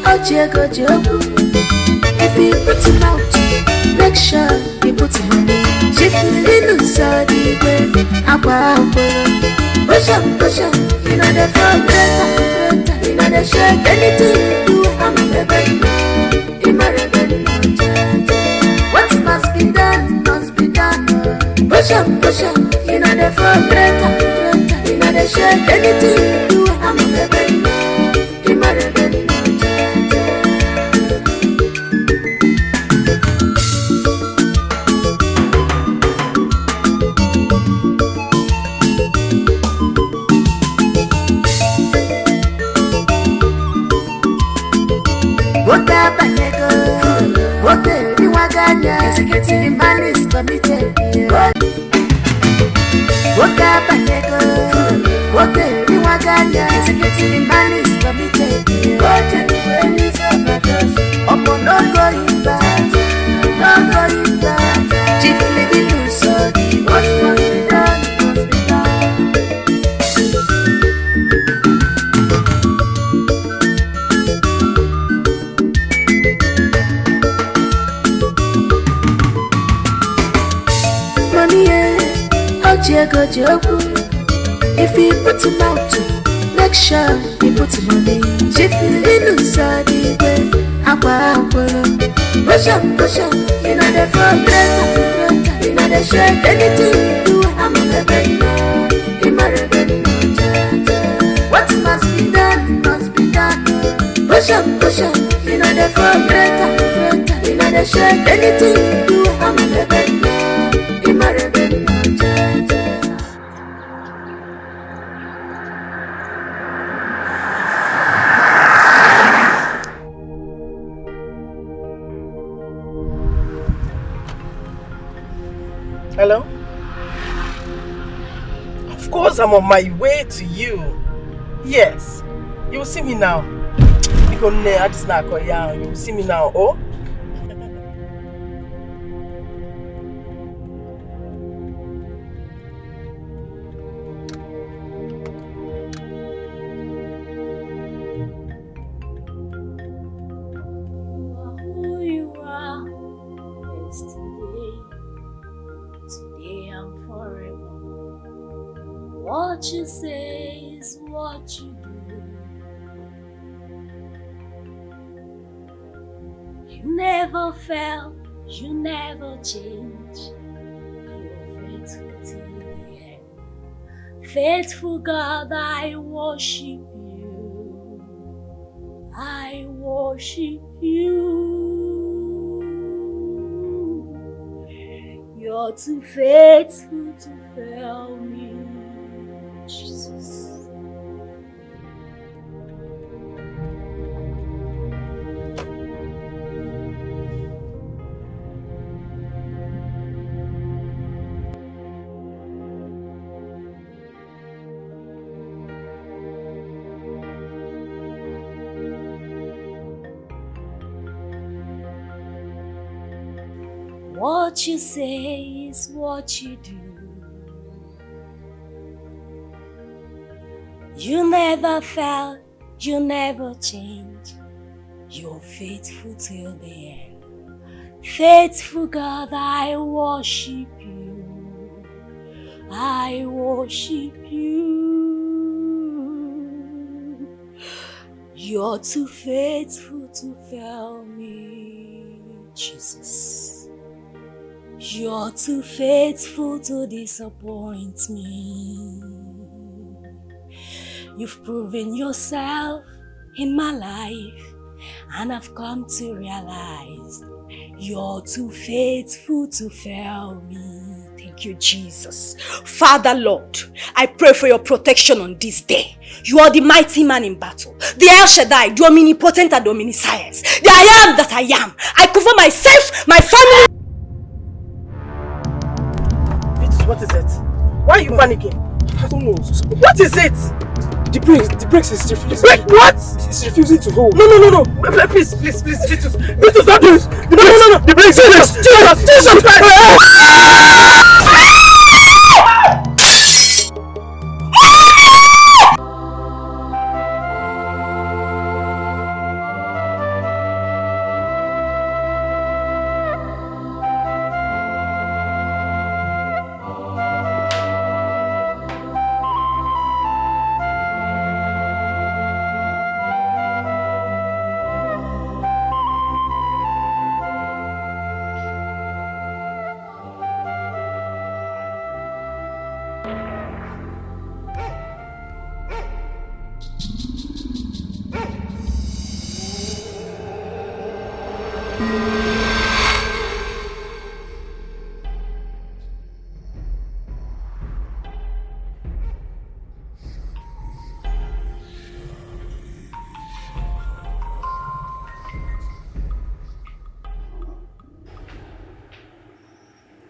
Ojiego Jobu. If you put him out, make sure you put him on me. Chief Linu Sadi way, Aqua. Push up, you know the front greater, you know the shake anything you do. I'm a rebel, I'm a rebel. What must be done, must be done. Push up, you know the front greater, you know the shake anything you do. I'm a rebel, I'm a rebel. Executive man is committed. Woka Panyego. Woke Riwaganya. Executive man is committed. Woke when is overdose. Omo no going back. No going back. Chief living to so the what must be done, must be done. Ojiego Jobu. If you put him out, make sure you put him on me. Chief Linu Sadi way, Aqua. Push up, you know the front greater, you know the shake anything you do. I'm a rebel, I'm a rebel. What must be done, must be done. Push up, you know the front greater, you know the shake anything you do. I'm a rebel, I'm a rebel. Hello? Of course I'm on my way to you. Yes. You will see me now. You will see me now. Oh? What you say is what you do. You never fail, you never change. You're faithful till the end. Faithful God, I worship you. I worship you. You're too faithful to fail me. Jesus. What you say is what you do. You never fail, you never change. You're faithful till the end. Faithful God, I worship you. I worship you. You're too faithful to fail me, Jesus. You're too faithful to disappoint me. You've proven yourself in my life, and I've come to realize you're too faithful to fail me. Thank you, Jesus. Father, Lord, I pray for your protection on this day. You are the mighty man in battle, the El Shaddai, the omnipotent and omniscience, the I am that I am. I cover myself, my family. What is it? Why are you panicking? I don't know. What is it? The brakes is refusing. Brake what? It's refusing to hold. No. Please, Vitus, don't do this. No. The brakes. Jesus Christ.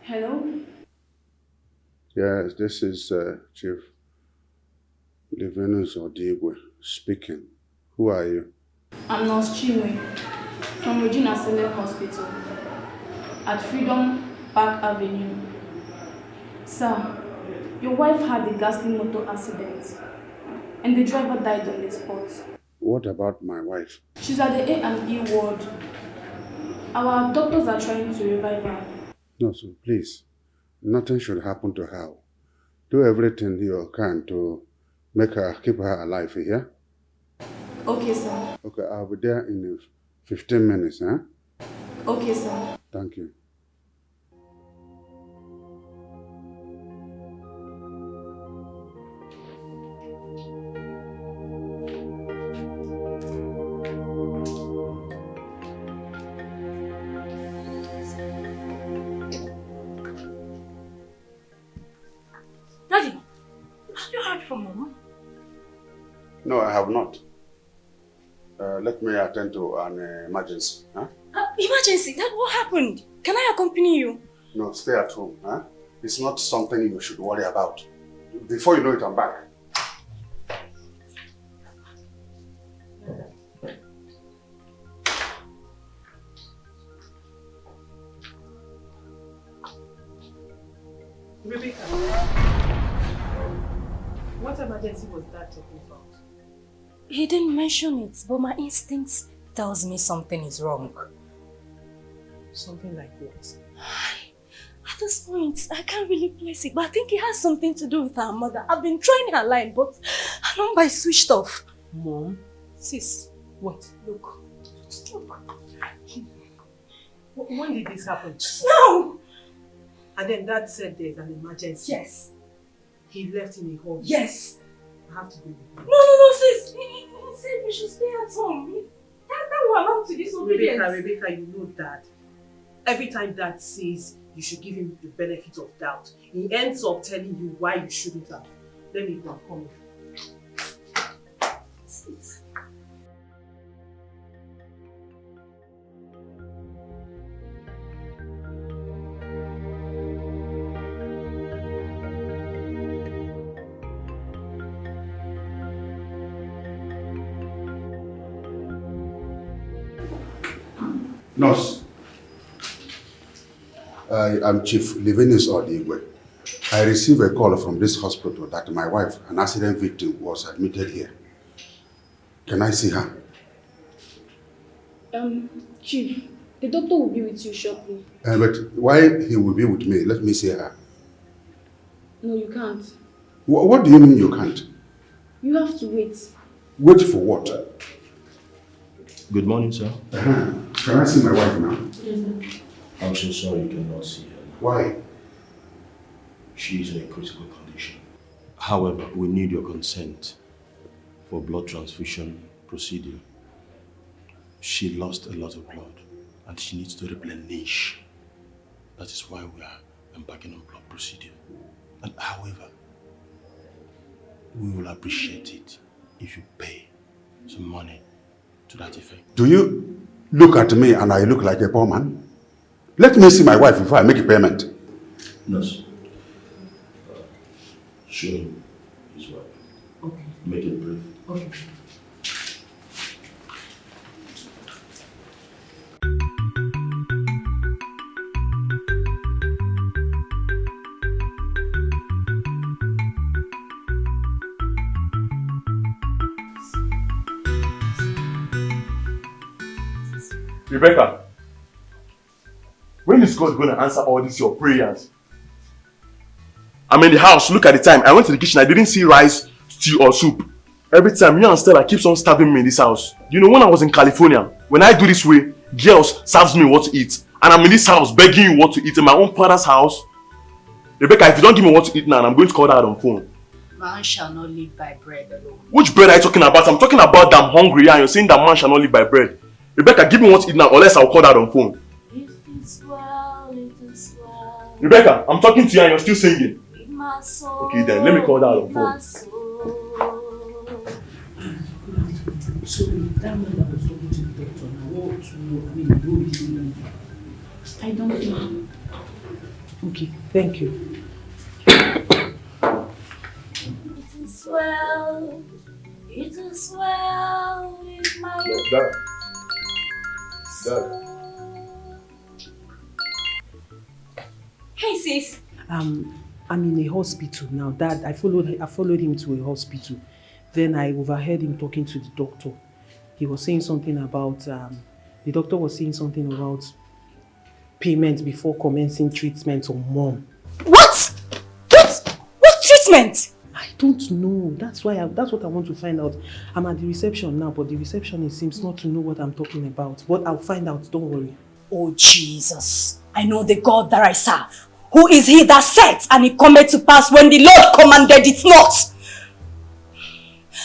Hello? Yes, this is Chief Livinus Odigwe speaking. Who are you? I'm Nurse Chinwe from Regina Sele Hospital at Freedom Park Avenue. Sir, your wife had a ghastly motor accident and the driver died on the spot. What about my wife? She's at the A&E ward. Our doctors are trying to revive her. No, so please, nothing should happen to her. Do everything you can to keep her alive here. Okay, sir. Okay, I'll be there in 15 minutes, huh? Okay, sir. Thank you. Daddy, have you heard from Mama? No, I have not. Let me attend to an emergency, huh? Emergency? Dad, what happened? Can I accompany you? No, stay at home, huh? It's not something you should worry about. Before you know it, I'm back. Rebecca, what emergency was that talking about? He didn't mention it, but my instinct tells me something is wrong. Something like what? At this point, I can't really place it, but I think it has something to do with her mother. I've been trying her line, but her number is switched off. Mom? Sis, what? Look. Just look. When did this happen? Just now! And then Dad said there's an emergency. Yes. He left in a home. Yes. I have to go with him. No, sis. He said we should stay at home. That will amount to disobedience. Rebecca, you know Dad. Every time Dad says you should give him the benefit of doubt, he ends up telling you why you shouldn't have. Let me go and come in. Sis. Nurse, I'm Chief Livinus Odigwe. I received a call from this hospital that my wife, an accident victim, was admitted here. Can I see her? Chief, the doctor will be with you shortly. But why he will be with me? Let me see her. No, you can't. What do you mean you can't? You have to wait. Wait for what? Good morning, sir. Can I see my wife now? Yes, sir. I'm so sorry you cannot see her. Why? She is in a critical condition. However, we need your consent for blood transfusion procedure. She lost a lot of blood and she needs to replenish. That is why we are embarking on blood procedure. And however, we will appreciate it if you pay some money to that effect. Do you look at me and I look like a poor man? Let me see my wife before I make a payment. No, sir. Show him his wife. Okay. Make it brief. Okay. Rebecca, when is God going to answer all these your prayers? I'm in the house, look at the time. I went to the kitchen, I didn't see rice, stew or soup. Every time you and Stella keeps on starving me in this house. You know, when I was in California, when I do this way, girls serves me what to eat. And I'm in this house begging you what to eat in my own father's house. Rebecca, if you don't give me what to eat now, I'm going to call that on phone. Man shall not live by bread alone. Which bread are you talking about? I'm talking about that I'm hungry and you're saying that man shall not live by bread. Rebecca, give me what to eat now, or else I'll call that on phone. It is well, it is well. Rebecca, I'm talking to you and you're still singing. With my soul. Okay then, let me call that on my phone. soul. So that man that was talking to the doctor, now what to do with him? I don't know. Okay, thank you. It is well. It is well with my soul. Hey sis. I'm in a hospital now. Dad, I followed him to a hospital. Then I overheard him talking to the doctor. He was saying something about the doctor was saying something about payment before commencing treatment on mom. What? What treatment? I don't know. That's what I want to find out. I'm at the reception now, but the receptionist seems not to know what I'm talking about. But I'll find out, don't worry. Oh Jesus, I know the God that I serve. Who is he that said and it cometh to pass when the Lord commanded it not?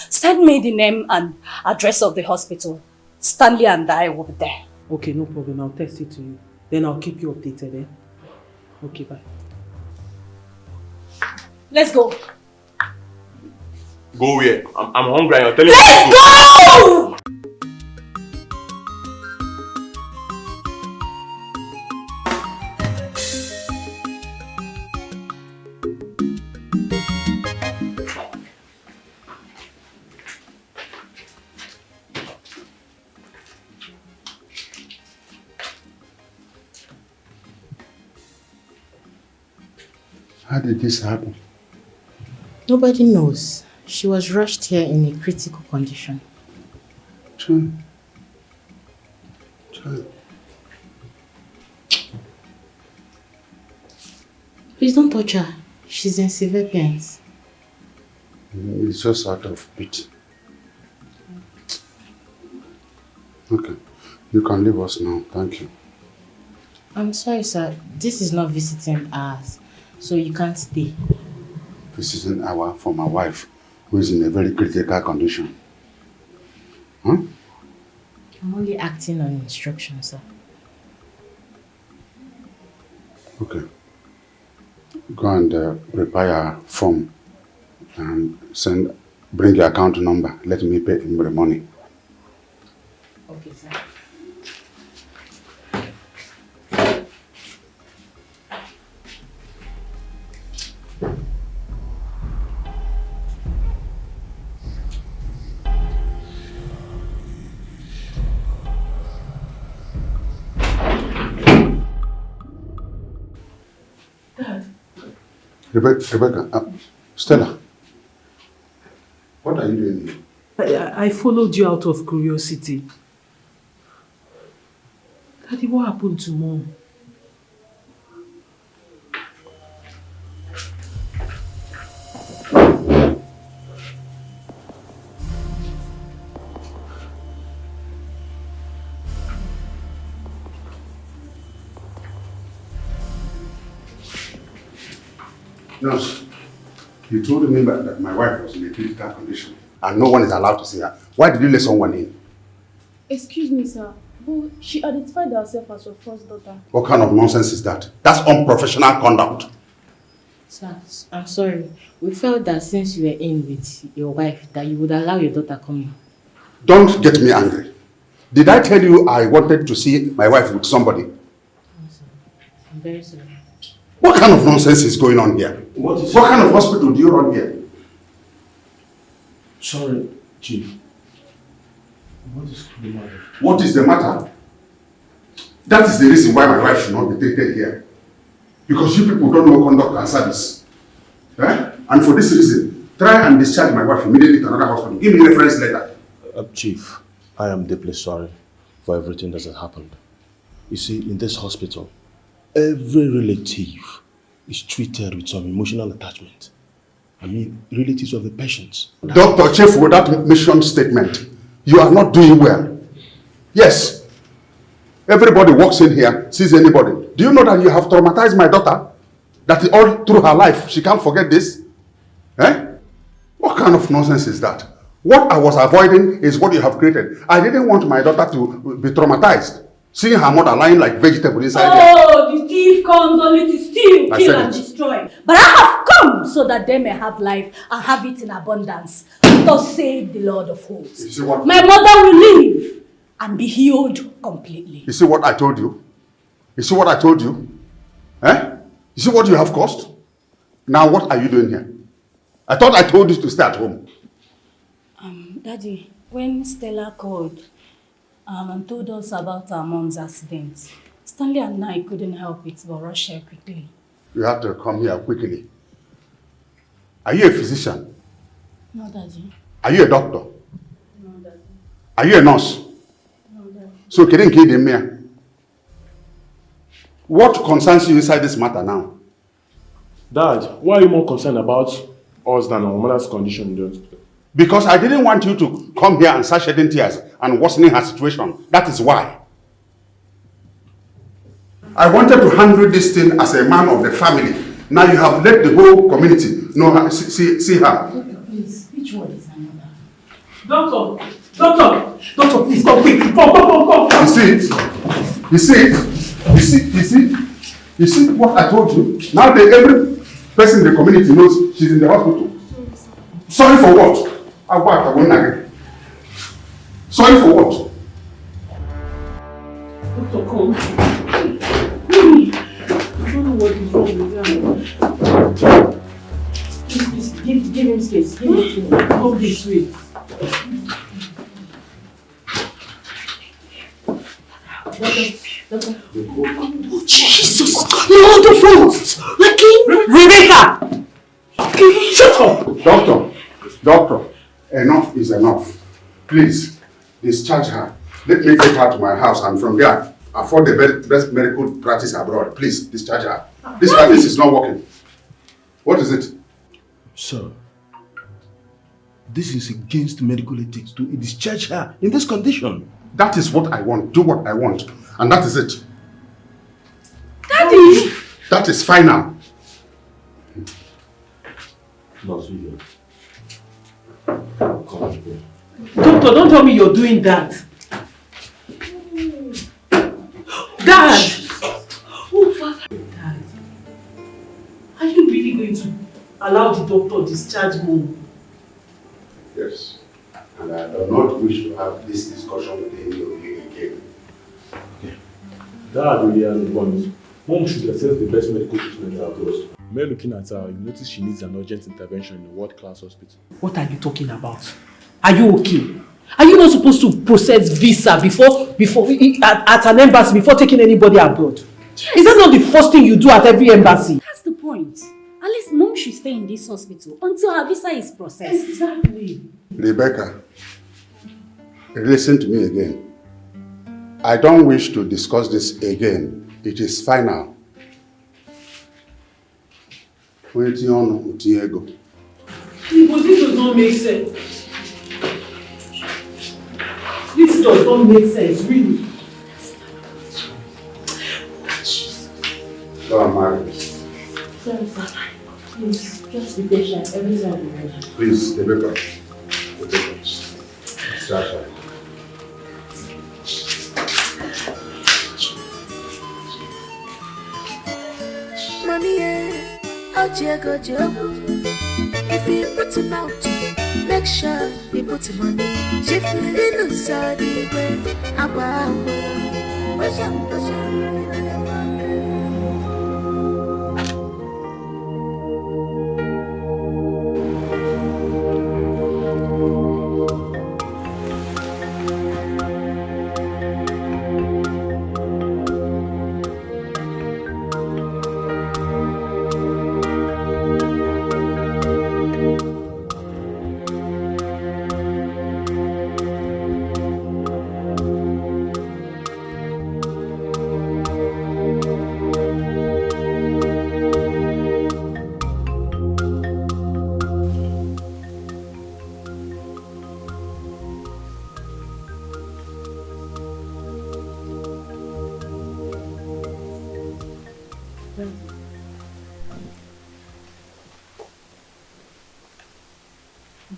Send me the name and address of the hospital. Stanley and I will be there. Okay, no problem. I'll text it to you. Then I'll keep you updated, eh? Okay, bye. Let's go. Go where? I'm hungry and you're telling me Let's go! How did this happen? Nobody knows. She was rushed here in a critical condition. Child. Please don't touch her. She's in severe pains. It's just out of pity. Okay. You can leave us now. Thank you. I'm sorry, sir. This is not visiting hours, so you can't stay. This is an hour for my wife, who is in a very critical condition. Huh? I'm only acting on instructions, sir. Okay. Go and prepare a form and bring your account number. Let me pay him the money. Okay, sir. Rebecca, Stella, what are you doing here? I followed you out of curiosity. Daddy, what happened to Mom? Nurse, you told me that my wife was in a critical condition and no one is allowed to see her. Why did you let someone in? Excuse me, sir. But she identified herself as your first daughter. What kind of nonsense is that? That's unprofessional conduct. Sir, I'm sorry. We felt that since you were in with your wife, that you would allow your daughter come in. Don't get me angry. Did I tell you I wanted to see my wife with somebody? I'm sorry. I'm very sorry. What kind of nonsense is going on here? What kind of hospital do you run here? Sorry, Chief. What is the matter? What is the matter? That is the reason why my wife should not be treated here. Because you people don't know conduct and service. Eh? And for this reason, try and discharge my wife immediately to another hospital. Give me a reference letter. Chief, I am deeply sorry for everything that has happened. You see, in this hospital, every relative is treated with some emotional attachment. I mean, relatives of the patients. Dr. Chief, with that mission statement, you are not doing well. Yes. Everybody walks in here, sees anybody. Do you know that you have traumatized my daughter? That all through her life, she can't forget this? Eh? What kind of nonsense is that? What I was avoiding is what you have created. I didn't want my daughter to be traumatized, seeing her mother lying like vegetable inside there. Oh, the thief comes only to steal, kill and destroy. But I have come so that they may have life and have it in abundance. Thus saith the Lord of hosts. You see what? My mother will live and be healed completely. You see what I told you? You see what I told you? Eh? You see what you have caused? Now what are you doing here? I thought I told you to stay at home. Daddy, when Stella called and told us about our mom's accident, Stanley and I couldn't help it but rushed here quickly. You have to come here quickly. Are you a physician? No, Daddy. Are you a doctor? No, Daddy. Are you a nurse? No, Daddy. So kidding kid in here. What concerns you inside this matter now? Dad, why are you more concerned about us than our mother's condition in the hospital? Because I didn't want you to come here and start shedding tears and worsening her situation. That is why. I wanted to handle this thing as a man of the family. Now you have let the whole community know her, see her. Doctor, please, which one is my mother? Doctor, please come quick. Come. You see it? You see it? You see what I told you? Now every person in the community knows she's in the hospital. Sorry for what? Sorry for what? Doctor, come. I don't know what is wrong with her. Please, give him space. Give him space. Come this way. Doctor. Oh, Jesus! Lord of hosts! Rebecca! Shut up! Doctor, enough is enough. Please, discharge her. Let me take her to my house and from there, afford the best medical practice abroad. Please, discharge her. This practice is not working. What is it? Sir, this is against medical ethics to discharge her in this condition. That is what I want. Do what I want. And that is it. Daddy! That is final. Doctor, Don't tell me you're doing that. Dad! Oh, Father. Dad, are you really going to allow the doctor discharge Mom? Yes. And I do not wish to have this discussion with any of you again. Okay. Dad really has a point. Mom should access the best medical treatment out to us. When looking at her, you notice she needs an urgent intervention in a world-class hospital. What are you talking about? Are you okay? Are you not supposed to process visa before at an embassy before taking anybody abroad? Yes. Is that not the first thing you do at every embassy? That's the point. At least Mom should stay in this hospital until her visa is processed. Exactly. Rebecca, listen to me again. I don't wish to discuss this again. It is final. But this does not make sense. This does not make sense, really. Go and marry. Sorry, sir. Please, just be patient. Everything will be ready. Please, Rebecca. Rebecca. Sasha. Money, out here go job. If you put him out, make sure you put him on it. If you didn't know the way,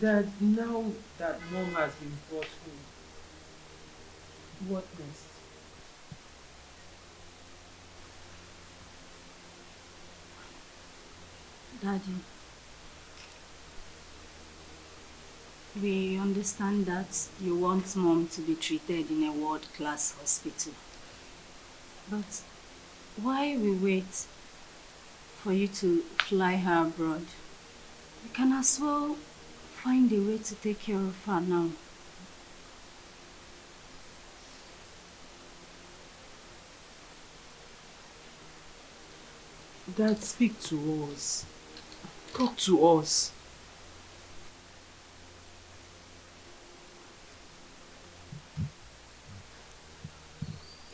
Dad, now that Mom has been brought home, what next? Daddy, we understand that you want Mom to be treated in a world-class hospital. But why we wait for you to fly her abroad? We can as well find a way to take care of her now. Dad, speak to us. Talk to us.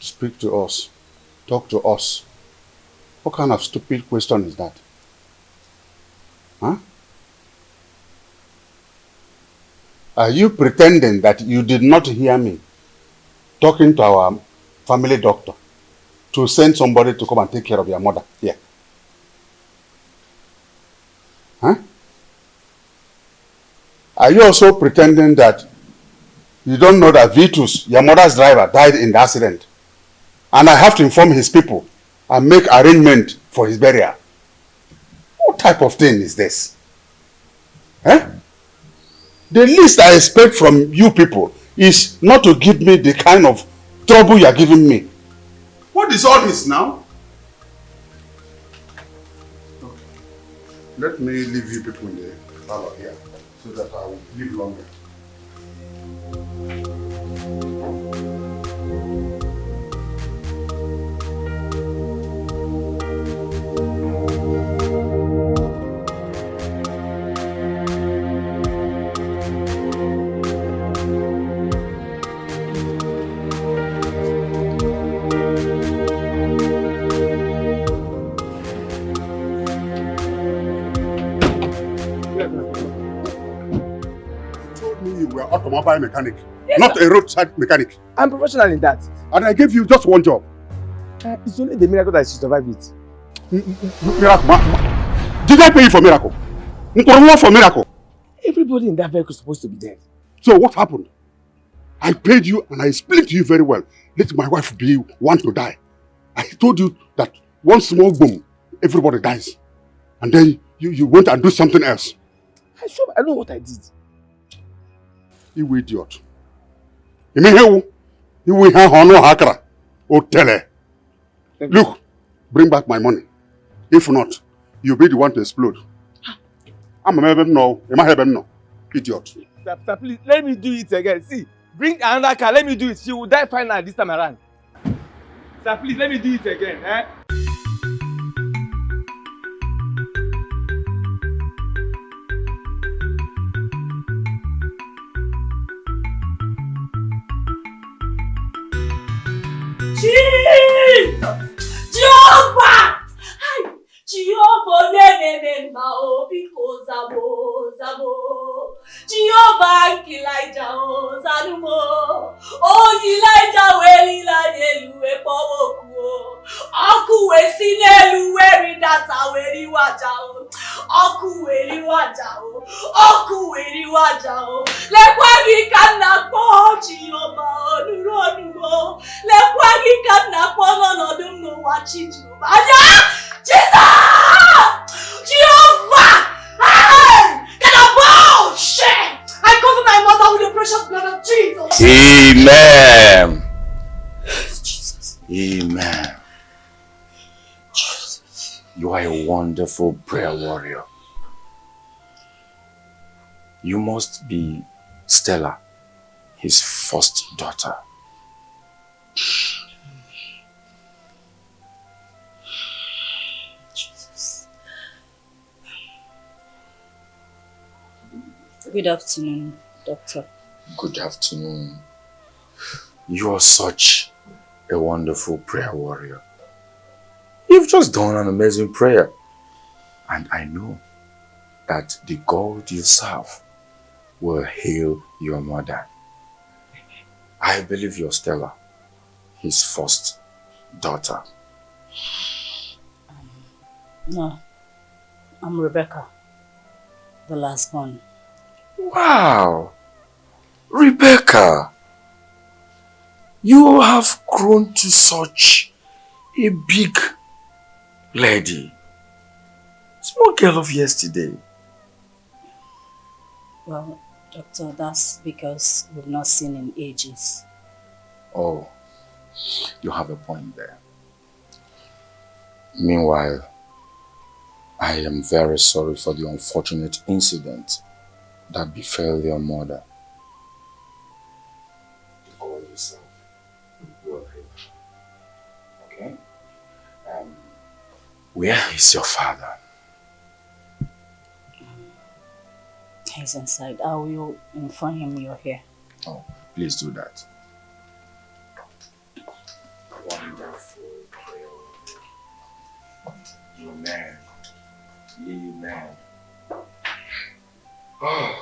Speak to us. Talk to us. What kind of stupid question is that? Huh? Are you pretending that you did not hear me talking to our family doctor to send somebody to come and take care of your mother here? Huh? Are you also pretending that you don't know that Vitus, your mother's driver, died in the accident? And I have to inform his people and make arrangement for his burial. What type of thing is this? Eh? The least I expect from you people is not to give me the kind of trouble you are giving me. What is all this now? Okay. Let me leave you people in the parlor here so that I will live longer. Automobile mechanic, yes, not sir. A roadside mechanic. I'm professional in that. And I gave you just one job. It's only the miracle that she survived it. Miracle? Did I pay you for miracle? For miracle? Everybody in that vehicle is supposed to be dead. So what happened? I paid you and I explained to you very well. Let my wife be one to die. I told you that one small boom, everybody dies. And then you went and do something else. I know what I did. You idiot. Look, bring back my money. If not, you'll be the one to explode. I'm a man, no. Am I no? Idiot. Sir, please, let me do it again. See, bring another car, let me do it. She will die finally this time around. Sir, please, let me do it again. Eh? Jehovah! Jehovah, nememba obiko zabo. Jehovah, Elijah, zanumo. Oh, Elijah, welila neluwe powoku. Aku wesinelu weri data weri wajao. Aku weri wajao. Lekwagi kana po Jehovah onuronugo. Lekwagi kana po nonodum no wachiju. Aya! Jesus! Jehovah! Hey! Get a bow! Shit! I cover my mother with the precious blood of Jesus. Amen. Jesus. Amen. Jesus. You are a wonderful prayer warrior. You must be Stella, his first daughter. Good afternoon, Doctor. Good afternoon. You are such a wonderful prayer warrior. You've just done an amazing prayer. And I know that the God you serve will heal your mother. I believe you're Stella, his first daughter. No, I'm Rebecca, the last one. Wow! Rebecca! You have grown to such a big lady. Small girl of yesterday. Well, doctor, that's because we've not seen in ages. Oh, you have a point there. Meanwhile, I am very sorry for the unfortunate incident that befell your mother. All yourself. Okay? Where is your father? He's inside. I will inform him you're here. Oh, please do that. Wonderful prayer. Amen. Amen. Oh.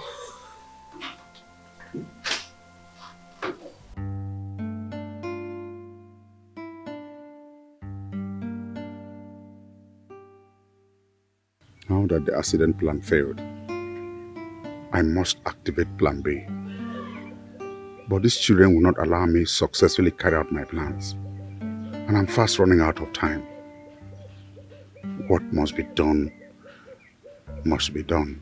Now that the accident plan failed, I must activate plan B. But these children will not allow me successfully carry out my plans. And I'm fast running out of time. What must be done, must be done.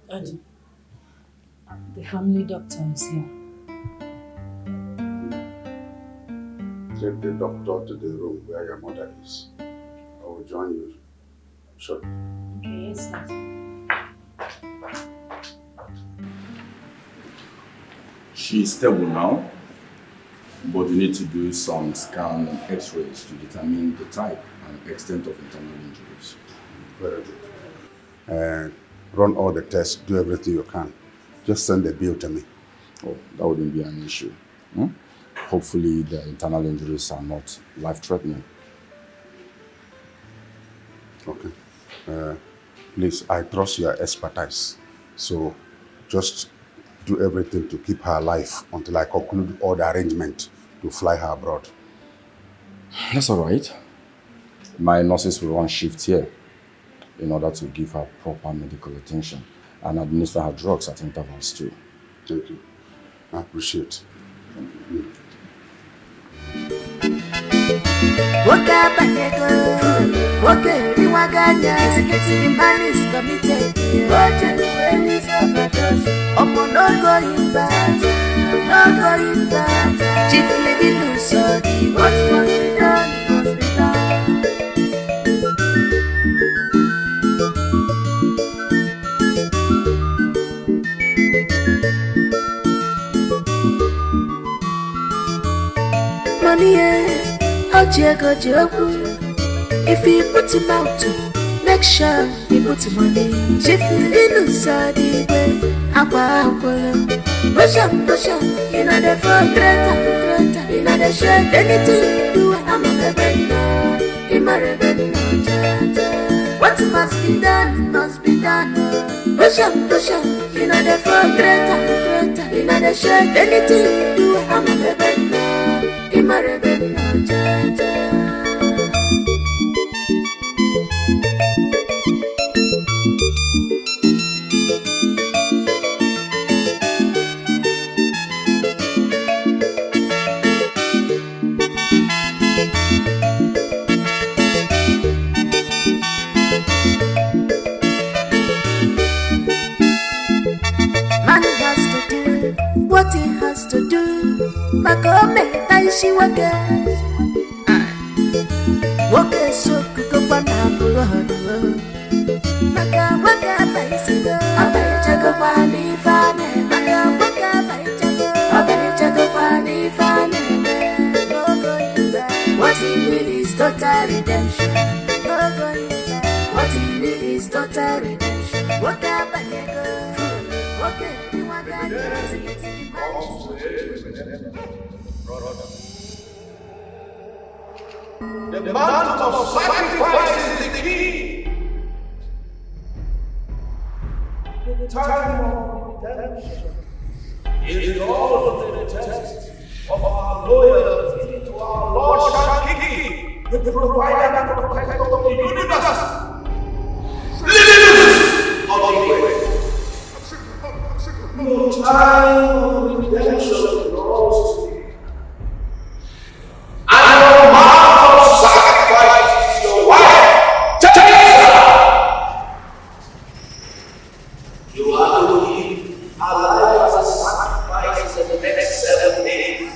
Daddy, the family doctor is here. Take the doctor to the room where your mother is. I will join you shortly. Okay, yes, Daddy. She's stable now, but you need to do some scan x-rays to determine the type and extent of internal injuries. Very good. Run all the tests, do everything you can. Just send the bill to me. Oh, that wouldn't be an issue. Hopefully the internal injuries are not life-threatening. Okay. Please, I trust your expertise. So just do everything to keep her alive until I conclude all the arrangement to fly her abroad. That's all right. My nurses will run shifts here in order to give her proper medical attention and administer her drugs at intervals too. Thank you. I appreciate it. The man is committed. No going back. Chief living no sorry. What must be done, must be done. Money, how go joke. If you put him out, make sure you put him on it. Chief living no sorry. Push up, you know the front greater, you know the shirt, anything you do, I'm a rebel, I'm a rebel. What must be done, must be done. Push up, you know the front greater, you know the shirt, anything you do, I'm a rebel, I'm a rebel. What he has to do, Makome Taishi Wake. Wake so Kukopana Puro. Maka Waka Baisigo, Abajago Pani Fane, Maka Waka Baijago, Abajago Pani Fane. No going back. What he needs is total redemption. No going back. What he needs is total redemption. Waka Banyago, Wake, you want that? The mantle of sacrifice is the key. The time of redemption is also the test of our the provider and protector of the universe. Live on the way. No time of redemption draws near. And your mouth of sacrifice is your wife. Take her! You are to live a life as a sacrifice in the next 7 days.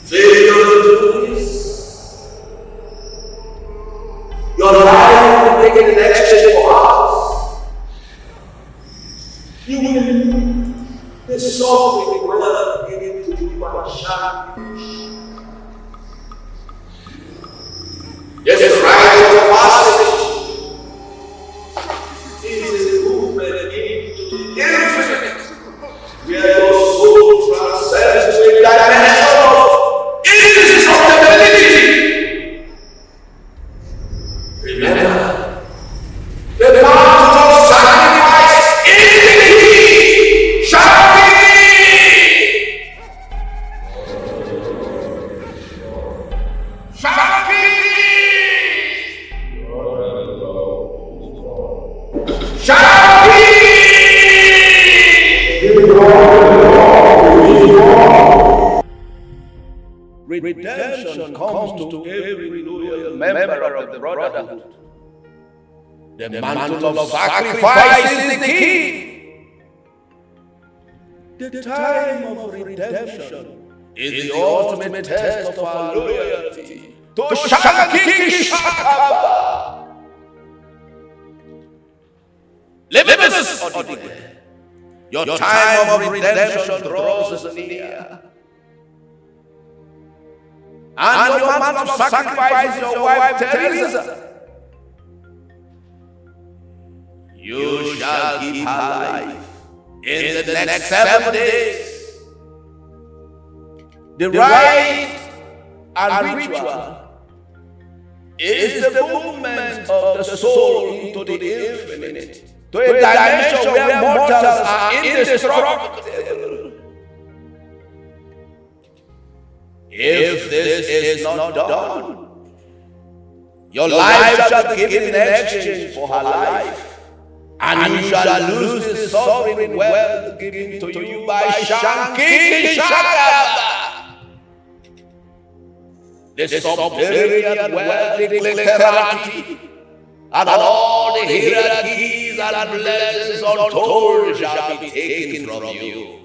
Failure to do this, your life will be taken in exchange for ours. You will be suffering well given to you by Shankish. Yes, it's right of passage. This is a movement into the infinite, where your soul transcends to a dimension of indestructibility. Remember, the mountain of sacrifice is the key. Shall redemption comes to every loyal member of the brotherhood. The mantle of sacrifice is the key. The time of redemption is the ultimate test of our loyalty to Shankish Shakaba. Leviticus Odigwe, your time of redemption draws near. And your man of sacrifice your wife Teresa. You shall keep her life in the next 7 days. The rite and ritual is the movement of the soul into the infinite, to a dimension where mortals are indestructible. If this is not done, your life shall be given in exchange for her life, and you shall lose the sovereign wealth given to you by Shankish Shakaba. The subterranean wealth, the glitterati, and all the hierarchies and blessings untold shall be taken from you.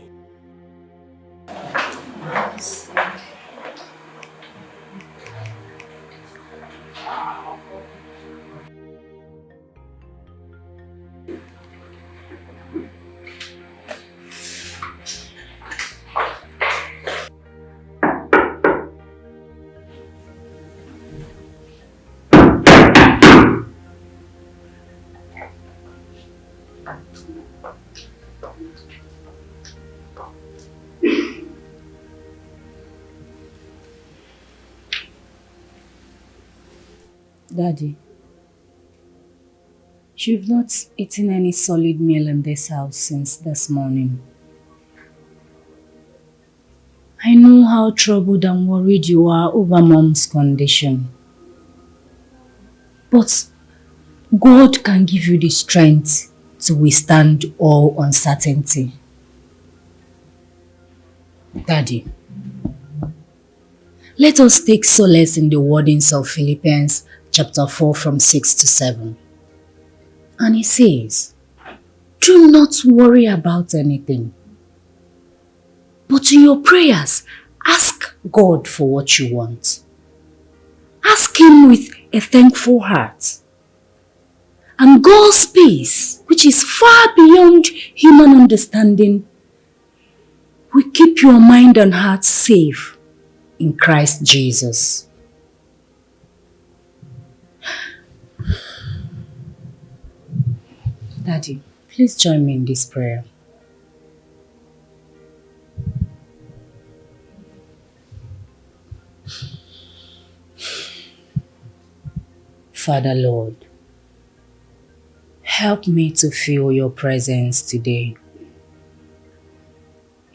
Daddy, you've not eaten any solid meal in this house since this morning. I know how troubled and worried you are over Mom's condition. But God can give you the strength to withstand all uncertainty. Daddy, let us take solace in the wordings of Philippians chapter 4 from 6 to 7. And he says, do not worry about anything, but in your prayers, ask God for what you want. Ask Him with a thankful heart. And God's peace, which is far beyond human understanding, will keep your mind and heart safe in Christ Jesus. Daddy, please join me in this prayer. Father Lord, help me to feel your presence today.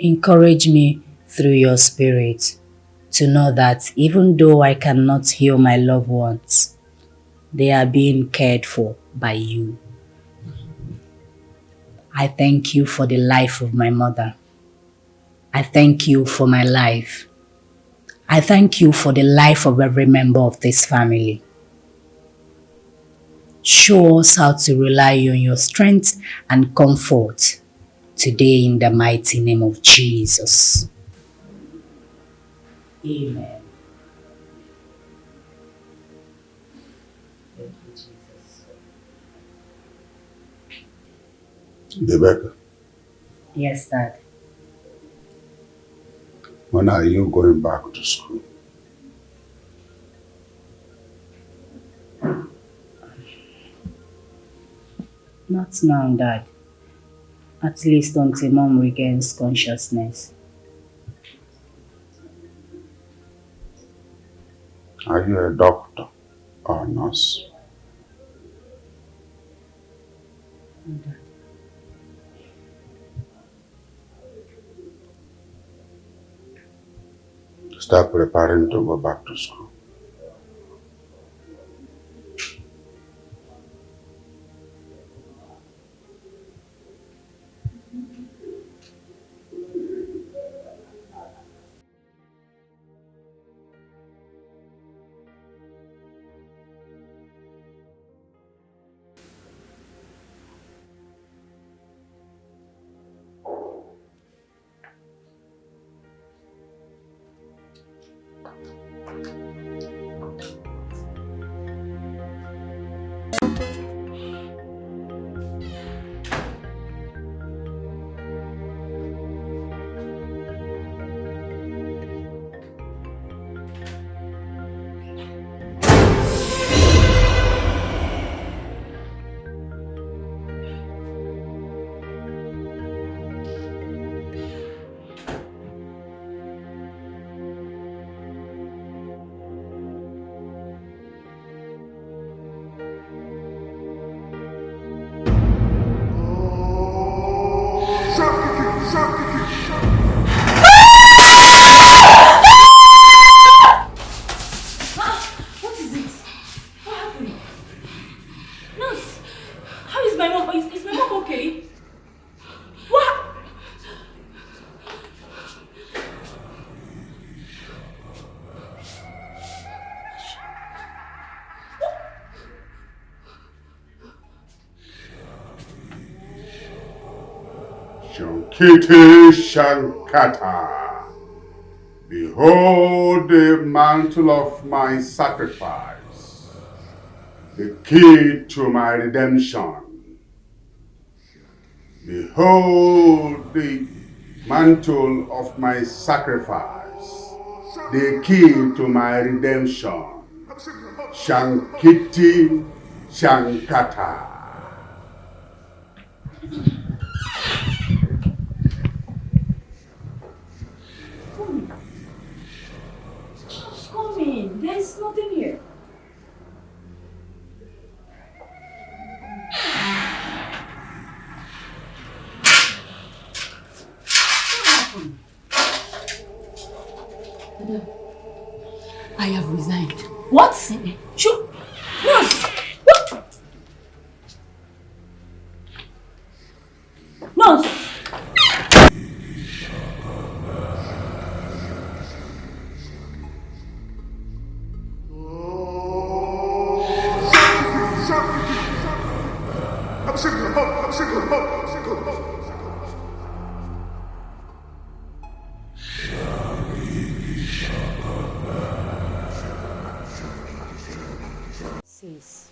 Encourage me through your spirit to know that even though I cannot heal my loved ones, they are being cared for by you. I thank you for the life of my mother. I thank you for my life. I thank you for the life of every member of this family. Show us how to rely on your strength and comfort today in the mighty name of Jesus. Amen. Thank you, Jesus. Rebecca. Yes, Dad. When are you going back to school? Not now, Dad. At least until Mom regains consciousness. Are you a doctor or a nurse? Dad. Start preparing to go back to school. What is it? What happened? Nurse, how is my mom? Is my mom okay? What? Shankiti Shankata, behold the mantle of my sacrifice, the key to my redemption. Behold the mantle of my sacrifice, the key to my redemption. Shankiti Shankata. Just come in. There's nothing here. I have resigned. What? Sure. Nurse! What? Nurse! Sis,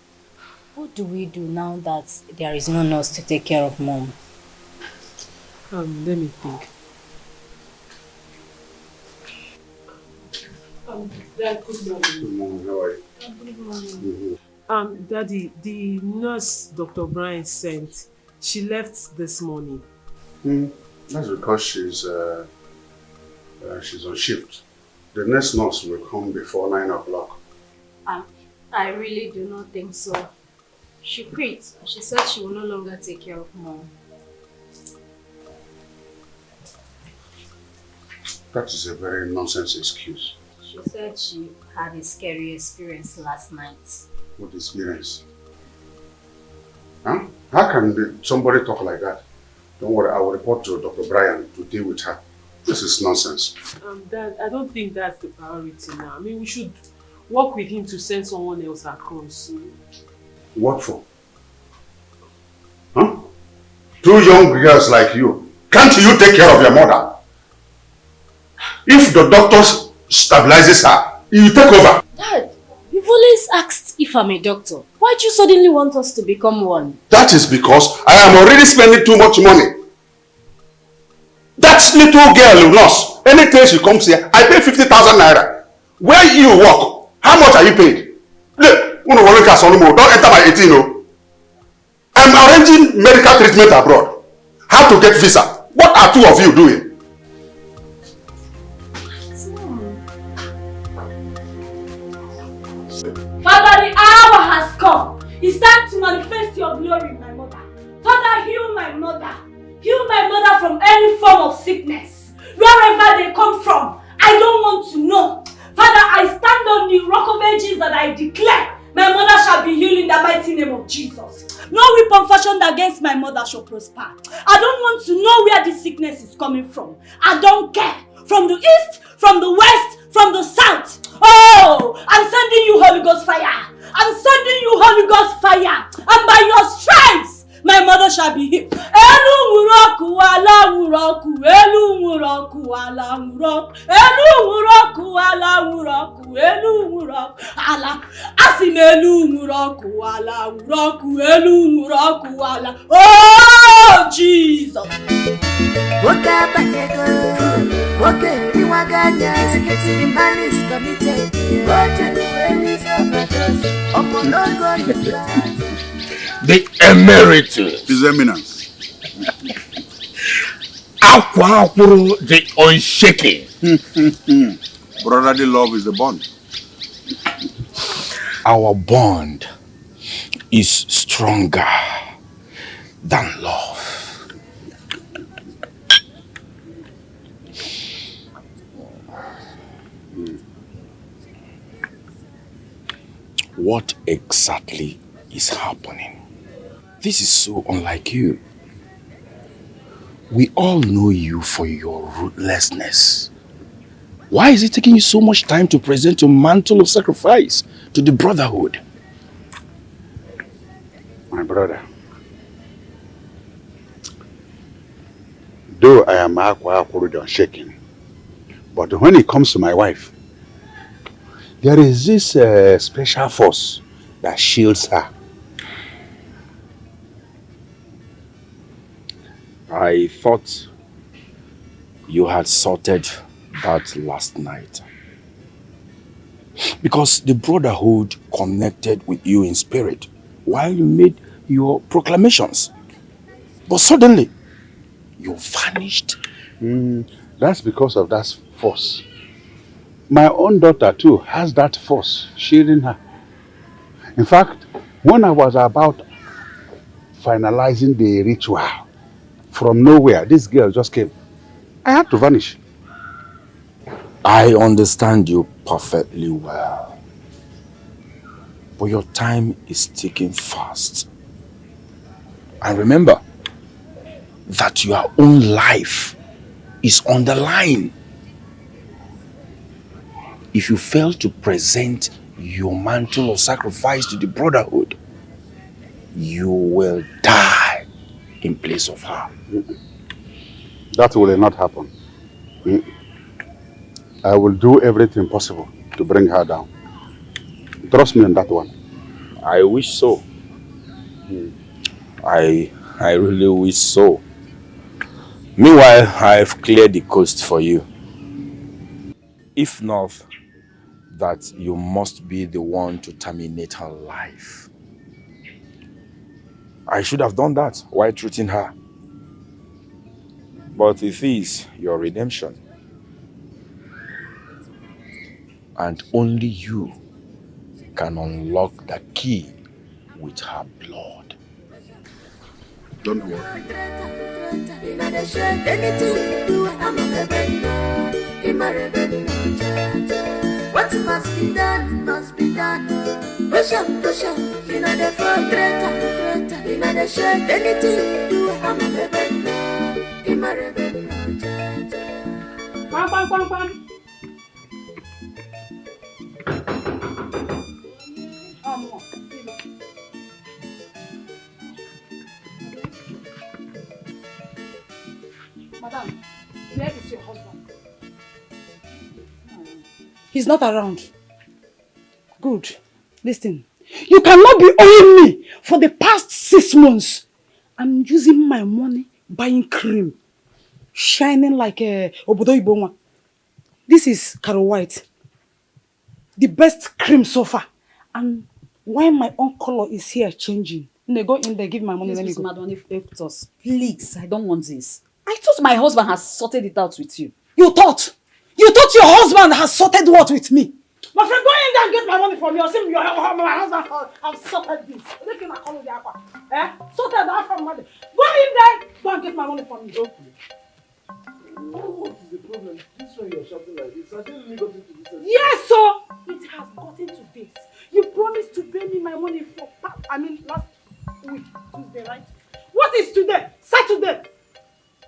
what do we do now that there is no nurse to take care of Mom? Let me think. Dad, good morning. Good morning, how are you? Good morning. Daddy, the nurse Dr. Brian sent, she left this morning. That's because she's on shift. The next nurse will come before 9 o'clock. I really do not think so. She quit. She said she will no longer take care of Mom. That is a very nonsense excuse. She said she had a scary experience last night. What experience? Huh? How can somebody talk like that? Don't worry, I will report to Dr. Brian to deal with her. This is nonsense. Dad, I don't think that's the priority now. I mean, we should work with him to send someone else across. What for? Huh? Two young girls like you. Can't you take care of your mother? If the doctor stabilizes her, you take over. Dad, you've always asked if I'm a doctor. Why'd you suddenly want us to become one? That is because I am already spending too much money. That little girl, nurse, anytime she comes here, I pay 50,000 naira. Where you work, how much are you paid? Look, don't enter my 18. No. I'm arranging medical treatment abroad. How to get visa? What are two of you doing? Father, the hour has come. It's time to manifest your glory in my mother. Father, heal my mother. Heal my mother from any form of sickness. Wherever they come from, I don't want to know. Father, I stand on the rock of ages that I declare my mother shall be healed in the mighty name of Jesus. No weapon fashioned against my mother shall prosper. I don't want to know where this sickness is coming from. I don't care. From the east, from the west, from the south. Oh, I'm sending you Holy Ghost fire. I'm sending you Holy Ghost fire. And by your stripes, my mother shall be healed. Elu muroku ala muroku, elu muroku ala muroku, elu muroku ala muroku, elu muroku ala. Asim elu muroku ala muroku, elu muroku ala. Oh Jesus! Woka banyego, woke iwaganya, the man is committed. Woka is overdose, omonogo The emeritus. His Eminence. Aquapuru the unshaken. Brotherly love is the bond. Our bond is stronger than love. What exactly is happening? This is so unlike you. We all know you for your ruthlessness. Why is it taking you so much time to present your mantle of sacrifice to the brotherhood? My brother, though I am unshaken, but when it comes to my wife, there is this special force that shields her. I thought you had sorted that last night. Because the brotherhood connected with you in spirit while you made your proclamations. But suddenly, you vanished. That's because of that force. My own daughter too has that force shielding her. In fact, when I was about finalizing the ritual, from nowhere, this girl just came. I had to vanish. I understand you perfectly well. But your time is ticking fast. And remember that your own life is on the line. If you fail to present your mantle of sacrifice to the brotherhood, you will die in place of her. That will not happen. I will do everything possible to bring her down. Trust me on that one. I wish so. I really wish so. Meanwhile, I've cleared the coast for you. If not, that you must be the one to terminate her life. I should have done that while treating her. But it is your redemption. And only you can unlock the key with her blood. Don't worry. What must be done must be done. Push up, you know the fall greater, you know the shake anything you do. I'm a rebel now, I'm a rebel now. Bam. Madam, where is your husband? He's not around. Good. Listen, you cannot be owing me for the past 6 months. I'm using my money buying cream, shining like a Obodo Ibonwa. This is Caro White, the best cream so far. And why my own color is here changing? They go in there, give my money, let me go. Madam, help us. Please, I don't want this. I thought my husband has sorted it out with you. You thought your husband has sorted what with me? My friend, go in there and get my money from me. Or say my husband has sorted this. Look at my color, sorted that from money. Go in there, go and get my money from me. Okay. What is the problem? This one you're shouting like this. Has it really gotten to this? Yes, sir. It has gotten to this. You promised to pay me my money for last week, Tuesday, right? What is today? Saturday.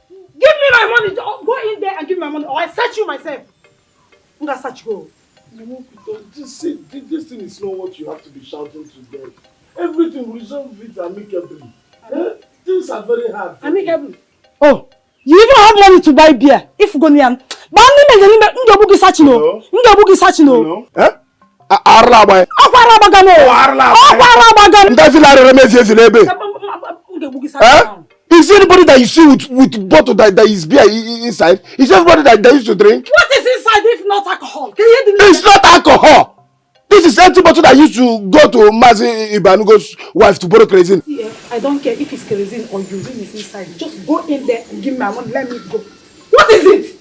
Give me my money. Go in there and give me my money, or I search you myself. I'm gonna search you. This thing is not what you have to be shouting to them. Everything resolve it amicably. Things are very hard. Amicably. Oh, you even have money to buy beer. If you go near, but No. Eh? Arla Is anybody that you see with bottle that is beer inside? Is everybody that used to drink? What is inside if not alcohol? Can you hear the name? It's not alcohol. This is empty bottle that used to go to Mazi Ibanugo's wife to borrow kerosene. Yeah, I don't care if it's kerosene or using it inside. Just go in there and give me my money. Let me go. What is it?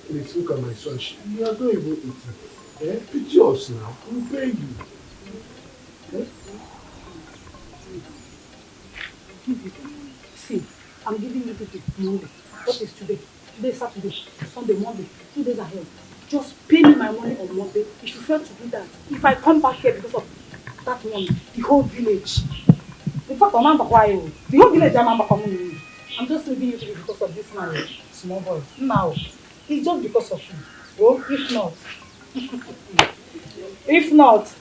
Please look at my son. You are not even eating. It's yours now. We'll pay you. See, I'm giving you to Monday. What is today? Today is Saturday, Sunday, Monday, 2 days ahead. Just pay me my money on Monday. If you fail to do that, if I come back here because of that money, the whole village, in fact, the whole village, I'm just leaving you because of this marriage, small boy. Now, it's just because of you. Well, if not,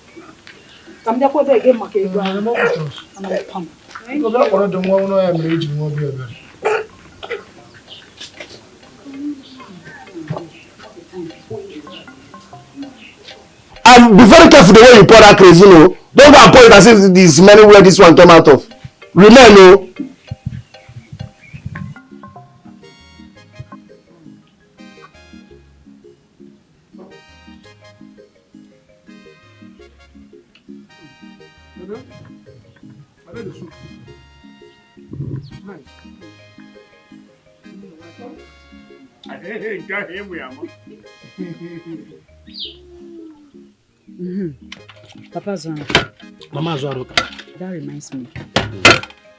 I'm just going to get my cake and I'll come. And be very careful the way you pour that crazy, no. Don't go and pour it as if this money where this one come out of. Remain, no. Papa Zwan. Mama Zwan. That reminds me.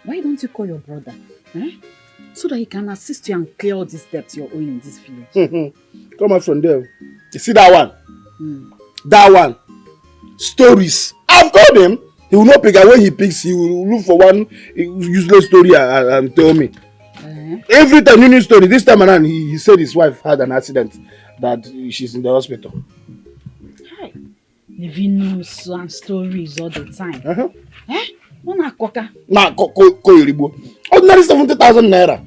Why don't you call your brother? So that he can assist you and clear all these debts you're owing in this village. Come out from there. You see that one? That one. Stories. I've called him. He will not pick. And when he picks, he will look for one useless story and tell me. Every time new story. This time around, he said his wife had an accident, that she's in the hospital. Hi. Living news and stories all the time. Ordinary 70,000 naira.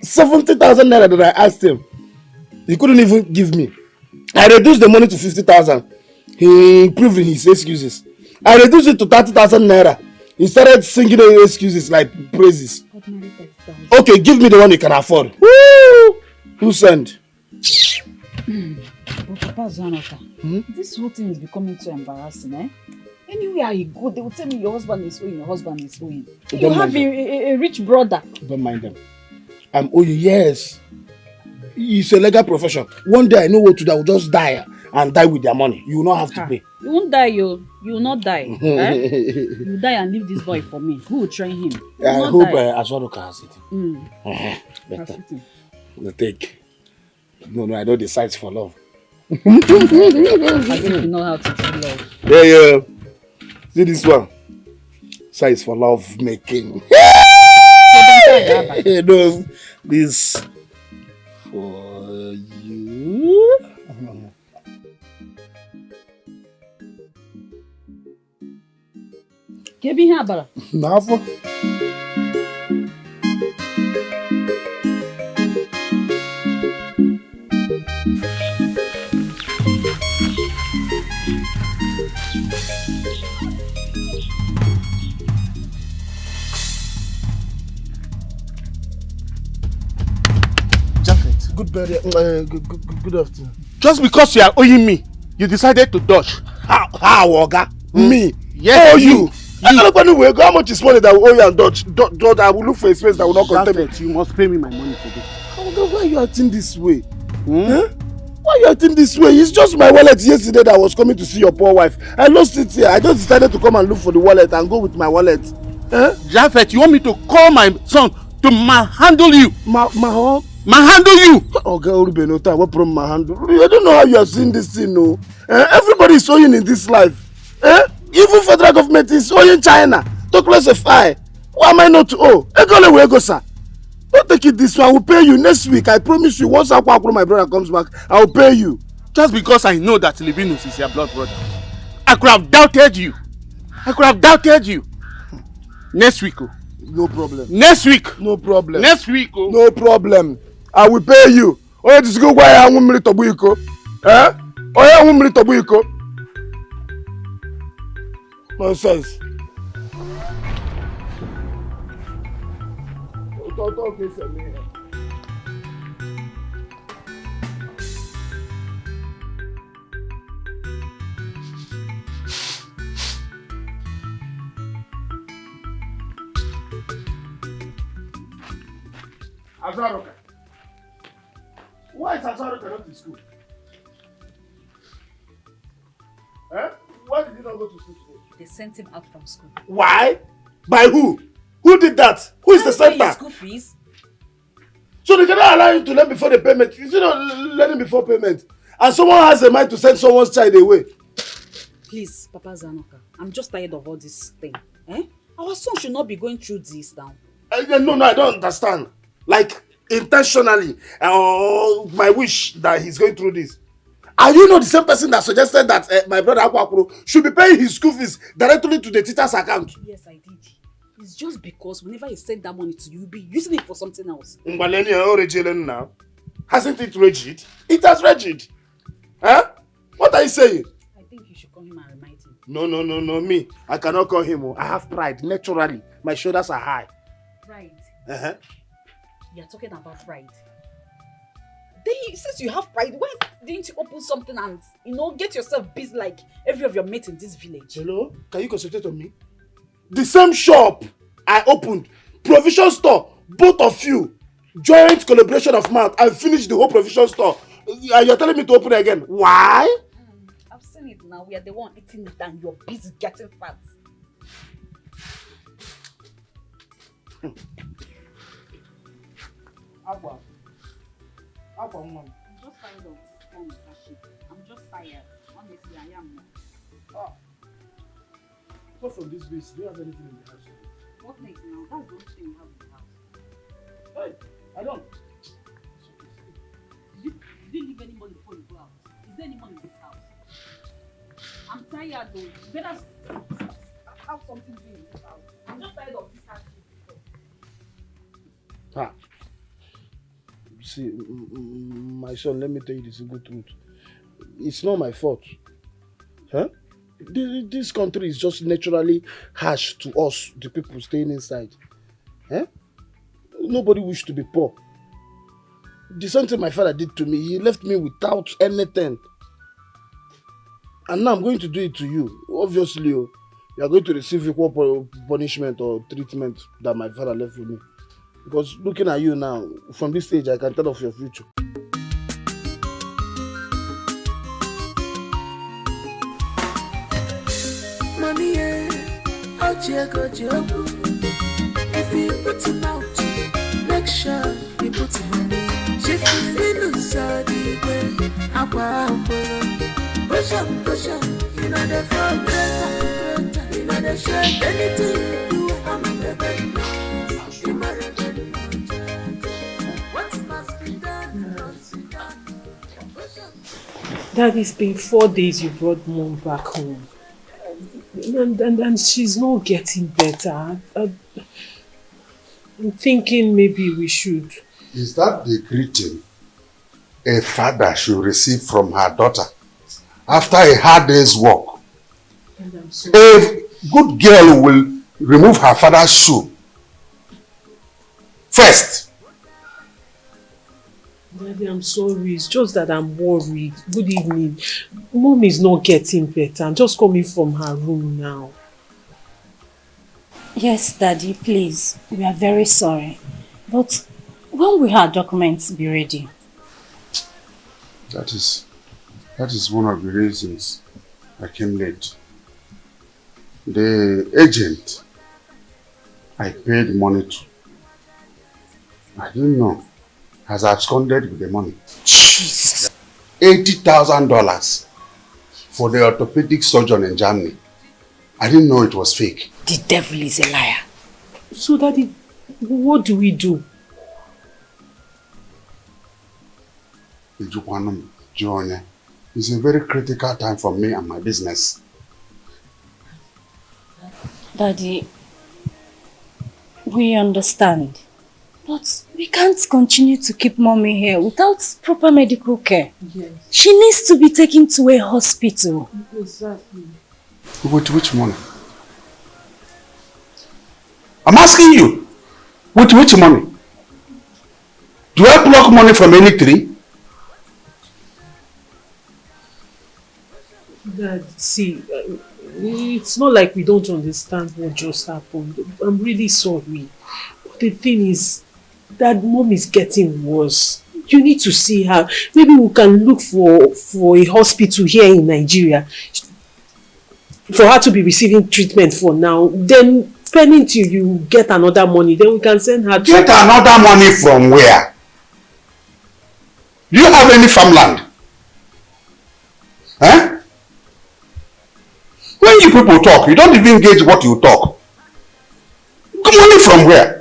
70,000 naira that I asked him. He couldn't even give me. I reduced the money to 50,000. He improved his excuses. I reduced it to 30,000 naira. He started singing excuses like praises. Okay, give me the one you can afford. Woo! Who sent? But Papa Zanoka, this whole thing is becoming too embarrassing, Anywhere you go, they will tell me your husband is owing, your husband is owing. You have a rich brother. Don't mind them. I'm owing, yes. It's a legal profession. One day I know what to do, I will just die and die with their money. You will not have to pay. You won't die, you will not die. You die and leave this boy for me. Who will train him? I hope Azwaruka has it. Better. The take. No, I know the size for love. I think you know how to do love. Yeah. See this one? Size for love making. No, this for you. Give me here, Navo. Good afternoon. Just because you are owing me, you decided to dodge. How, Oga? Me? Yes, oh, you. How much is money that will owe you and dodge? Dodge, I will look for a space that will not contain me. You must pay me my money today. Oga, why are you acting this way? Huh? Why are you acting this way? It's just my wallet yesterday that I was coming to see your poor wife. I lost it here. I just decided to come and look for the wallet and go with my wallet. Huh? Japhet, you want me to call my son to manhandle you? Manhandle you! Okay, Urubenota, what problem manhandle? I don't know how you are seeing this thing, no. Everybody is owing in this life. Even federal government is owing China to classify. Why am I not to owe? Go, sir. Don't take it this way. I will pay you next week. I promise you. Once my brother comes back, I will pay you. Just because I know that Libinus is your blood brother, I could have doubted you. Next week, oh. No problem. Next week. No problem. Next week, oh. No problem. I will pay you. Oh, this go why I want me to buiko. Oh, I want me to buiko. Nonsense. Azaroka. Why is Azaroka not in school? Why did he not go to school today? They sent him out from school. Why? By who? Who did that? Who is the center? School fees. So they cannot allow him to learn before the payment. You see, not learning before payment. And someone has a mind to send someone's child away. Please, Papa Zanoka, I'm just tired of all this thing. Our son should not be going through this now. No, I don't understand. Like, intentionally, my wish that he's going through this. Are you not the same person that suggested that my brother Akwakuro should be paying his school fees directly to the teacher's account? Yes, I did. It's just because whenever he send that money to you, you'll be using it for something else. Now. Hasn't it registered? It has registered. Huh? What are you saying? I think you should call him and remind him. No, me. I cannot call him. I have pride. Naturally, my shoulders are high. Pride? Uh-huh. You're talking about pride. Since you have pride, why didn't you open something and, get yourself busy like every of your mates in this village? Hello? Can you concentrate on me? The same shop I opened, provision store, both of you, joint collaboration of mouth, and finished the whole provision store. And you're telling me to open it again. Why? I've seen it now. We are the one eating it and you're busy getting fat. Agua, mom. I'm just tired of this kind of shit. I'm just tired. Honestly, I am. Apart from this base, do you have anything in the house? What next now? That's the only thing we have in the house. Hey, I don't. Did you leave any money before you go out? Is there any money in this house? I'm tired though. You better have something to do in this house. I'm just tired of this hard shit. See, my son, let me tell you the simple truth. It's not my fault. Huh? This country is just naturally harsh to us, the people staying inside. Nobody wishes to be poor. The same thing my father did to me, he left me without anything. And now I'm going to do it to you. Obviously, you are going to receive equal punishment or treatment that my father left with me. Because looking at you now, from this stage, I can tell of your future. Money, out here, go job. If you put him out, make sure you put him on me. Shift Linus, so deep, push up, you know the fall, you know the shake, anything you do, I'm a rebel. What must be done, must be done. Dad, it's been 4 days you brought Mom back home. And she's not getting better. I'm thinking maybe we should. Is that the greeting a father should receive from her daughter after a hard day's work? A good girl will remove her father's shoe first. Daddy, I'm sorry. It's just that I'm worried. Good evening. Mom is not getting better. I'm just coming from her room now. Yes, Daddy, please. We are very sorry. But when will her documents be ready? That is one of the reasons I came late. The agent I paid money to, I didn't know, has absconded with the money. Jesus! $80,000 for the orthopedic surgeon in Germany. I didn't know it was fake. The devil is a liar. So, Daddy, what do we do? It's a very critical time for me and my business. Daddy, we understand. But we can't continue to keep Mommy here without proper medical care. Yes. She needs to be taken to a hospital. Exactly. With which money? I'm asking you, with which money? Do I pluck money from any tree? Dad, see, it's not like we don't understand what just happened. I'm really sorry. But the thing is, that Mom is getting worse. You need to see her. Maybe we can look for a hospital here in Nigeria for her to be receiving treatment for now. Then, pending till you get another money, then we can send her to... Get another money from where? Do you have any farmland? Huh? When you people talk, you don't even gauge what you talk. Money from where?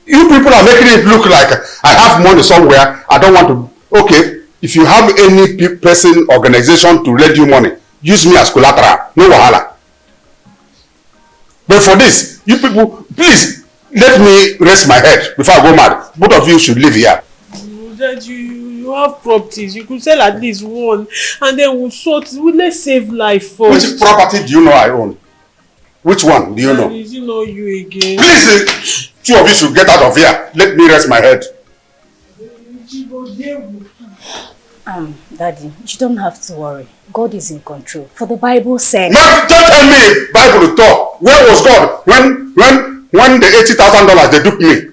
You people are making it look like I have money somewhere. I don't want to. Okay, if you have any person, organization to lend you money, use me as collateral. No wahala. But for this, you people, please let me rest my head before I go mad. Both of you should live here. Dad, you have properties. You could sell at least one, and then let's save life first. Which property do you know I own? Which one do you know? Is it not you again? Please, two of you should get out of here. Let me rest my head. Daddy, you don't have to worry. God is in control. For the Bible said... Don't tell me Bible to talk. Where was God when the $80,000 they duped me?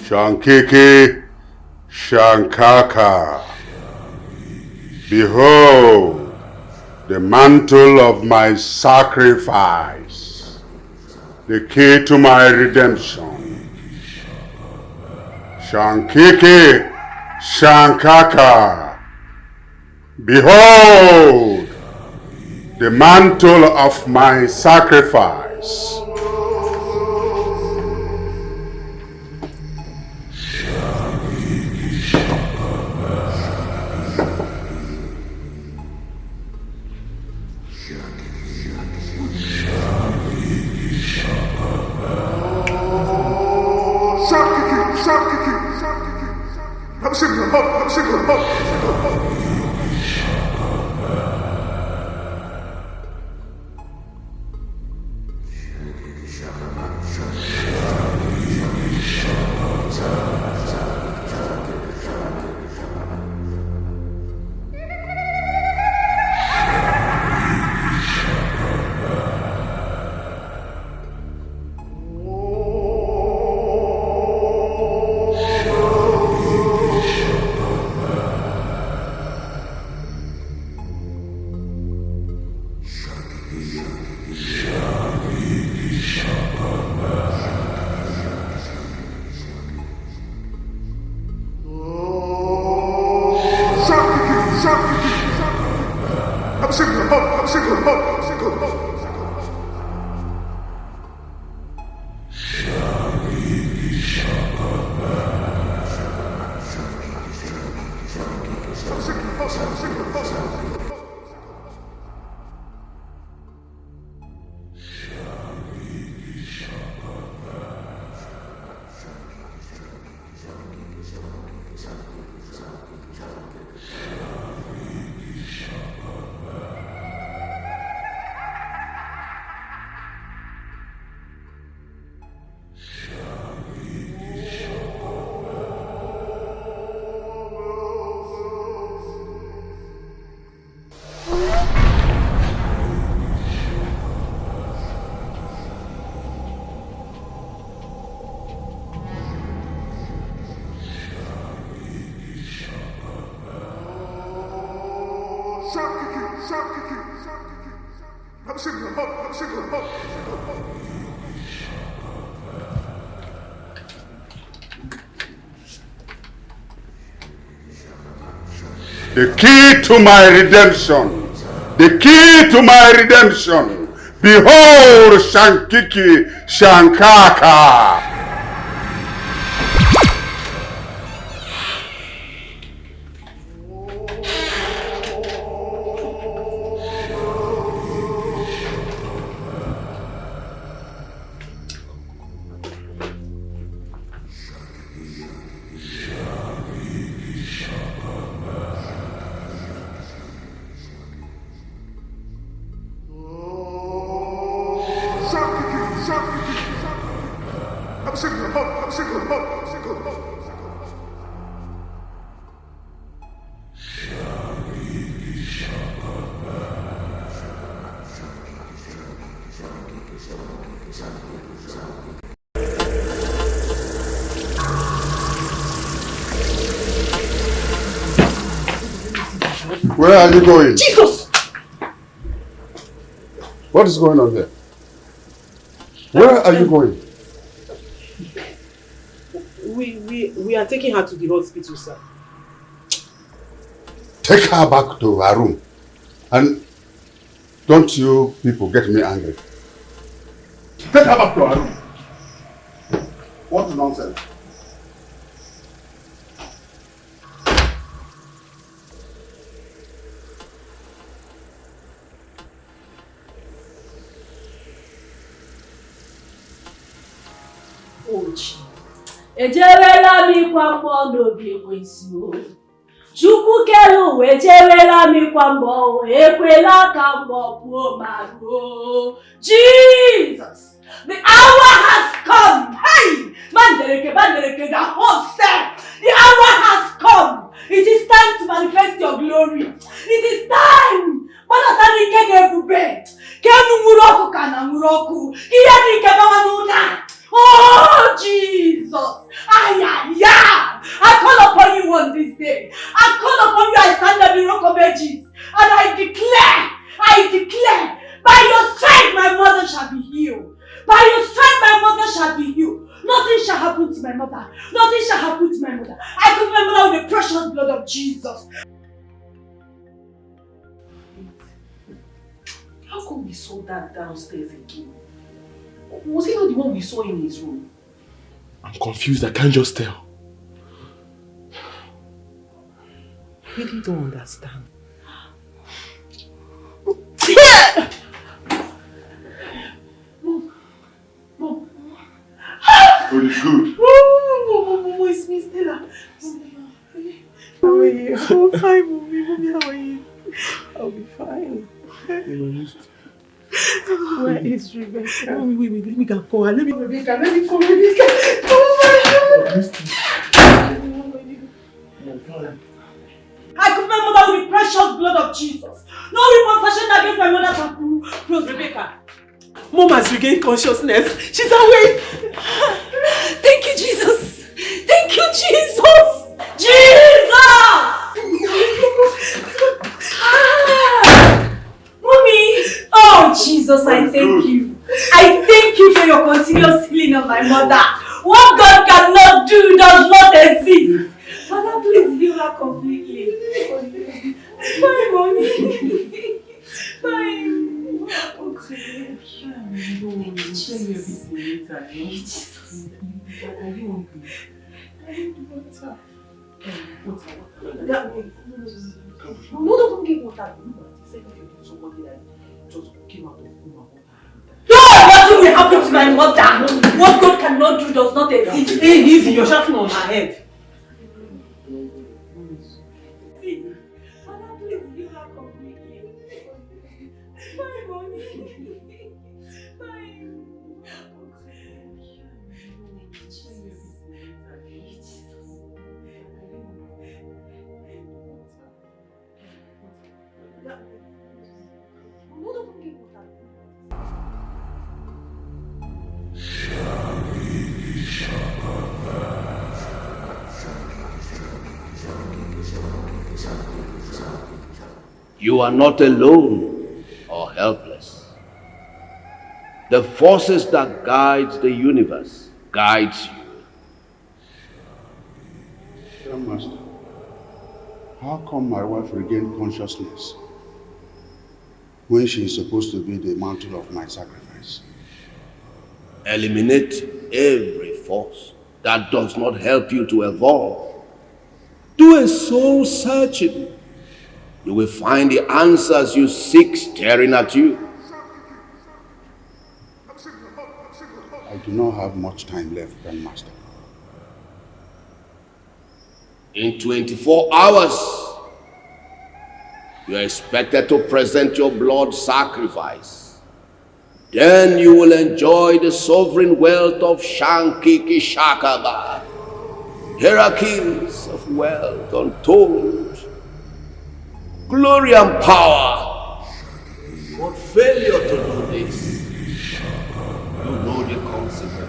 Shankeke, Shankaka, behold the mantle of my sacrifice, the key to my redemption. Shankeke, Shankaka, behold the mantle of my sacrifice. The key to my redemption. The key to my redemption. Behold Shankiki Shankaka. Where are you going? Jesus! What is going on there? Where are you going? We are taking her to the hospital, sir. Take her back to her room. And don't you people get me angry. Take her back to her room. What nonsense. Ejewela mi kwa mbọ n'obi ekwensu. Chukwu kere ụwa ejewela mi kwa mbọ ekwela ka mbọ pụọ ma ruo. Jesus, the hour has come. Hey, mandereke, the host said, the hour has come. It is time to manifest your glory. It is time. Manatani kene bube. Kenu muroku kana muroku. Kiyani kebawanuna. Oh, Jesus! I call upon you on this day. I call upon you, I stand at the rock of ages. And I declare, by your strength my mother shall be healed. By your strength my mother shall be healed. Nothing shall happen to my mother. Nothing shall happen to my mother. I cover my mother with the precious blood of Jesus. How come we saw that downstairs again? Was he not the one we saw in his room? I'm confused. I can't just tell. I really don't understand. Mom. Good is good. Mom, it's me, Stella. How are you? I'm fine, Mommy. Mommy, how are you? I'll be fine. Where is Rebecca? Wait, let me go call her. Let me call Rebecca. Oh my God! I cover my mother with the precious blood of Jesus. No weapon fashioned against my mother can close Rebecca. Mom has regained consciousness. She's awake. Thank you, Jesus. Thank you, Jesus. Jesus! Mommy! Oh, Jesus, I thank you. I thank you for your continuous healing of my mother. What God cannot do does not exist. Father, please heal her completely. Bye, Mommy. Bye. Don't give water. Just came out of coma. No! Nothing will happen to my mother. What God cannot do does not exist. Hey, easy, you're shouting on her head. Father, please heal her completely. Bye, Mommy. Bye. You are not alone or helpless. The forces that guide the universe guides you. Master, How come my wife regained consciousness when she is supposed to be the mantle of my sacrifice? Eliminate every force that does not help you to evolve. Do a soul searching. You will find the answers you seek staring at you. I do not have much time left, Grandmaster. In 24 hours, you are expected to present your blood sacrifice. Then you will enjoy the sovereign wealth of Shankiki Shakaba. Hierarchies of wealth untold. Glory and power. But failure to do this, you know the consequences.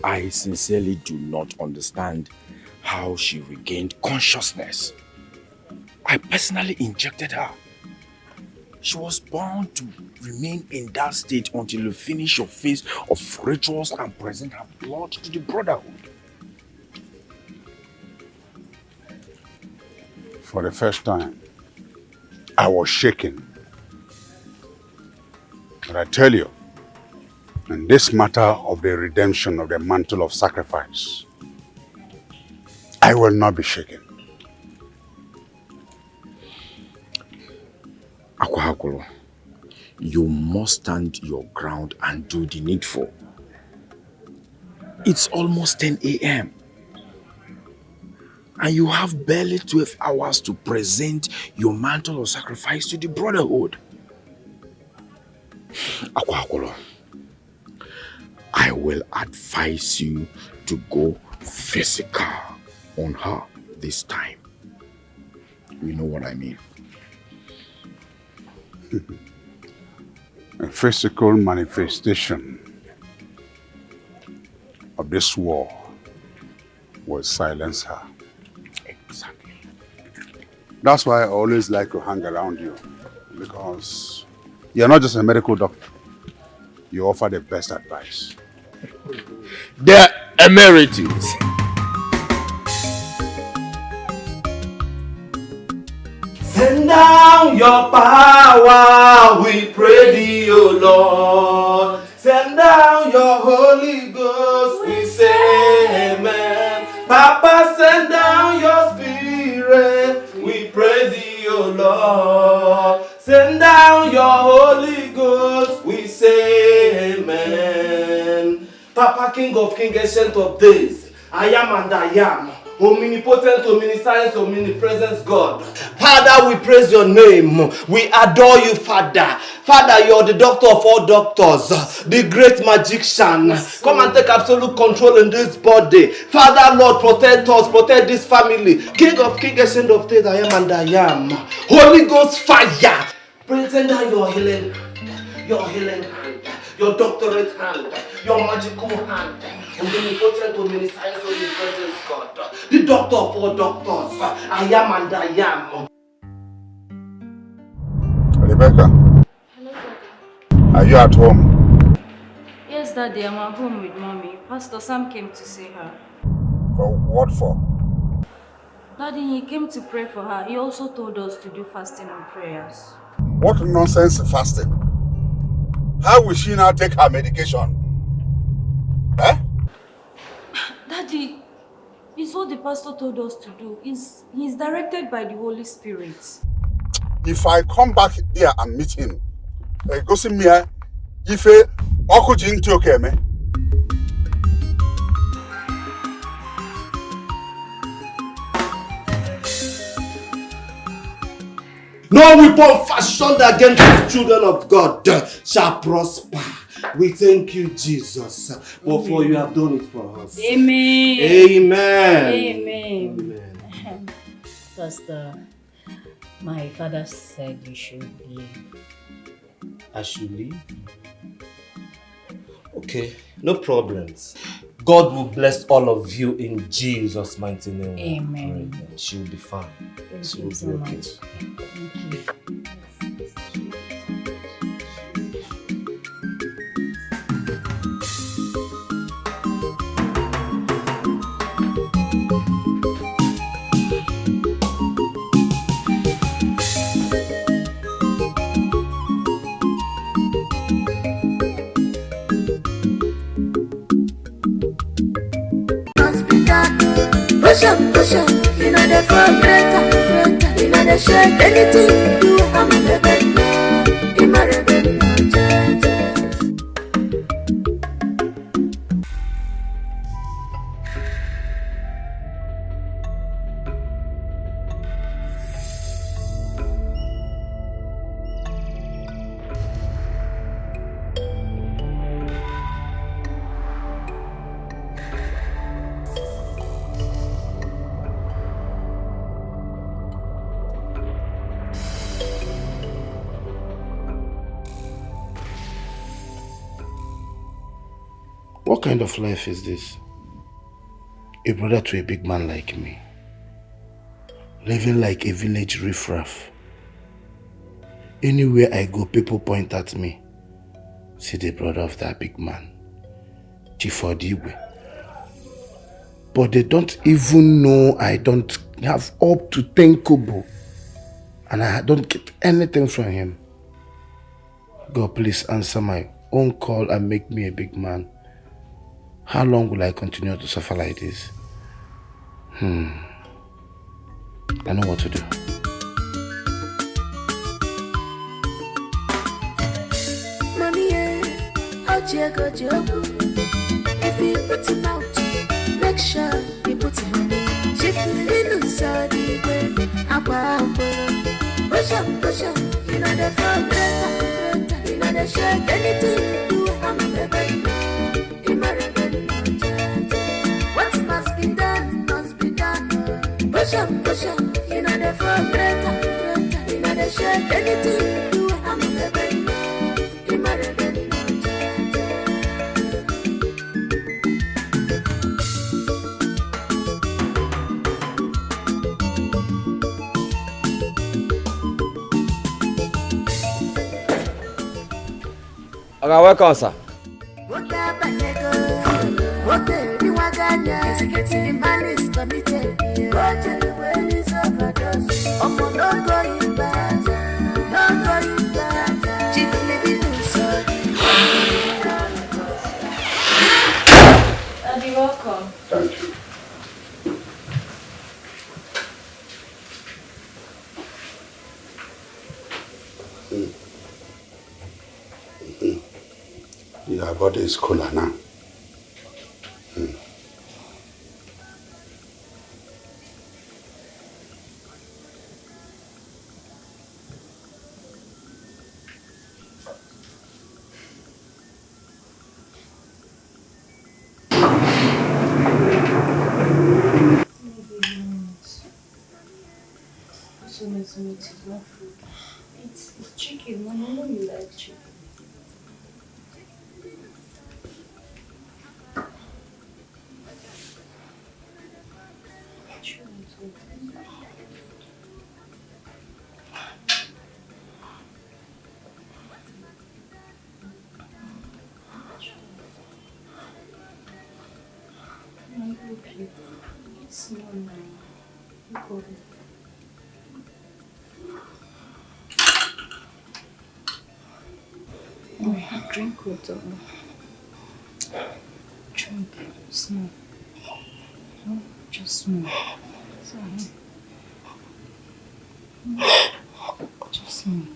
I sincerely do not understand how she regained consciousness. I personally injected her. She was bound to remain in that state until you finish your phase of rituals and present her blood to the brotherhood. For the first time, I was shaken. But I tell you, in this matter of the redemption of the mantle of sacrifice, I will not be shaken. Akwahakolo, you must stand your ground and do the needful. It's almost 10 a.m. and you have barely 12 hours to present your mantle of sacrifice to the brotherhood. Akwahakolo, I will advise you to go physical on her this time. You know what I mean? A physical manifestation of this war will silence her. Exactly. That's why I always like to hang around you, because you're not just a medical doctor. You offer the best advice. The emeritus. Send down your power, we pray thee, O Lord. Send down your Holy Ghost, we say amen. Papa, send down your Spirit, we pray thee, O Lord. Send down your Holy Ghost, we say amen. Papa, King of Kings, Ancient of Days, I am and I am. Omnipotent, omniscience, omnipresence God. Father, we praise your name. We adore you, Father. Father, you're the doctor of all doctors, the great magician. Come and take absolute control in this body. Father, Lord, protect us, protect this family. King of Kings, Ancient of Days, I am and I am. Holy Ghost fire. Present your healing hand, your doctorate hand, your magical hand, omnipotent, omniscience, omnipresence God, the doctor of all doctors, I am and I am. Rebecca, Hello, Daddy. are you at home? Yes, Daddy, I'm at home with Mommy. Pastor Sam came to see her. For what for? Daddy, he came to pray for her. He also told us to do fasting and prayers. What nonsense fasting? How will she now take her medication? Eh? Daddy, it's what the pastor told us to do. He's directed by the Holy Spirit. If I come back here and meet him, go see me, if Okuji into okay, me. No weapon fashioned against the children of God shall prosper. We thank you, Jesus, for you have done it for us. Amen. Amen. Amen. Amen. Pastor, my father said you should leave. I should leave? Okay, no problems. God will bless all of you in Jesus' mighty name. Amen. She will be fine. Thank you so much. Thank you. Push up, you know the for greater, you know the shake anything you do, I'm a rebel now, I'm a rebel now, What kind of life is this? A brother to a big man like me, living like a village riffraff. Anywhere I go, people point at me. See the brother of that big man, Chifodiwe. But they don't even know I don't have up to 10 kobo. And I don't get anything from him. God, please answer my own call and make me a big man. How long will I continue to suffer like this? I know what to do. money, out here go job. If you put him out, make sure you put him on me. Shift me inside the way, push up, you know the for greater, you know the shake anything you do, I'm a rebel now, I'm a rebel now, what must be done, push up, you know the for greater, you know the shake anything you do, I'm a rebel now, I'm a rebel now. Okay, welcome, sir. Daddy, welcome. Thank you. Your body is cooler now. It's not food. It's chicken. Mom, I know you like chicken. It's not now. Go. Oh, drink water. Drink. Small. No, just small. Sorry. Just small.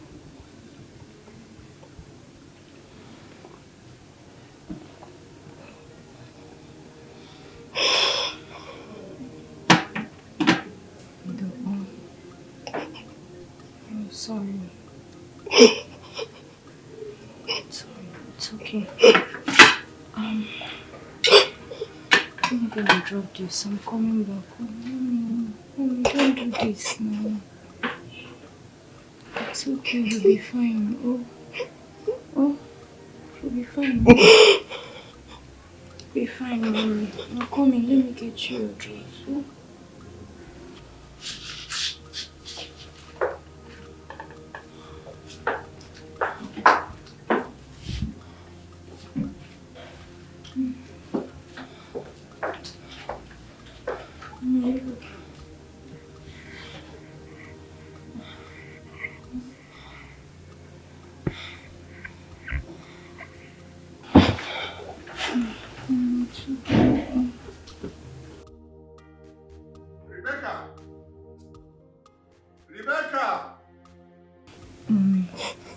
I'm sorry. It's okay. I'm gonna drop this. I'm coming back. Mommy, don't do this now. It's okay, you'll be fine. Oh. You'll be fine. Be fine, Mommy. Now come in, let me get you a dress.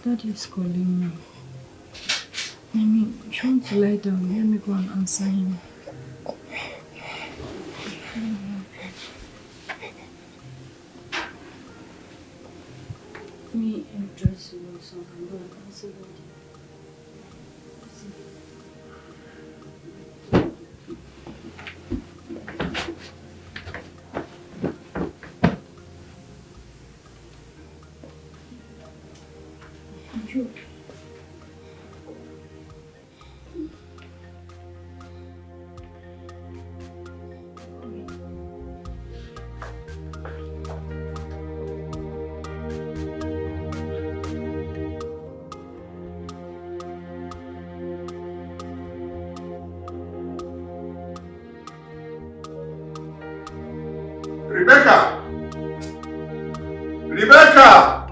Daddy is calling me. I mean, if you want to lie down, let me go and answer him. Me and dress you so I can go and answer Daddy. Rebecca! Rebecca!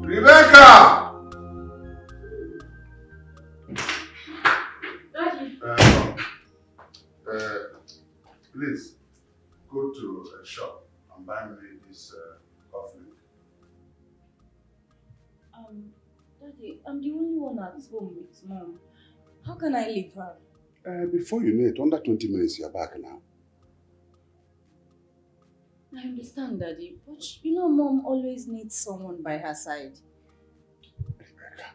Rebecca! Daddy. Please go to a shop and buy me this coffee. Daddy, I'm the only one at home with Mom. How can I leave her? Before you know it, under 20 minutes, you're back now. I understand, Daddy, but you know Mom always needs someone by her side. Rebecca,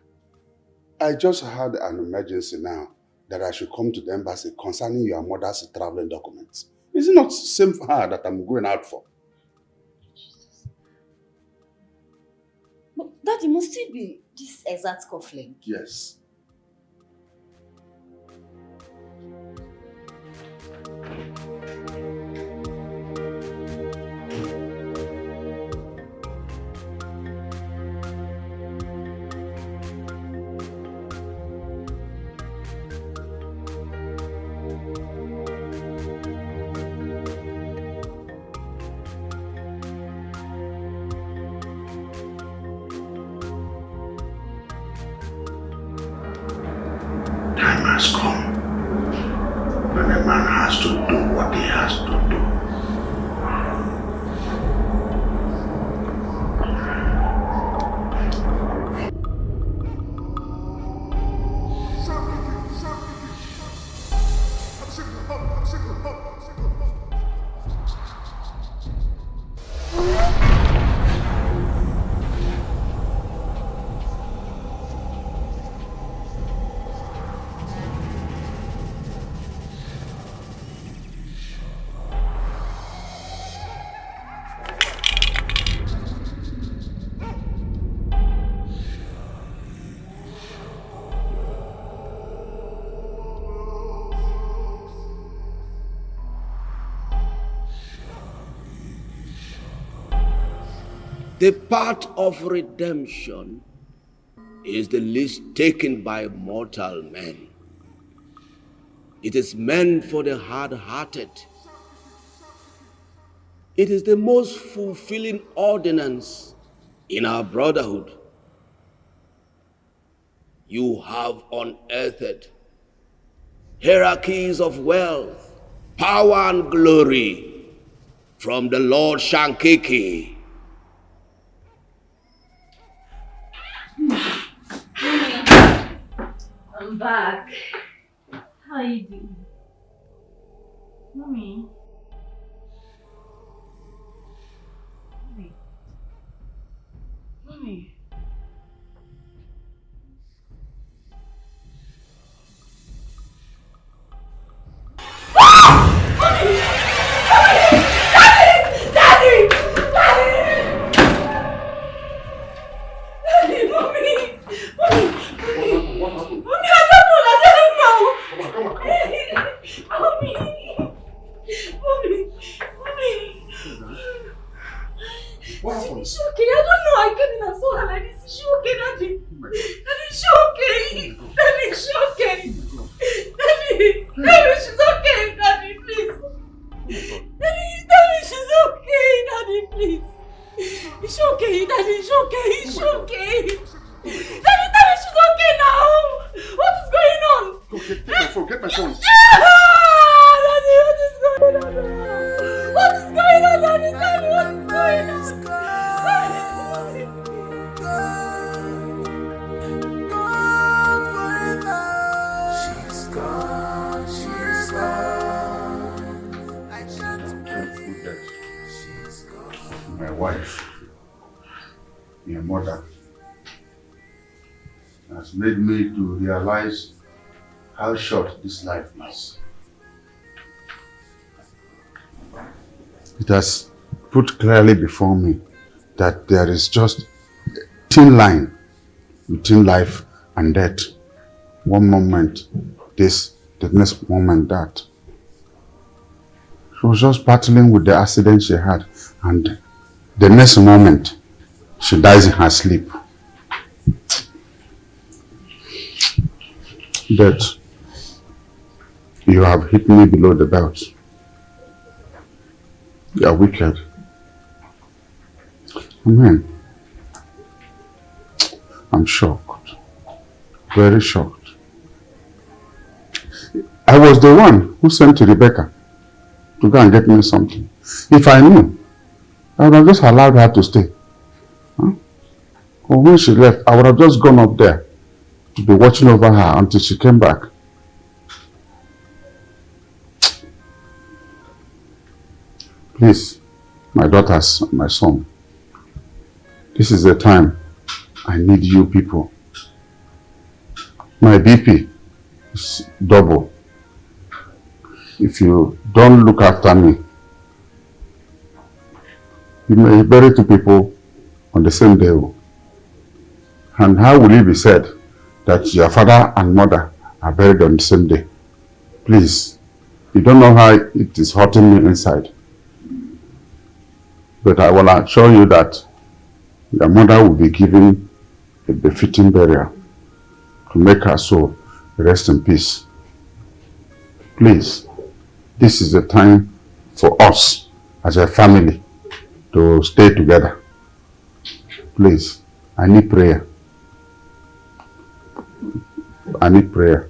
I just had an emergency now that I should come to the embassy concerning your mother's traveling documents. Is it not the same for her that I'm going out for? Jesus. But Daddy, must it be this exact cufflink? Yes. Time has come when a man has to do what he has to do. The path of redemption is the least taken by mortal men. It is meant for the hard-hearted. It is the most fulfilling ordinance in our brotherhood. You have unearthed hierarchies of wealth, power, and glory from the Lord Shankiki. I'm back. How are you doing? Mommy? Mommy? Mommy? Daddy, mommy! wife, your mother, has made me to realize how short this life is. It has put clearly before me that there is just a thin line between life and death. One moment this, the next moment that. She was just battling with the accident she had, and the next moment she dies in her sleep. Death, you have hit me below the belt. You are wicked. Amen. I'm shocked. Very shocked. I was the one who sent to Rebecca to go and get me something. If I knew, I would have just allowed her to stay. Huh? Or when she left, I would have just gone up there to be watching over her until she came back. Please, my daughters, my son, this is the time I need you people. My BP is double. If you don't look after me, you may bury two people on the same day. And how will it be said that your father and mother are buried on the same day? Please, you don't know how it is hurting me inside. But I will assure you that your mother will be given a befitting burial to make her soul rest in peace. Please, this is the time for us as a family to stay together. Please, I need prayer. I need prayer.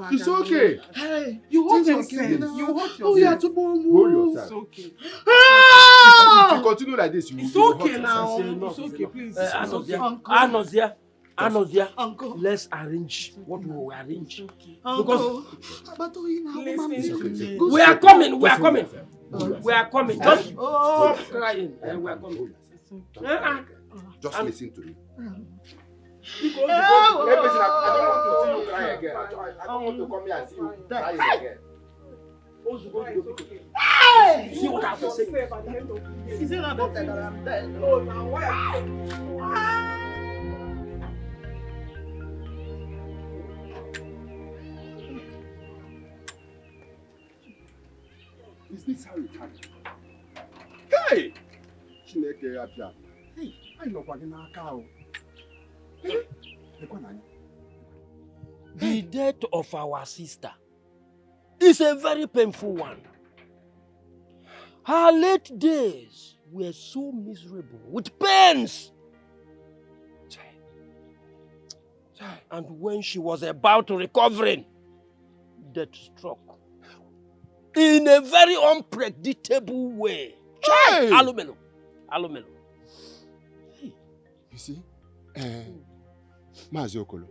It's okay. Hey, you hurt yourself. You hurt yourself. Oh, yeah, to hold yourself. It's okay. If you continue like this, you will hurt yourself. It's okay, please. Anozia, Uncle, let's arrange what we will arrange. Uncle, because we are coming. We are coming. We are coming. Just stop crying. We are coming. Just listen to me. I don't want to see you cry again. I don't want to come here and see you crying again. Hey! See what I have to say. Is it not better that I'm dead? Oh, now why? Is this how it happened? Hey! Chineke apia. Hey, I know what in our cow. The death of our sister is a very painful one. Her late days were so miserable, with pains. And when she was about to recovering, death struck. In a very unpredictable way. Hey! Alumelo. Hey. You see? Mazi Okolo.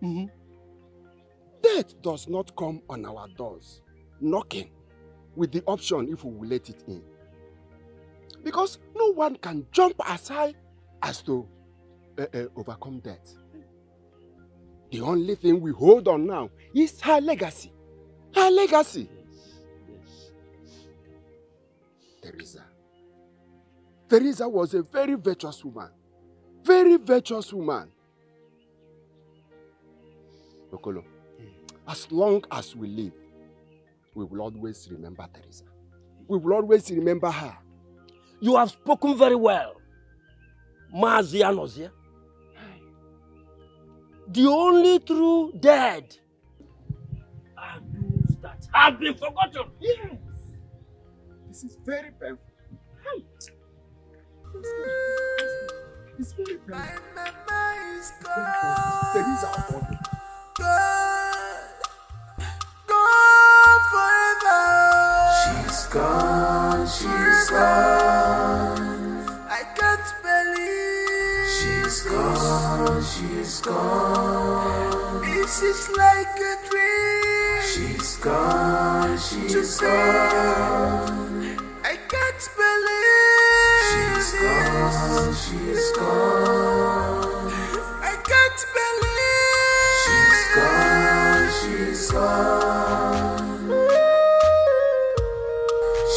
Death does not come on our doors, knocking, with the option if we will let it in. Because no one can jump as high as to overcome death. The only thing we hold on now is her legacy. Her legacy. Teresa was a very virtuous woman. Very virtuous woman. Okolo, as long as we live, we will always remember Teresa. We will always remember her. You have spoken very well, Mazi Anozia. The only true dead are those that have been forgotten. Yes. This is very painful. It's very painful. My mama is gone. Teresa, gone forever. She's gone, she's gone. I can't believe she's gone, she's gone. This is like a dream. She's gone, she's gone. I can't believe she's gone, she's gone. I can't believe she's gone, she's gone.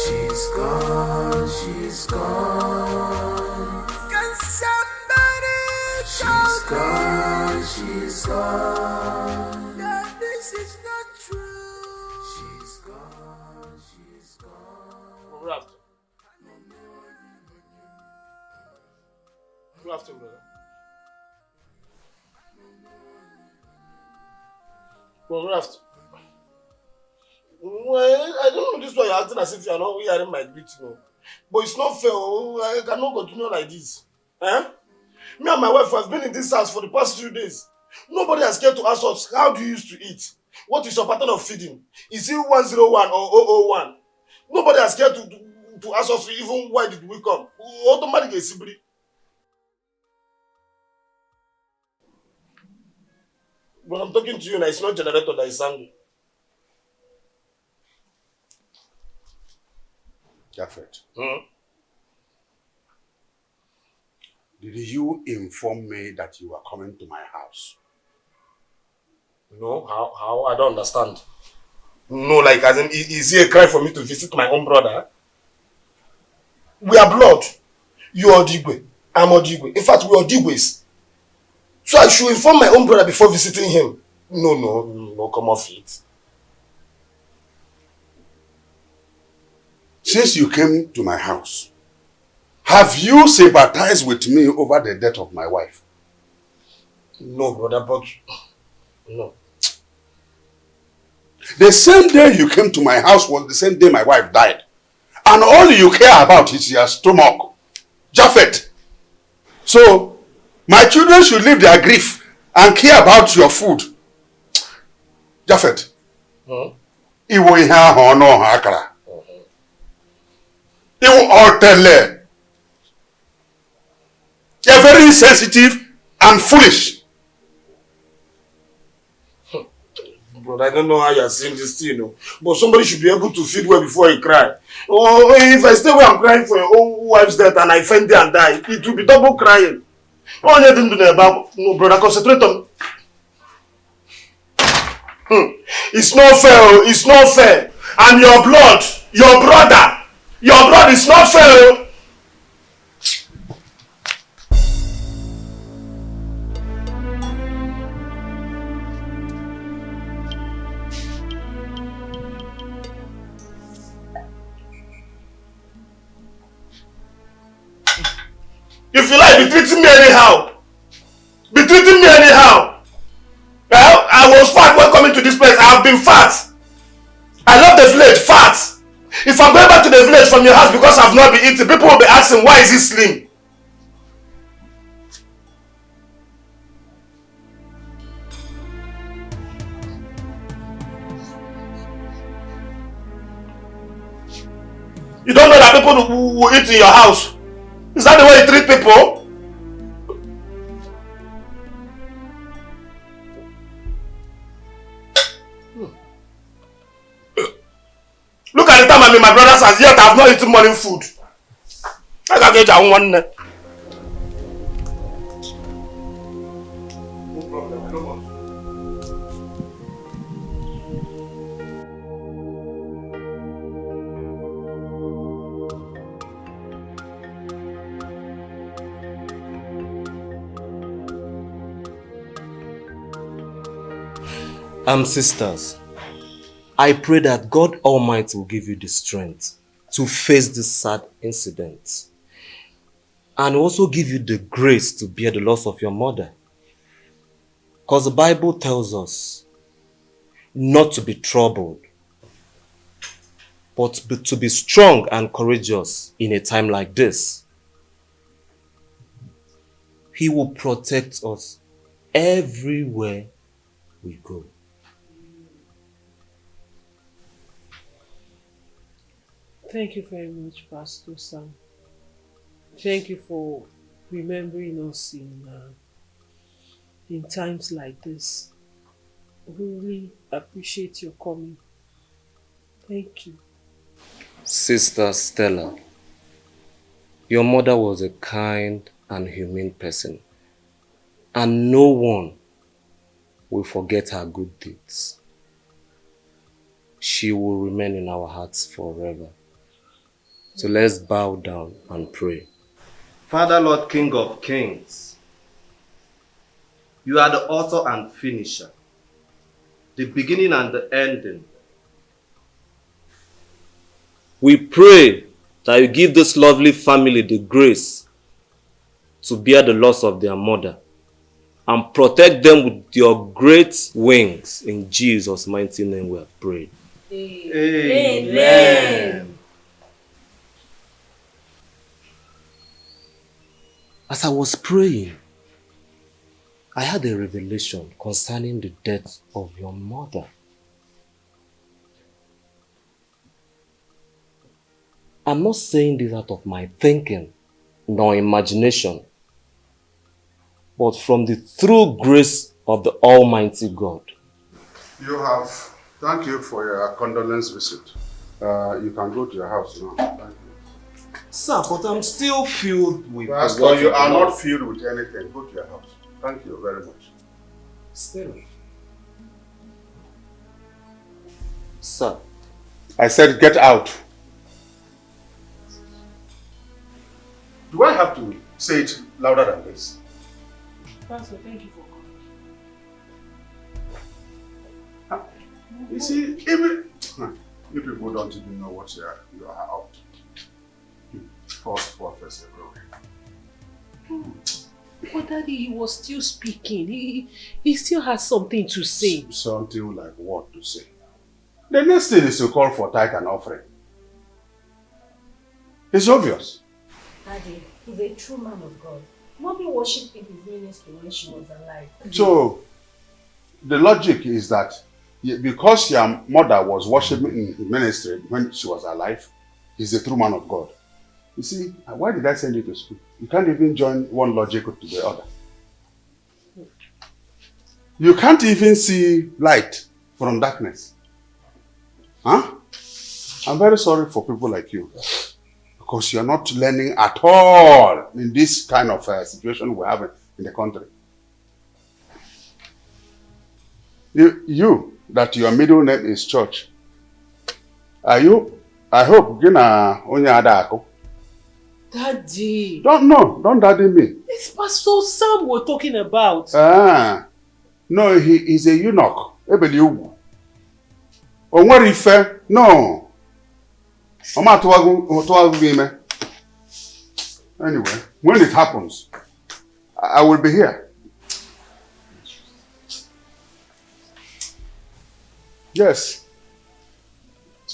She's gone, she's gone. Can somebody she's gone, she's gone. That this is not true. She's gone, she's gone. Good afternoon. Good afternoon, brother. Well, good afternoon. Well, I don't know this way you're acting as if you are not hearing my greeting. No. But it's not fair. I cannot continue like this. Eh? Me and my wife have been in this house for the past few days. Nobody has cared to ask us, how do you used to eat? What is your pattern of feeding? Is it 101 or 001? Nobody has cared to ask us even why did we come. Automatically, simply. But I'm talking to you now, it's not generator that is sounding. Japheth. Hmm? Did you inform me that you are coming to my house? No, how? I don't understand. No, like as in, is it a crime for me to visit my own brother? We are blood. You are Odigwe. I'm Odigwe. In fact, we are Odigwes. So I should inform my own brother before visiting him. No, come off it. Since you came to my house, have you sympathized with me over the death of my wife? No, brother, but no. The same day you came to my house was the same day my wife died. And all you care about is your stomach. Japheth. So, my children should leave their grief and care about your food. Japheth. Iwo ihe ahụ ọnụ ọha akara. Iwo ọtele. You're very insensitive and foolish. Brother, I don't know how you're saying this thing, you know. But somebody should be able to feed well before you cry. Or if I stay where I'm crying for your own wife's death and I faint there and die, it will be double crying. All you didn't do about no, brother, concentrate on. It's not fair, it's not fair. And your blood, your blood is not fair. If you like, be treating me anyhow. Be treating me anyhow. Well, I was fat when coming to this place. I have been fat. I love the village, fat. If I'm going back to the village from your house because I've not been eating, people will be asking, why is he slim? You don't know that people will eat in your house? Is that the way you treat people? Look at the time I'm in my brother's house, yet I have not eaten morning food. I can't get that one. No problem, I don't want. Sisters, I pray that God Almighty will give you the strength to face this sad incident and also give you the grace to bear the loss of your mother. Because the Bible tells us not to be troubled, but to be strong and courageous in a time like this. He will protect us everywhere we go. Thank you very much, Pastor Sam. Thank you for remembering us in times like this. We really appreciate your coming. Thank you. Sister Stella, your mother was a kind and humane person, and no one will forget her good deeds. She will remain in our hearts forever. So let's bow down and pray. Father, Lord, King of Kings, you are the author and finisher, the beginning and the ending. We pray that you give this lovely family the grace to bear the loss of their mother and protect them with your great wings. In Jesus' mighty name we have prayed. Amen. As I was praying, I had a revelation concerning the death of your mother. I'm not saying this out of my thinking nor imagination, but from the true grace of the Almighty God. Thank you for your condolence visit. You can go to your house now. Thank you. Sir, but I'm still filled with... Pastor, you are not filled with anything. Go to your house. Thank you very much. Still. Sir. I said get out. Do I have to say it louder than this? Pastor, thank you for coming. You see, even you people don't even know what you are up to. You false prophets everywhere. But Daddy, he was still speaking. He still has something to say. Something like what to say? The next thing is to call for tithe and offering. It's obvious. Daddy, he's a true man of God. Mommy worshipped in his ministry when she was alive. So, the logic is that because your mother was worshiping in his ministry when she was alive, he's a true man of God. You see, why did I send you to school? You can't even join one logic to the other. You can't even see light from darkness. Huh? I'm very sorry for people like you. Because you're not learning at all in this kind of situation we have in the country. You, that your middle name is Church. Are you? I hope you're not only Daddy. Don't daddy me. It's Pastor Sam we're talking about. No, he is a eunuch. Ebeliugu. Onwarife? No. Anyway, when it happens, I will be here. Yes.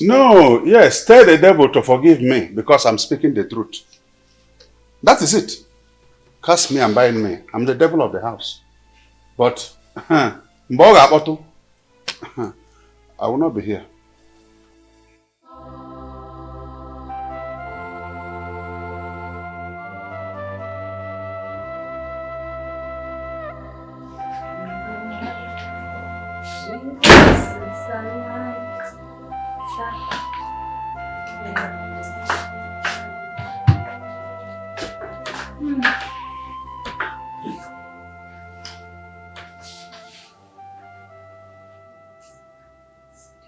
No, yes, tell the devil to forgive me because I'm speaking the truth. That is it. Curse me and bind me. I'm the devil of the house. But, I will not be here.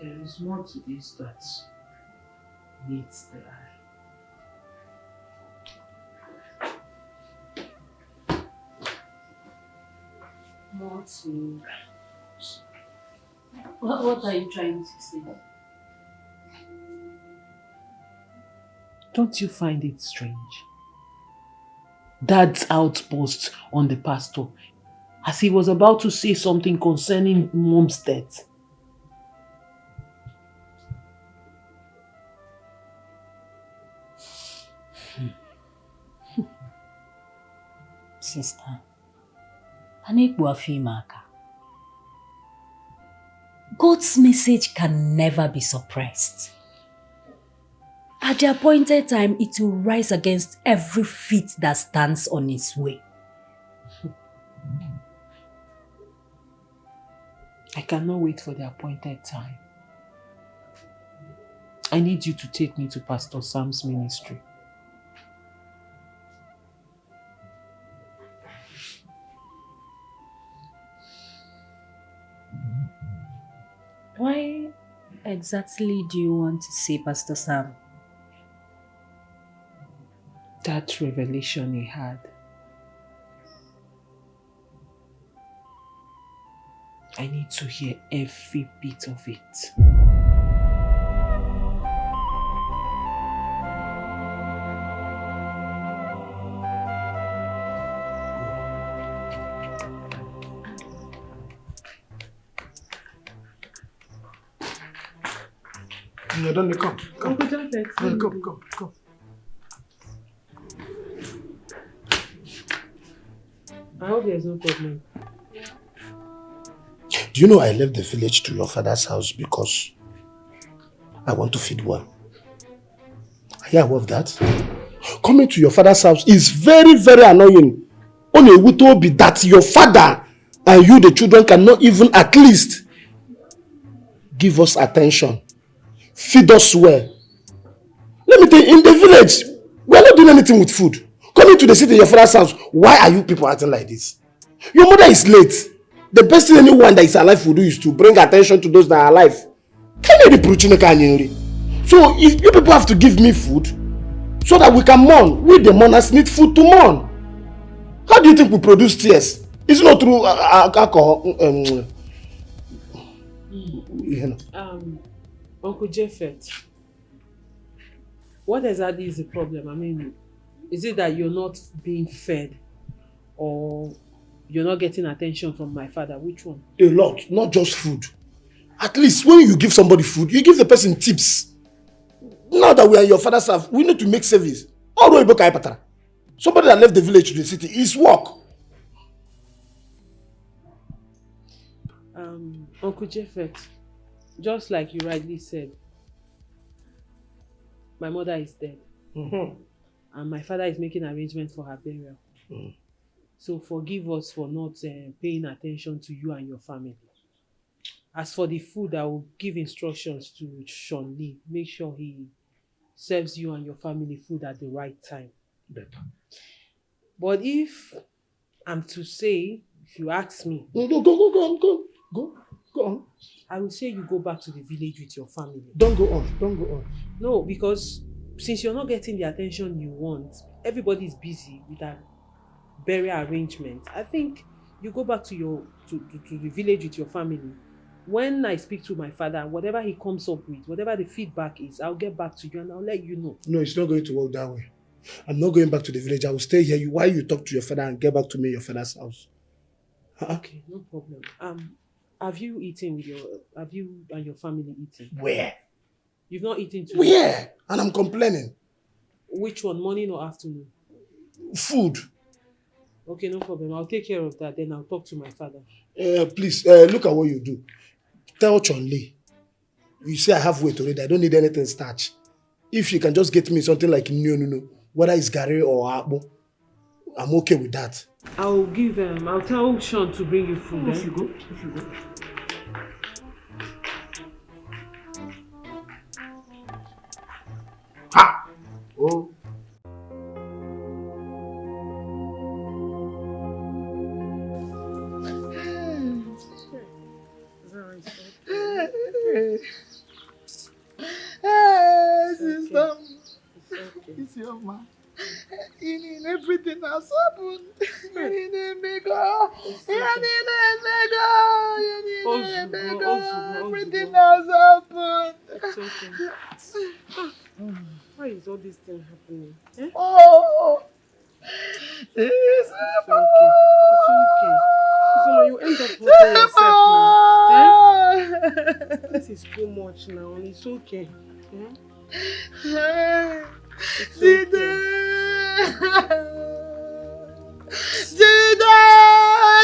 There is more to this that meets the eye. More to What are you trying to say? Don't you find it strange? Dad's outburst on the pastor as he was about to say something concerning Mom's death. Sister, God's message can never be suppressed. At the appointed time, it will rise against every feet that stands on its way. I cannot wait for the appointed time. I need you to take me to Pastor Sam's ministry. Why exactly do you want to see Pastor Sam? That revelation he had. I need to hear every bit of it. No, don't come. Come. Uncle Joseph. No, come. I hope there's no problem. Do you know I left the village to your father's house because I want to feed well? Are you aware of that? Coming to your father's house is very, very annoying. Only it will be that your father and you, the children, cannot even at least give us attention. Feed us well. Let me tell you, in the village, we are not doing anything with food. Coming to the city, your father's house, why are you people acting like this? Your mother is late. The best thing anyone that is alive will do is to bring attention to those that are alive. So if you people have to give me food so that we can mourn, we the mourners need food to mourn. How do you think we produce tears? It's not through alcohol. Uncle Japhet, what exactly is the problem? I mean, is it that you're not being fed or you're not getting attention from my father? Which one? A lot, not just food. At least when you give somebody food, you give the person tips. Now that we are your father's house, we need to make service. Somebody that left the village to the city is work. Uncle Japhet, just like you rightly said, my mother is dead. And my father is making arrangements for her burial. So forgive us for not paying attention to you and your family. As for the food, I will give instructions to Sean Lee. Make sure he serves you and your family food at the right time. Better. But if I'm to say, if you ask me... Go on. I will say you go back to the village with your family. Don't go on. No, because since you're not getting the attention you want, everybody is busy with that burial arrangement. I think you go back to the village with your family. When I speak to my father, whatever he comes up with, whatever the feedback is, I'll get back to you and I'll let you know. No, it's not going to work that way. I'm not going back to the village. I will stay here while you talk to your father and get back to me your father's house. Okay, no problem. Have you and your family eaten? Where? You've not eaten today? Where? And I'm complaining. Which one, morning or afternoon? Food. Okay, no problem. I'll take care of that. Then I'll talk to my father. Please, look at what you do. Tell Chun Li. You say I have weight already. I don't need anything starch. If you can just get me something like no, whether it's gari or apple, I'm okay with that. I'll tell Sean to bring you food. If you go. Ha! Oh. Sister, it's your man. In everything has happened. Everything has happened. It's okay. Why is all this thing happening? Eh? Oh, it's okay. So you end up hurting yourself now. Eh? This is too much now, and it's okay. Hmm? It's okay. Jesus,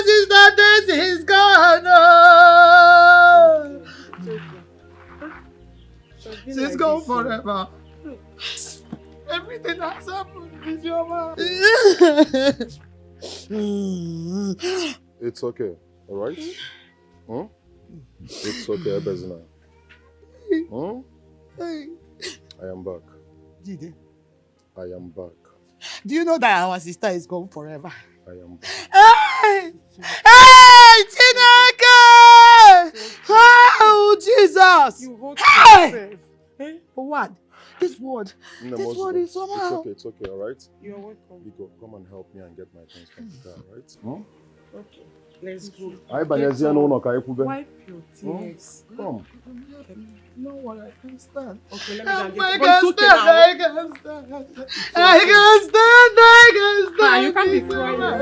is that this is gone. It's okay. She's gone forever. Everything has happened with your mom. It's okay, alright? Hmm? It's okay, Bezina. Hmm? I am back. Jide, I am back. do you know that our sister is gone forever? I am back. Hey! Hey! Chineke! Oh, Jesus! You hold hey! yourself. Eh? What? This word. This word is somehow. It's okay, alright? You're welcome. Biko, come and help me and get my things from the car, alright? Hmm? Okay, let's go. Wipe your tears. Come. No one, I can stand. Okay, let me I go can and get stand. I can stand. I can stand. I can stand. You can't be crying now.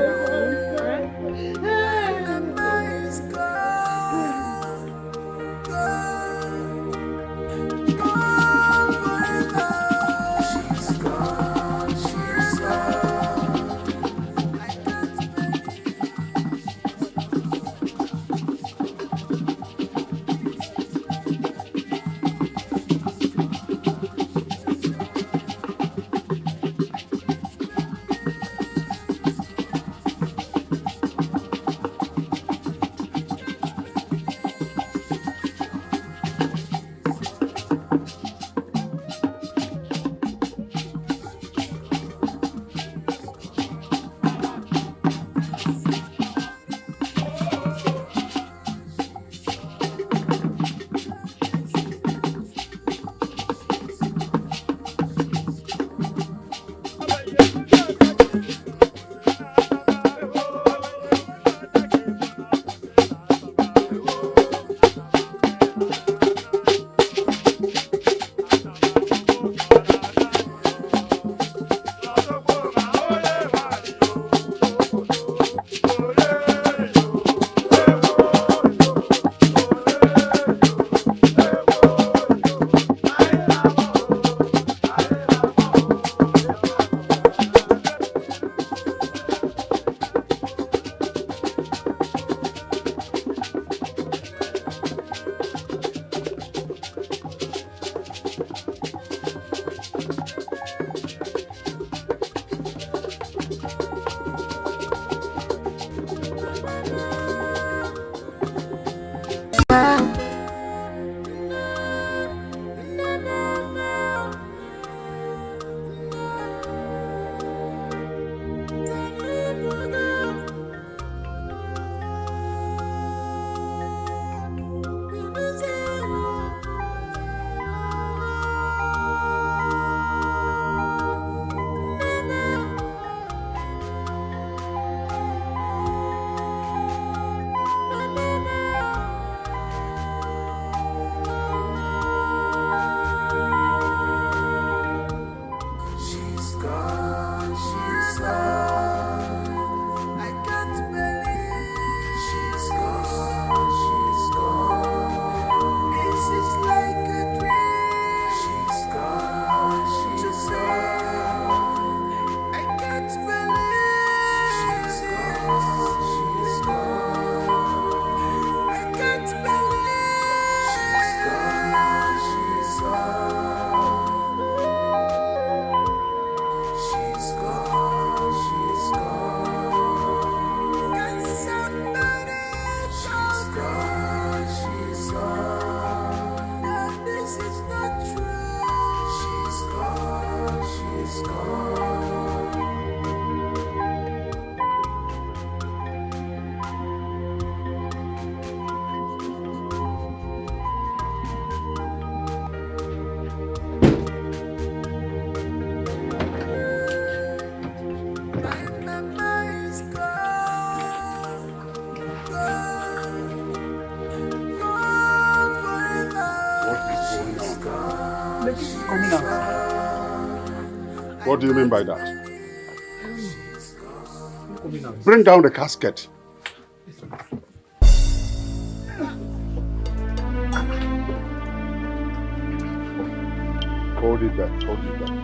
coming out. What do you mean by that? Coming out. Bring down the casket. Hold it there, hold it there.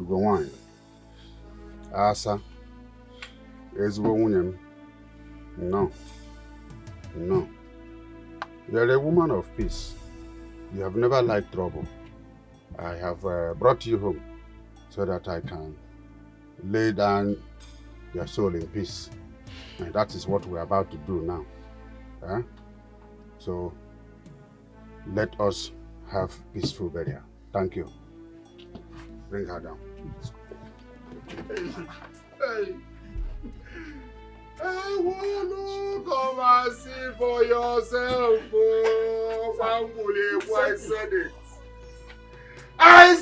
Go wine. Asa. Ezbo nwunye. No. No. You are a woman of peace. You have never liked trouble. I have brought you home so that I can lay down your soul in peace. And that is what we're about to do now. So, let us have peaceful burial. Thank you. Bring her down. Hey. I want to come and see for yourself. Oh, I said it. I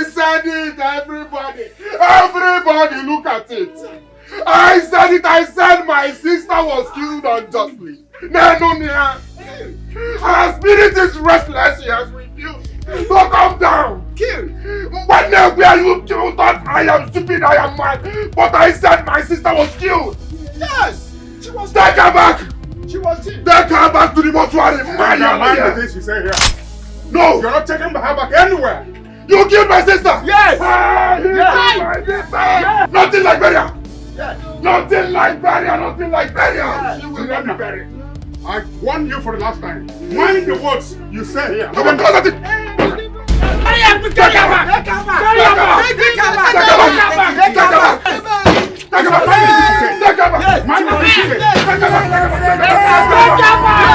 said it, everybody. Everybody look at it. I said my sister was killed unjustly. Her spirit is restless, she has refused. So come down, kill. When you thought I am stupid, I am mad. But I said my sister was killed. Yes, she was. Take her back. She was killed. Take her back to the mortuary. Mind the things you say here. No, you're not taking her back anywhere. You killed my sister. Yes. Yes. My sister. Yes. Nothing like burial. Yes. Nothing like burial. Nothing like burial. Yes. She will not be buried. I warned you for the last time. Mind the words you say here. You will close at it. Hurry up! Take her back! Take her back! Take her back! Take her back! Take her back! Take her back! Take her back! Take her back! Mind what you say. Take her back! Take her back!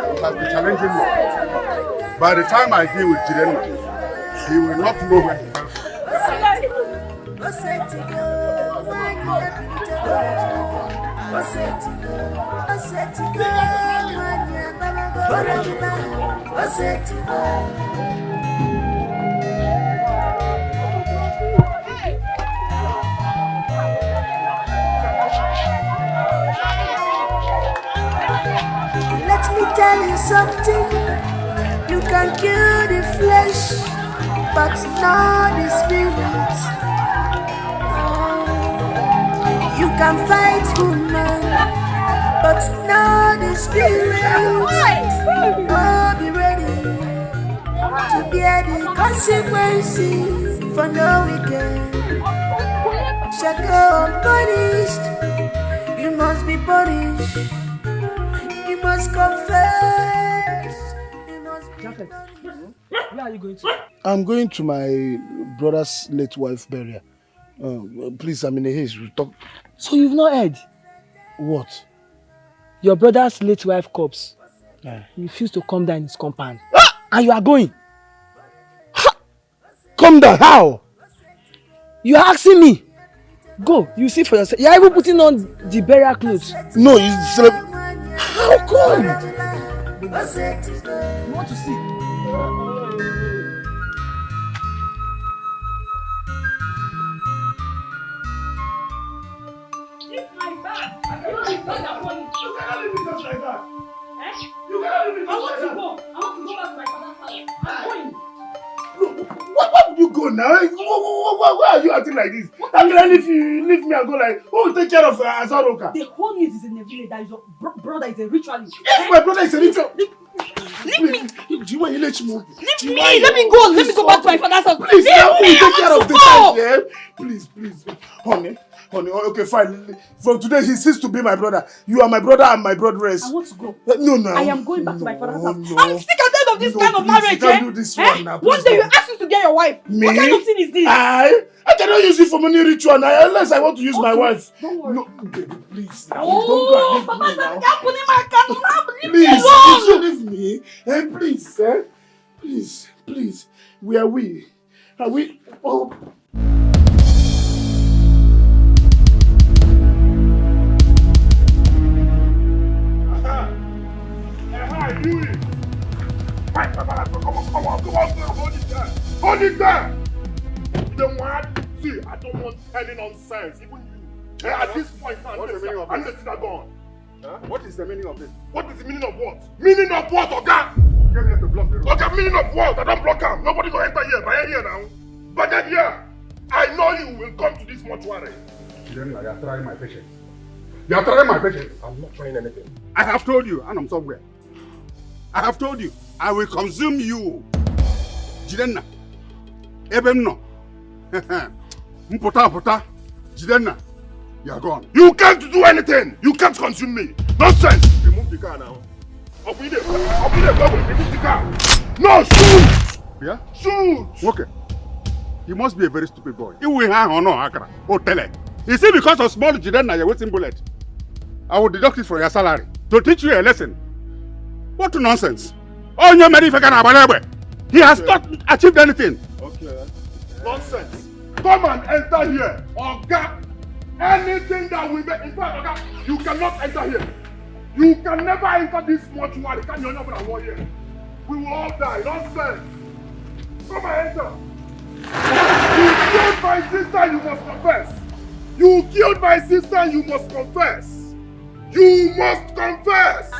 It has been challenging me. By the time I deal with Jirenma, he will not know where he comes Let me tell you something. You can kill the flesh, but not the spirit. You can fight woman, but not the spirit. Oh, be ready to bear the consequences for no wicked shall go unpunished. You must be punished. You must confess. You must be punished. Where are you going to? I'm going to my brother's late wife burial. Please, I'm in a haste. We'll talk. So you've not heard? What? Your brother's late wife corpse refused to come down in his compound. And you are going. Come down? How? You are asking me. Go, you see for yourself. You are even putting on the burial clothes. No, it's... How come? You want to see? Where would you go now? Why are you acting like this? I'm gonna leave me and go like, oh, take care of Azaroka. The whole news is in the village that your brother is a ritualist. Yes, my brother is a ritualist. Leave me. Do you want to let me move? Leave me. Let me go. Let me go back to my father's house. Please help me take care of the child. Yeah? Please. Honey, okay, fine. From today, he ceased to be my brother. You are my brother and my brother. I want to go. No. I am going back to my father's house. No. I'm sick and tired of this kind of marriage. You can't do this one now. One day you ask me to to get your wife. Me? What kind of thing is this? I cannot use it for money ritual now unless I want to use my wife. Don't worry. No, baby, please. Now, Oh, don't go Papa, and leave me now. can't put in my car now. Leave me Please, alone. if you leave me, please, please, please. Where are we? Are we? Oh. I knew it. Come on, hold it there. Hold it there. The one, see, I don't want any nonsense. Even you. At this point now, what's the meaning of this? What is the meaning of this? What is the meaning of what? Meaning of what, Oga? Came here to block the road. Okay, meaning of what? I don't block him. Nobody gonna enter here. But here now. But then here, I know you will come to this mortuary. Then you are trying my patience. You are trying my patience. I'm not trying anything. I have told you, and I'm somewhere. I have told you, I will consume you. Jidenna. Ebem no. Mputa. Jidenna. You are gone. You can't do anything. You can't consume me. Nonsense. Remove the car now. Remove the car. No, shoot. Yeah? Shoot. Okay. You must be a very stupid boy. You will have honor, Akra. Oh, tell it. You see, because of small Jidenna, you're wasting bullet. I will deduct it from your salary to teach you a lesson. What nonsense. Oh, your he has not achieved anything. Okay. Nonsense. Come and enter here. Oga. Anything that will make, in fact, Oga, you cannot enter here. You can never enter this mortuary. Can you never one here? We will all die. Nonsense. Come and enter. You killed my sister, you must confess. You killed my sister, you must confess. You must confess.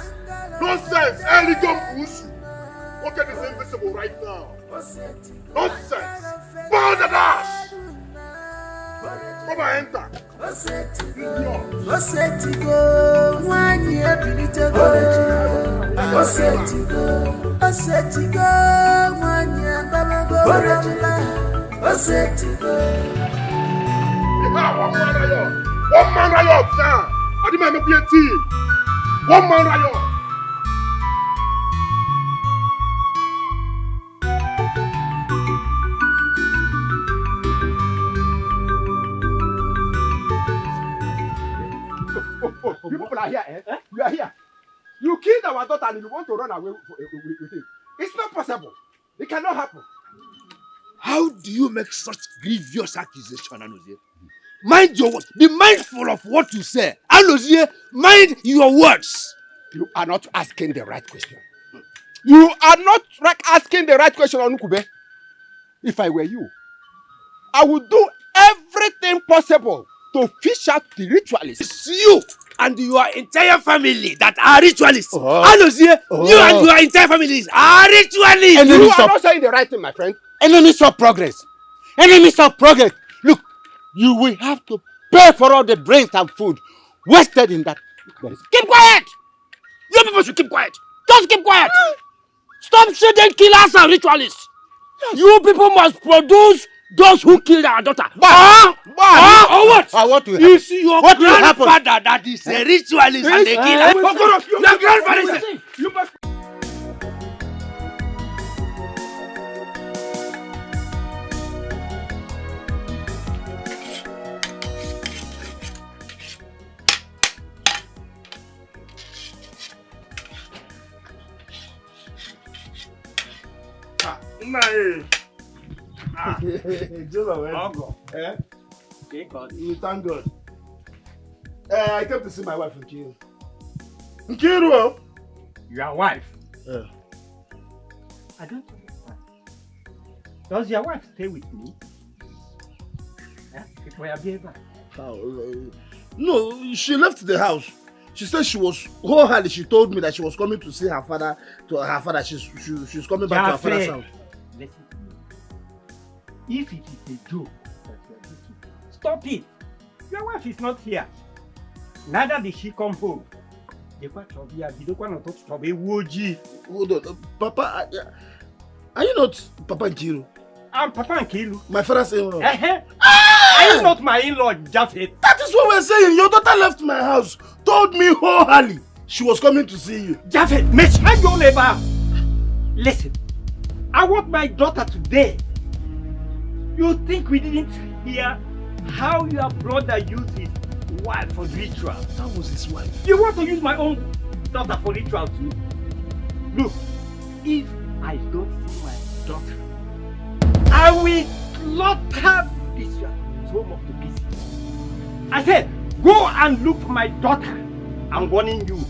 Nonsense. Elegant push. Look at this invisible right now. Nonsense. Bow the dash. Come and enter. One man riot now. I demand to be a team. One man riot. You people are here, eh? You are here. You killed our daughter and you want to run away with it. It's not possible. It cannot happen. How do you make such grievous accusation, Anozie? Mind your words. Be mindful of what you say. Anozie, mind your words. You are not asking the right question. You are not asking the right question, Onukube. If I were you, I would do everything possible to fish out the ritualists. It's you and your entire family that are ritualists. Anozie, you and your entire family are ritualists. And you are not saying the right thing, my friend. Enemies of progress. Enemies of progress. Look, you will have to pay for all the drinks and food wasted in that. Keep quiet! You people should keep quiet. Just keep quiet. Stop shooting killers and ritualists. You people must produce those who killed our daughter. Or what? What will you see your grandfather that is a ritualist and a killer. Your grandfather is a... You must... You thank God. I came to see my wife, Nkiru. Nkiru! Your wife? Yeah. I don't understand. Does your wife stay with me? It will be ever. No, she left the house. She said she was wholeheartedly. She told me that she was coming to see her father. She's coming back to her father's house. Listen to me. If it is a joke that you are making, stop it. Your wife is not here. Neither did she come home. Hold on, Papa. Are you not Papa Nkiru? I'm Papa Nkiru. My father's in-law. Are you not my in-law, Japheth? That is what we're saying. Your daughter left my house, told me wholeheartedly she was coming to see you. Japheth, listen, I want my daughter today. You think we didn't hear how your brother used his wife for ritual? That was his wife. You want to use my own daughter for ritual too? Look, if I don't see my daughter, I will slaughter this your home of the pieces. I said, go and look for my daughter. I'm warning you.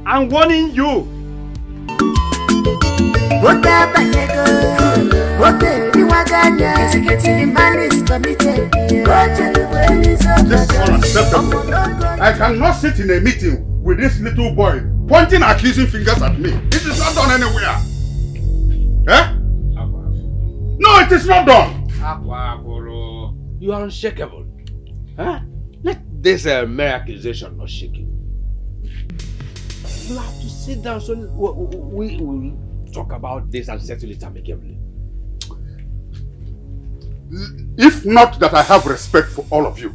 I'm warning you. What happened, what the man is committed. This is unacceptable. I cannot sit in a meeting with this little boy pointing accusing fingers at me. This is not done anywhere. Eh? No, it is not done. You are unshakable. Huh? Let this mere accusation not shake you. You have to sit down so we will talk about this and settle it amicably. If not that I have respect for all of you,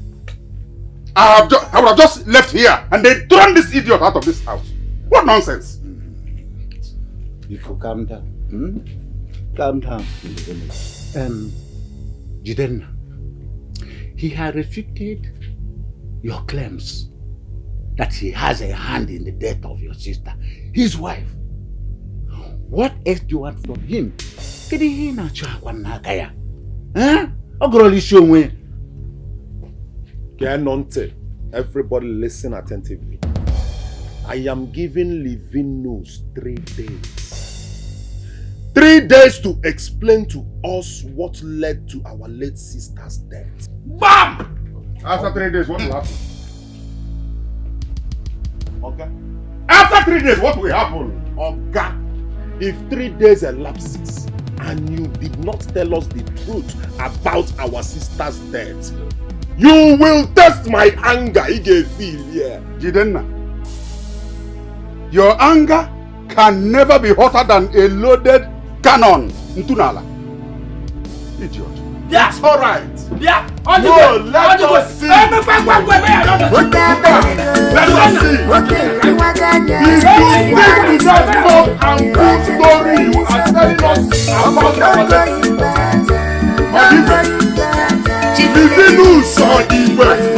I would have just left here and then thrown this idiot out of this house. What nonsense! Before calm down. Calm down. Jidenna, he had refuted your claims that he has a hand in the death of your sister, his wife. What else do you want from him? Everybody listen attentively. I am giving Living News 3 days. 3 days to explain to us what led to our late sister's death. BAM! After 3 days, what will happen? Okay. After 3 days, what will happen? Okay. If 3 days elapses and you did not tell us the truth about our sister's death, you will test my anger. Jidenna, your anger can never be hotter than a loaded cannon. Ntunala. Idiot. That's alright. Yeah. No, let us see. Let us see. This is not and good story you are telling us about our Living saw the West.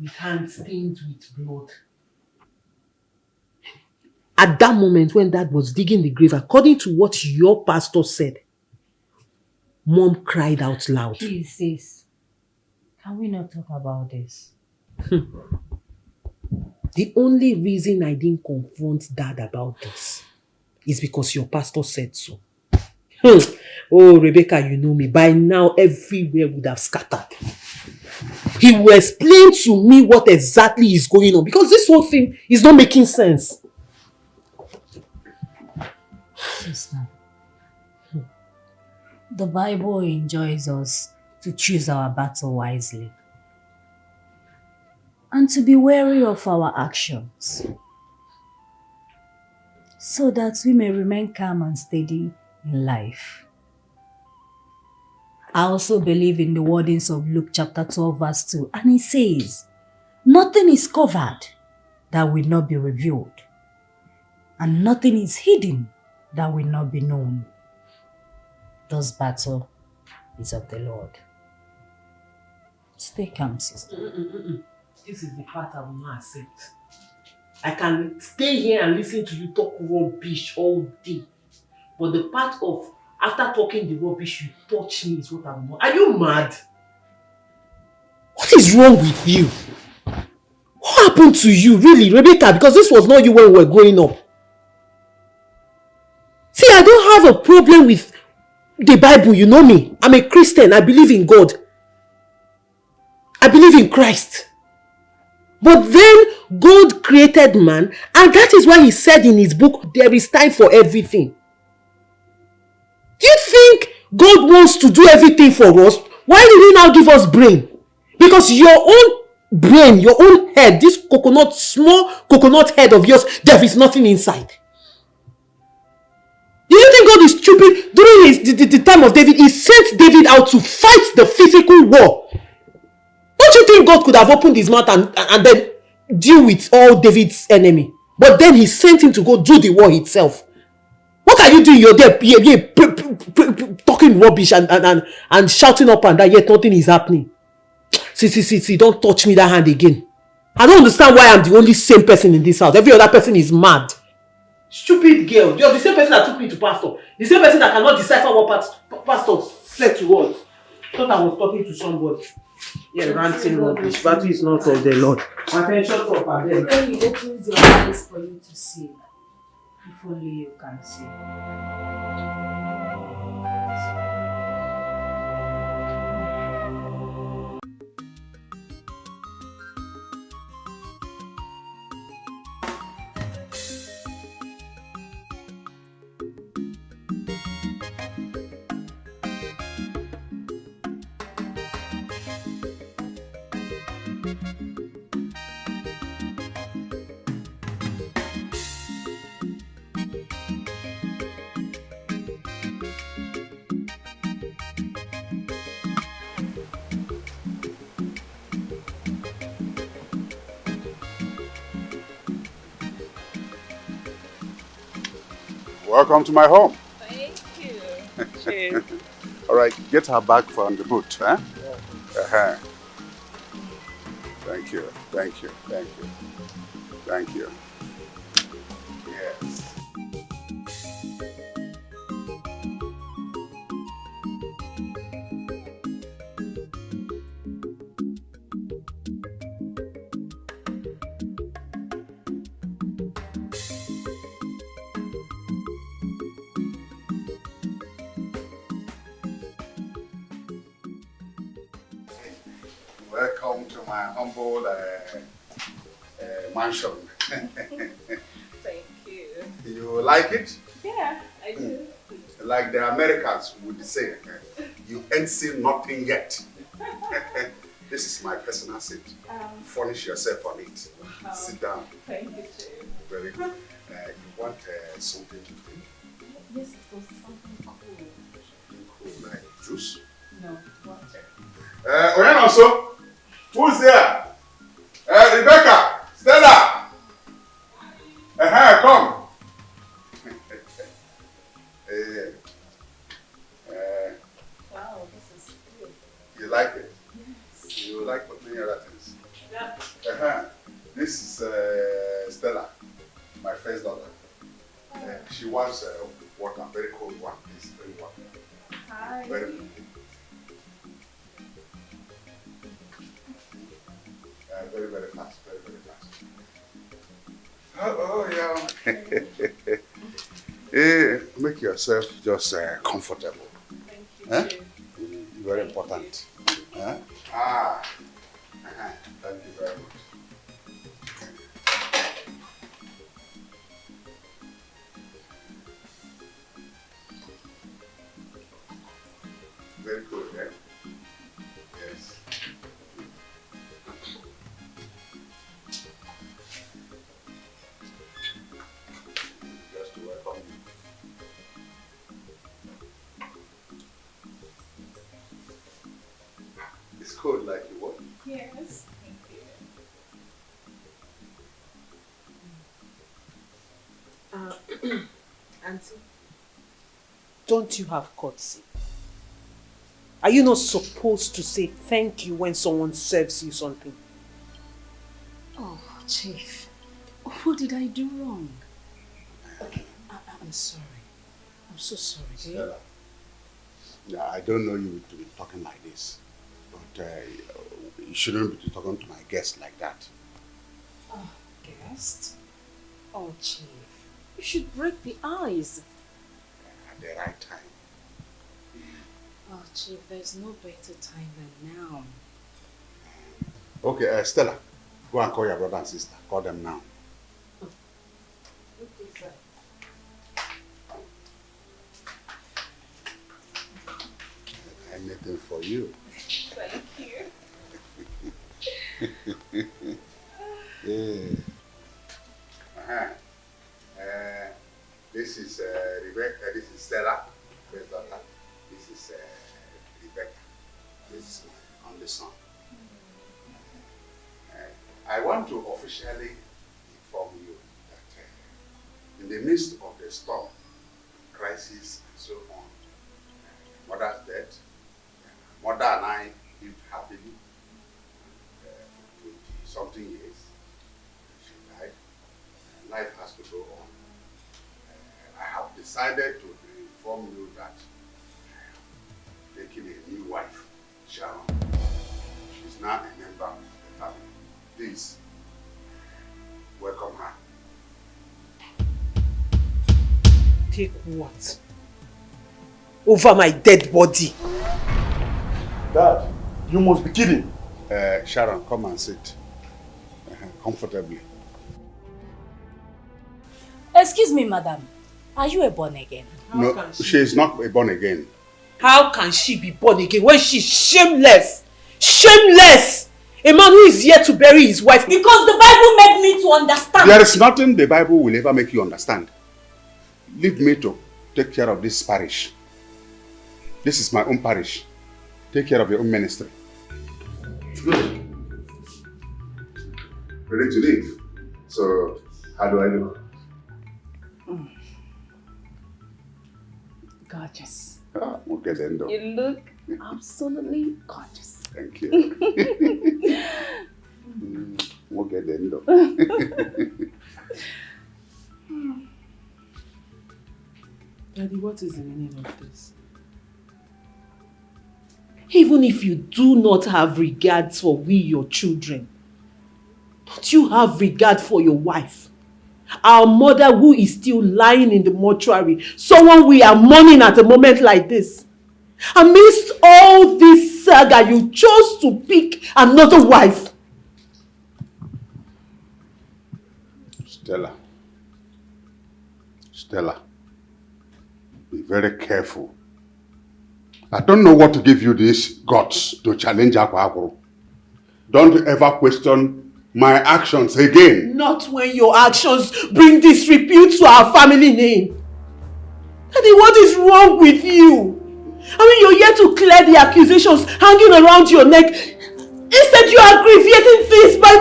With hands stained with blood. At that moment when Dad was digging the grave, according to what your pastor said, Mom cried out loud. Please, sis, can we not talk about this? The only reason I didn't confront Dad about this is because your pastor said so. Oh, Rebecca, you know me. By now, everywhere would have scattered. He will explain to me what exactly is going on, because this whole thing is not making sense. Sister, the Bible enjoins us to choose our battle wisely and to be wary of our actions so that we may remain calm and steady in life. I also believe in the wordings of Luke chapter 12 verse 2, and it says, nothing is covered that will not be revealed, and nothing is hidden that will not be known. This battle is of the Lord. Stay calm, sister. This is the part I will not accept. I can stay here and listen to you talk rubbish all day, but the part of after talking the rubbish, you touch me is what I'm not. Are you mad? What is wrong with you? What happened to you, really, Rebecca? Because this was not you when we were growing up. See, I don't have a problem with the Bible, you know me. I'm a Christian, I believe in God. I believe in Christ. But then God created man, and that is why he said in his book, there is time for everything. Do you think God wants to do everything for us? Why did he now give us brain? Because your own brain, your own head, this coconut, small coconut head of yours, there is nothing inside. Do you think God is stupid? During the time of David, he sent David out to fight the physical war. Don't you think God could have opened his mouth and then deal with all David's enemy? But then he sent him to go do the war itself. What are you doing? You're there talking rubbish and shouting up and down, yet nothing is happening. See, don't touch me that hand again. I don't understand why I'm the only sane person in this house. Every other person is mad. Stupid girl. You're the same person that took me to pastor. The same person that cannot decipher what pastor said to us. Thought I was talking to somebody. Yeah, ranting rubbish. Battle is not of the Lord. Attention to up there. When he opens your eyes for you to see, if only you can see. Welcome to my home. Thank you. All right, get her back from the boot, huh? Yeah. Thank you. Yes. Welcome to my humble mansion. Thank you. You like it? Yeah, I do. Like the Americans would say, you ain't seen nothing yet. This is my personal seat. Furnish yourself on it. Wow. Sit down. Thank you, too. Very good. You want something to drink? Yes, it was something cool. Cool, like juice? No, water. Oyan who's there? Rebecca, Stella. Come. Wow, this is good. You like it? Yes. You like many other things? Yeah. This is Stella, my first daughter. She wants water, very cold one. Please, very water. Hi. Very good. Very, very fast, very fast. Oh yeah. Make yourself just comfortable. Thank you. Very important. Thank you very much. Very good, eh? Yes. Just to welcome you. It's cold like you want? Yes. Thank you. Auntie, don't you have courtesy? Are you not supposed to say thank you when someone serves you something? Oh, Chief, what did I do wrong? Okay, I'm sorry. I'm so sorry. Stella, yeah, I don't know you to be talking like this, but you shouldn't be talking to my guests like that. Oh, guest? Oh, Chief, you should break the ice. At the right time. Oh, Chief, there's no better time than now. Okay, Stella, go and call your brother and sister. Call them now. Okay, sir. This is Rebecca. This is Stella, first daughter. This is Rebecca. This is my only son. I want to officially inform you that in the midst of the storm, crisis, and so on, mother's death, mother and I lived happily for 20-something years. She died. Life has to go on. I have decided to inform you that I am taking a new wife, Sharon. She's now a member of the family. Please, welcome her. Take what? Over my dead body. Dad, you must be kidding. Sharon, come and sit comfortably. Excuse me, madam. Are you a born again? No, she is not a born again. How can she be born again when she's shameless? Shameless! A man who is here to bury his wife. Because the Bible made me to understand. There is nothing the Bible will ever make you understand. Leave me to take care of this parish. This is my own parish. Take care of your own ministry. Good. Ready to leave. So, how do I look? Gorgeous. Okay then. You look absolutely gorgeous. Thank you. Okay then. Daddy, what is the meaning of this? Even if you do not have regard for we, your children, don't you have regard for your wife? Our mother who is still lying in the mortuary, someone we are mourning at a moment like this. Amidst all this saga, you chose to pick another wife. Stella, be very careful. I don't know what to give you these guts to challenge Akwa. Don't ever question my actions again. Not when your actions bring disrepute to our family name. Daddy, what is wrong with you? I mean, you're here to clear the accusations hanging around your neck. Instead, you are aggravating things by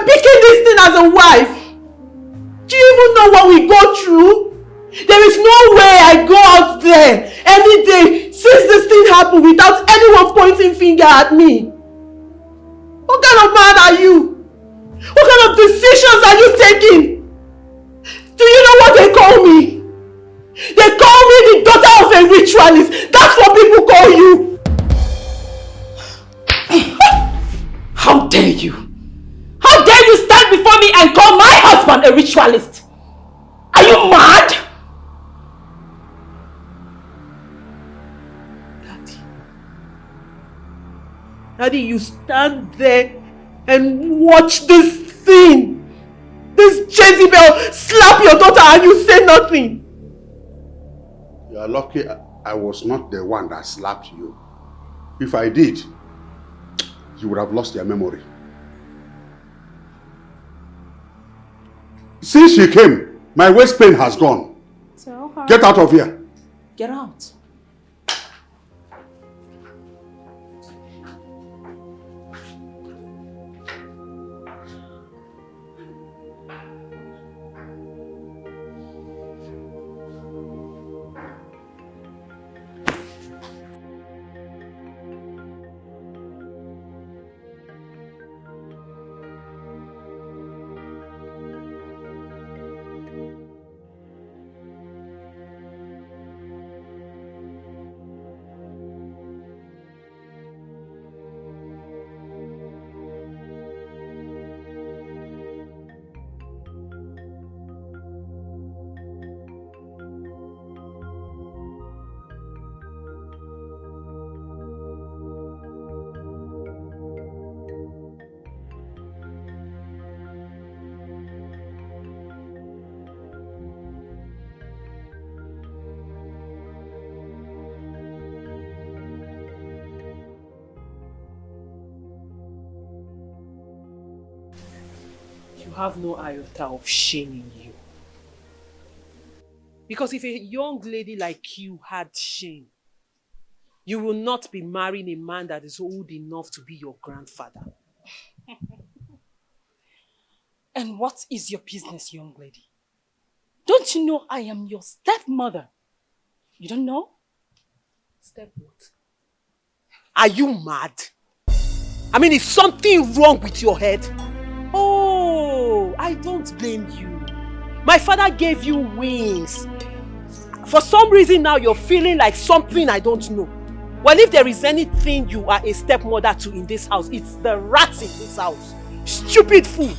picking this thing as a wife. Do you even know what we go through? There is no way I go out there any day since this thing happened without anyone pointing finger at me. What kind of man are you? What kind of decisions are you taking? Do you know what they call me? They call me the daughter of a ritualist. That's what people call you. How dare you? How dare you stand before me and call my husband a ritualist? Are you mad? Daddy, you stand there and watch this thing. This Jezebel slap your daughter and you say nothing. You are lucky I was not the one that slapped you. If I did, you would have lost your memory. Since she came, my waist pain has gone. Tell her. Get out of here. Get out. have no iota of shame in you. Because if a young lady like you had shame, you will not be marrying a man that is old enough to be your grandfather. And what is your business, young lady? Don't you know I am your stepmother? You don't know? Step what? Are you mad? I mean, is something wrong with your head? Oh, I don't blame you. My father gave you wings. For some reason now you're feeling like something I don't know. Well, if there is anything you are a stepmother to in this house, it's the rats in this house. Stupid fool.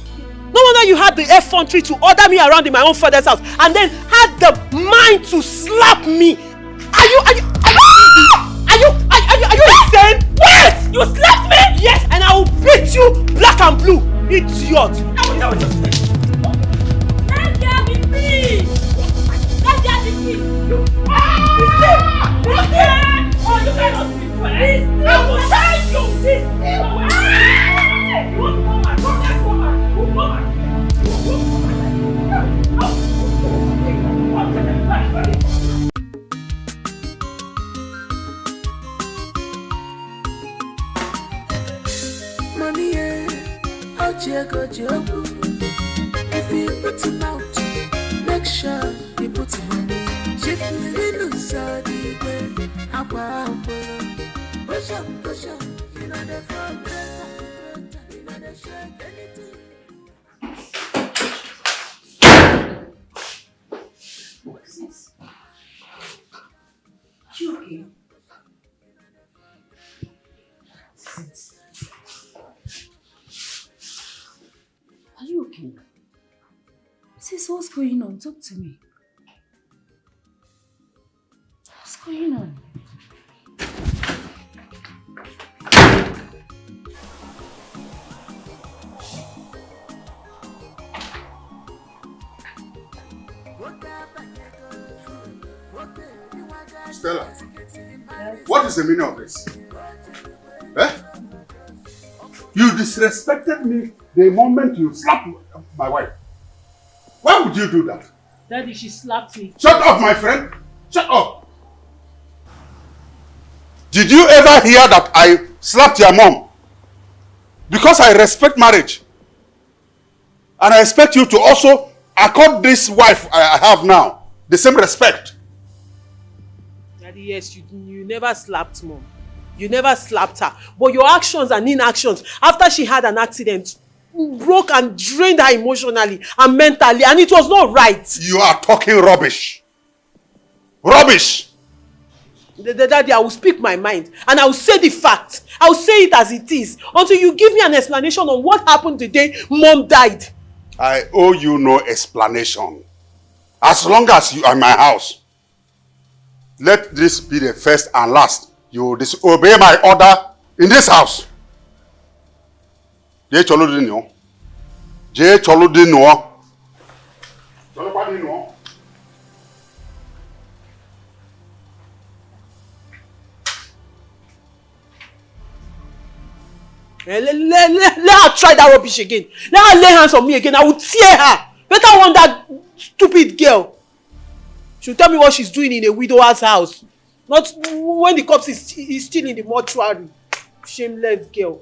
No wonder you had the effrontery to order me around in my own father's house and then had the mind to slap me. Are you insane? What? You slapped me? Yes, and I will beat you black and blue. Idiot. Let there be peace. Let there be peace. Oh, you cannot be quiet. I will tell you. You want to come back? Come back. Come back. Money, Ojiego Jobu. If you put him out, make sure you put him on me. If you lose the way, push up, you know the front, you know the shirt, anything. What's this? You okay? Sis. Are you okay? Sis, what's going on? Talk to me. What's going on? Stella, what is the meaning of this? Eh? You disrespected me the moment you slapped my wife. Why would you do that? Daddy, she slapped me. Shut up, my friend. Shut up. Did you ever hear that I slapped your mom? Because I respect marriage. And I expect you to also accord this wife I have now the same respect. Daddy, yes, you never slapped mom. You never slapped her. But your actions and inactions after she had an accident broke and drained her emotionally and mentally, and it was not right. You are talking rubbish. Rubbish! Daddy, I will speak my mind and I will say the fact. I will say it as it is until you give me an explanation on what happened the day mom died. I owe you no explanation. As long as you are in my house, let this be the first and last. You disobey my order in this house. Jay Choludino. Jay Choludino. Let her try that rubbish again. Let her lay hands on me again. I will tear her. Better want that stupid girl. She'll tell me what she's doing in a widower's house. Not when the corpse is still in the mortuary. Shameless girl.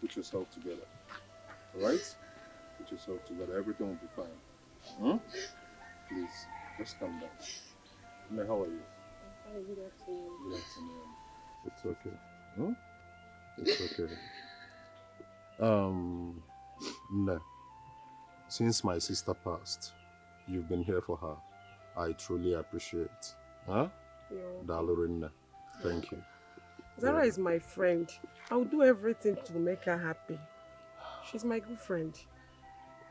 Put yourself together. Alright? Put yourself together. Everything will be fine. Please, just calm down. Nne, how are you? Good afternoon. Good afternoon. It's okay. Hmm? It's okay. Nne, since my sister passed, you've been here for her. I truly appreciate. Huh? Dalorinne. Thank you. Zara is my friend. I'll do everything to make her happy. She's my good friend.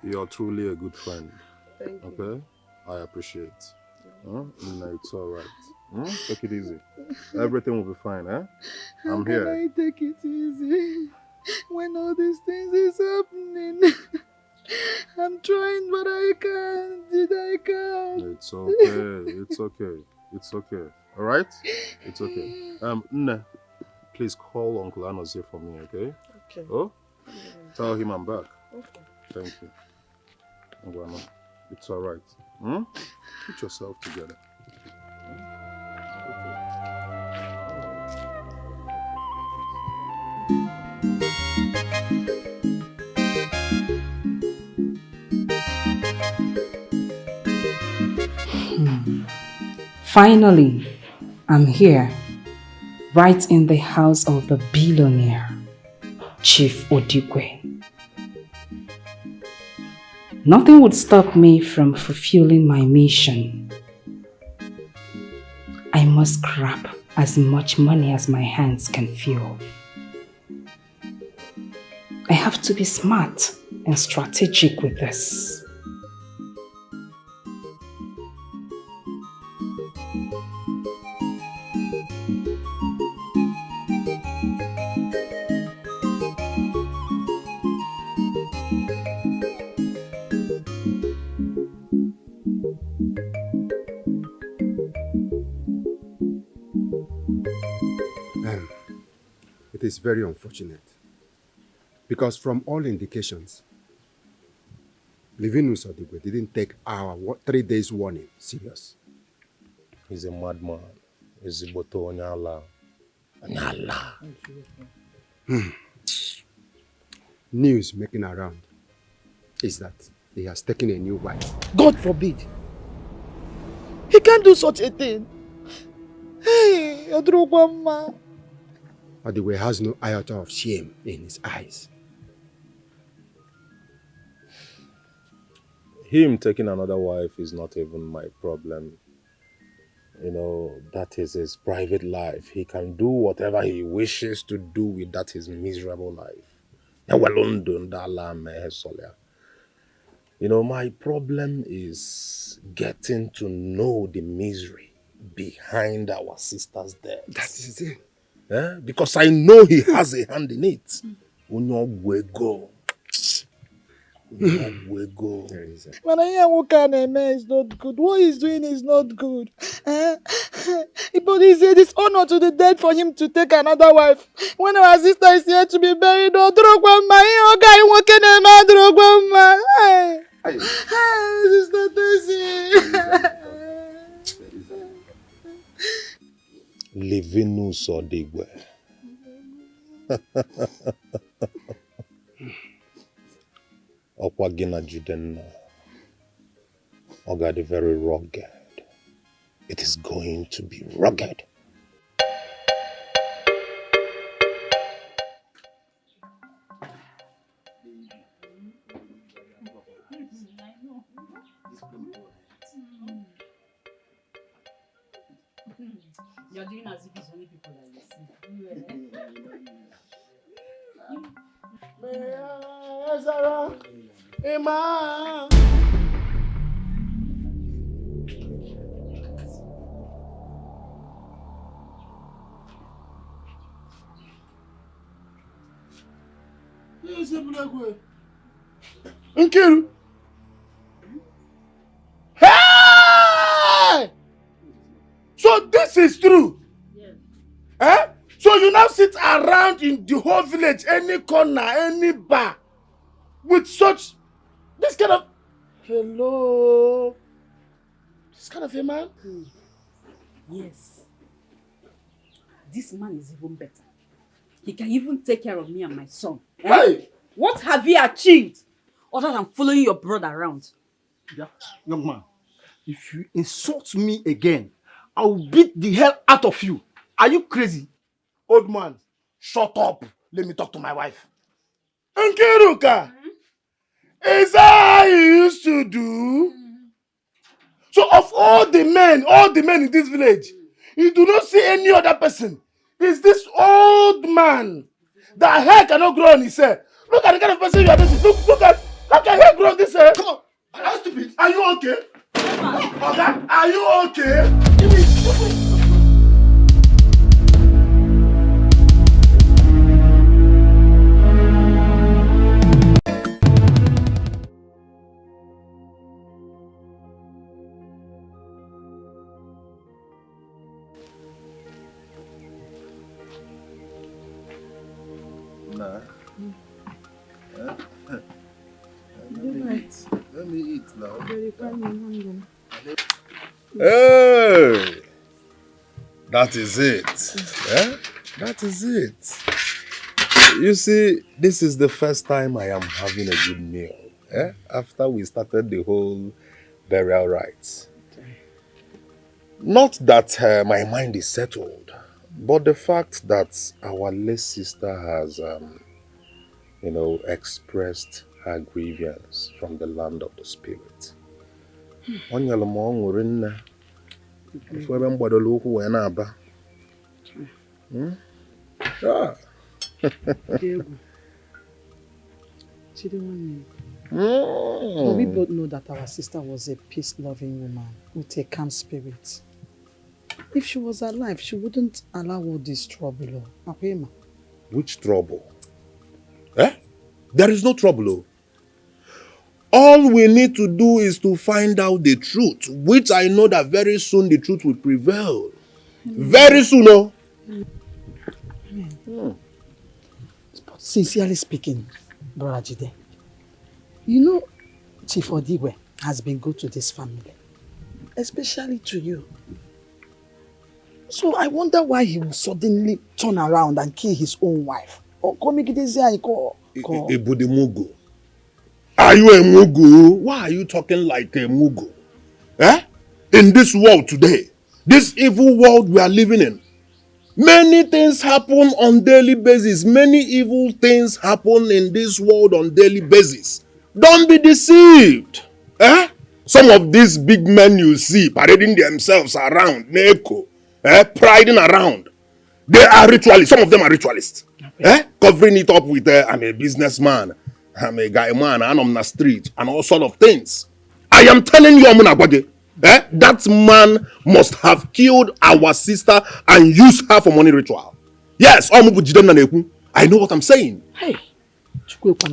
You're truly a good friend. Thank you. Okay? I appreciate. Huh? No, it's alright. Take it easy. Everything will be fine, huh? I'm here. How can I take it easy when all these things is happening? I'm trying, but I can't. I can't. It's okay. It's okay. It's okay. Alright? It's okay. Nne, please call Uncle Anozie for me, okay? Okay. Oh? Tell him I'm back. Okay. Thank you. Ngwano, it's alright. Put yourself together. Finally, I'm here, right in the house of the billionaire, Chief Odigwe. Nothing would stop me from fulfilling my mission. I must grab as much money as my hands can fill. I have to be smart and strategic with this. It is very unfortunate because from all indications, Livinus Odigwe didn't take our 3 days warning serious. He's a madman. He's a boto onyala. Onyala. News making around is that he has taken a new wife. God forbid. He can't do such a thing. Hey, Odrogwama. Odigwe has no iota of shame in his eyes. Him taking another wife is not even my problem. You know, that is his private life. He can do whatever he wishes to do with that his miserable life. You know, my problem is getting to know the misery behind our sister's death. That is it. Because I know he has a hand in it. Unyogwego. When I hear what kind of man is not good, what he's doing is not good. But it's a dishonor to the dead for him to take another wife. When our sister is here to be buried, this is not easy. Livinus Odigwe. Okwagina Judenna. Ogadi very rugged. It is going to be rugged. You're doing as if it's only people that you see. Sarah, Emma. Nkiru. Hey! So this is true? Yes. Eh? So you now sit around in the whole village, any corner, any bar, with such, this kind of, hello, this kind of a man? Yes. This man is even better. He can even take care of me and my son. Hey! What have you achieved other than following your brother around? Yeah, young man, if you insult me again, I will beat the hell out of you. Are you crazy? Old man, shut up. Let me talk to my wife. Nkiruka, is that how you used to do? So of all the men in this village, you do not see any other person. It's this old man. That hair cannot grow on his hair. Look at the kind of person you are dating. Look at hair grow on this hair. Come on. Are you stupid? Are you okay? Okay? Are you okay? Give me. Nah. Let me eat now. Hey! That is it. Eh? That is it. You see, this is the first time I am having a good meal. Eh? After we started the whole burial rites. Not that my mind is settled, but the fact that our late sister has, expressed her grievance from the land of the spirit. Yeah. But we both know that our sister was a peace-loving woman with a calm spirit. If she was alive, she wouldn't allow all this trouble. Which trouble? Eh? There is no trouble. Oh. All we need to do is to find out the truth, which I know that very soon the truth will prevail. Very soon, oh. But sincerely speaking, Brother Jide, you know Chief Odigwe has been good to this family, especially to you. So I wonder why he will suddenly turn around and kill his own wife. Or Ebudemugu. Are you a mugu? Why are you talking like a mugu? Eh? In this world today, this evil world we are living in, many things happen on daily basis. Many evil things happen in this world on daily basis. Don't be deceived. Eh? Some of these big men you see parading themselves around, Neko, priding around. They are ritualists. Some of them are ritualists. Covering it up with, I'm a businessman, I'm a guy man, I'm on the street, and all sort of things. I am telling you, Amunagwage, that man must have killed our sister and used her for money ritual. Yes, I know what I'm saying. Hey, God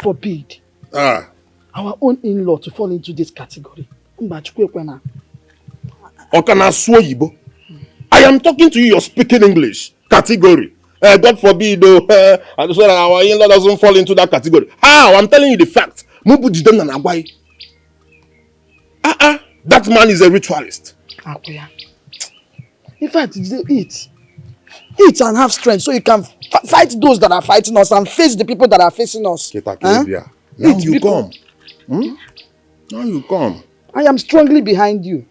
forbid our own in-law to fall into this category. I am talking to you, you're speaking English. Category. God forbid, so that our in-law doesn't fall into that category. How? I'm telling you the fact. That man is a ritualist. In fact, eat and have strength so you can fight those that are fighting us and face the people that are facing us. Now you come. Now you come. I am strongly behind you.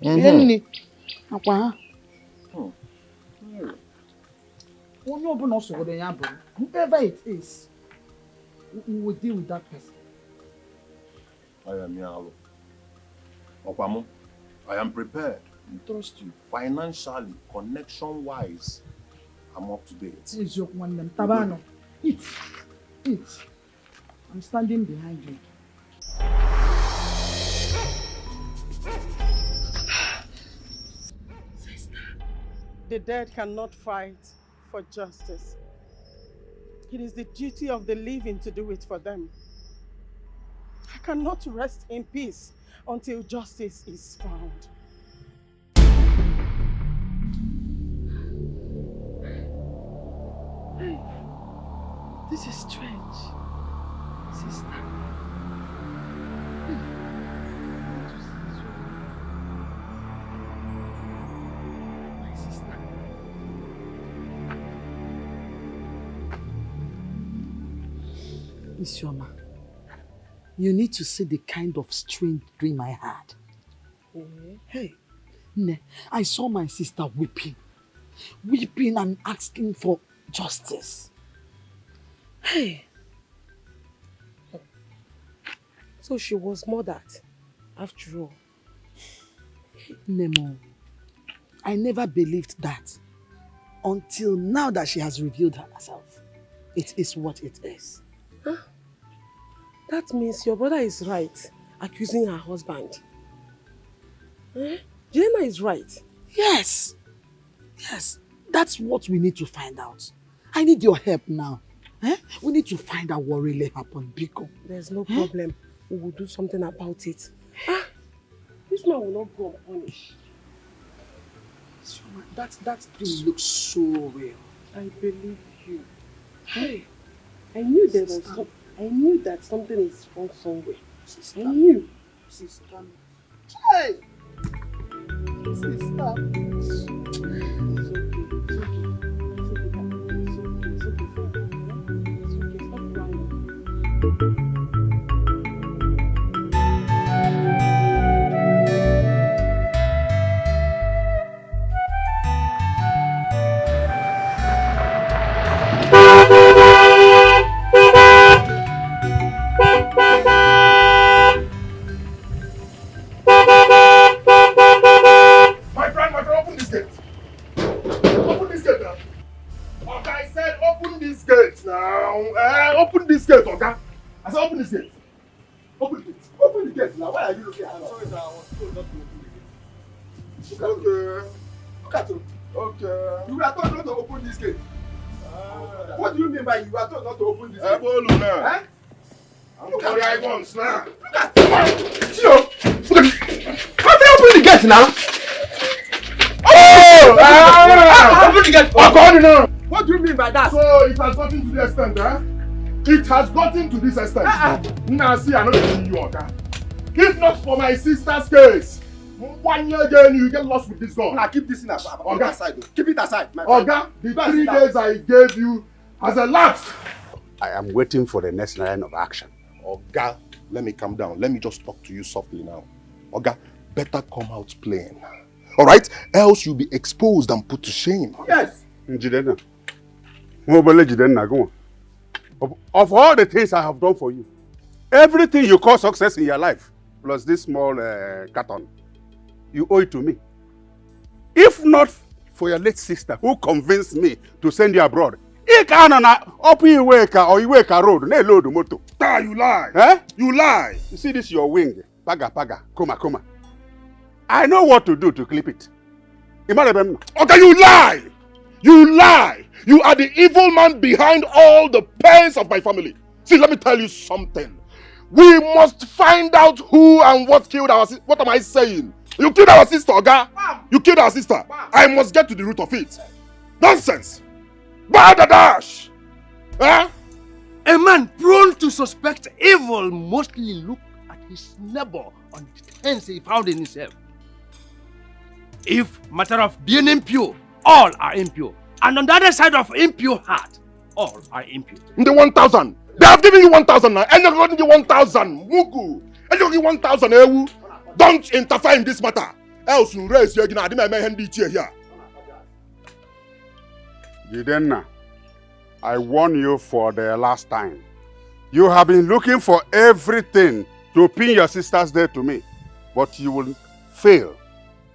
Whoever it is, we will deal with that person. I am prepared. I trust you. Financially, connection-wise, I'm up to date. Eat. I'm standing behind you. The dead cannot fight for justice. It is the duty of the living to do it for them. I cannot rest in peace until justice is found. Hey, this is strange, sister. My sister. Isioma, you need to see the kind of strange dream I had. Hey, I saw my sister weeping and asking for justice. Hey. So she was murdered, after all. Nemo, I never believed that until now that she has revealed herself. It is what it is. Huh? That means your brother is right, accusing her husband. Jenna is right. Yes. Yes. That's what we need to find out. I need your help now. We need to find out what really happened, Biko. There's no problem. We will do something about it. This man will not go unpunished. That thing looks so real. I believe you. Hey, I knew there was I knew that something is wrong somewhere. I knew. Sister. Hey! Open this gate, Oga. I said open this gate. Open the gate. Open the gate now. Why are you looking at me? Sorry, sir. I was told not to open the gate. Okay. Look at you. Okay. You were told not to open this gate. What do you mean by you were told not to open this gate? Look at the icons now. Look at you. How do you open the gate now? Open the gate. What do you mean by that? So it has gotten to the extent, It has gotten to this extent. Now see, I know see you, Oga. If not for my sister's case, 1 year again you get lost with this gun. Now keep this in aside. Keep it aside. Oga, the 3 days I gave you has elapsed. I am waiting for the next line of action. Oga, let me calm down. Let me just talk to you softly now. Oga, better come out plain. Alright? Else you'll be exposed and put to shame. Yes. Jidenna. Go on. Of all the things I have done for you, everything you call success in your life, plus this small carton, you owe it to me. If not for your late sister who convinced me to send you abroad, you lie. You lie. You see this your wing, paga, koma. I know what to do to clip it. Okay, you lie! You lie! You are the evil man behind all the pains of my family. See, let me tell you something. We must find out who and what killed our sister. What am I saying? You killed our sister, Oga. You killed our sister. I must get to the root of it. Nonsense. Badadash. A man prone to suspect evil mostly look at his neighbor on the things he found in himself. If matter of being impure, all are impure. And on the other side of impure heart, all are impure. The 1,000. They have given you 1,000 now. And you're going to give 1,000. Mugu. And you're going to give 1,000. Ewu. Don't interfere in this matter. Else you raise your gina. I didn't make handy here. Jidenna, I warn you for the last time. You have been looking for everything to pin your sister's death to me. But you will fail.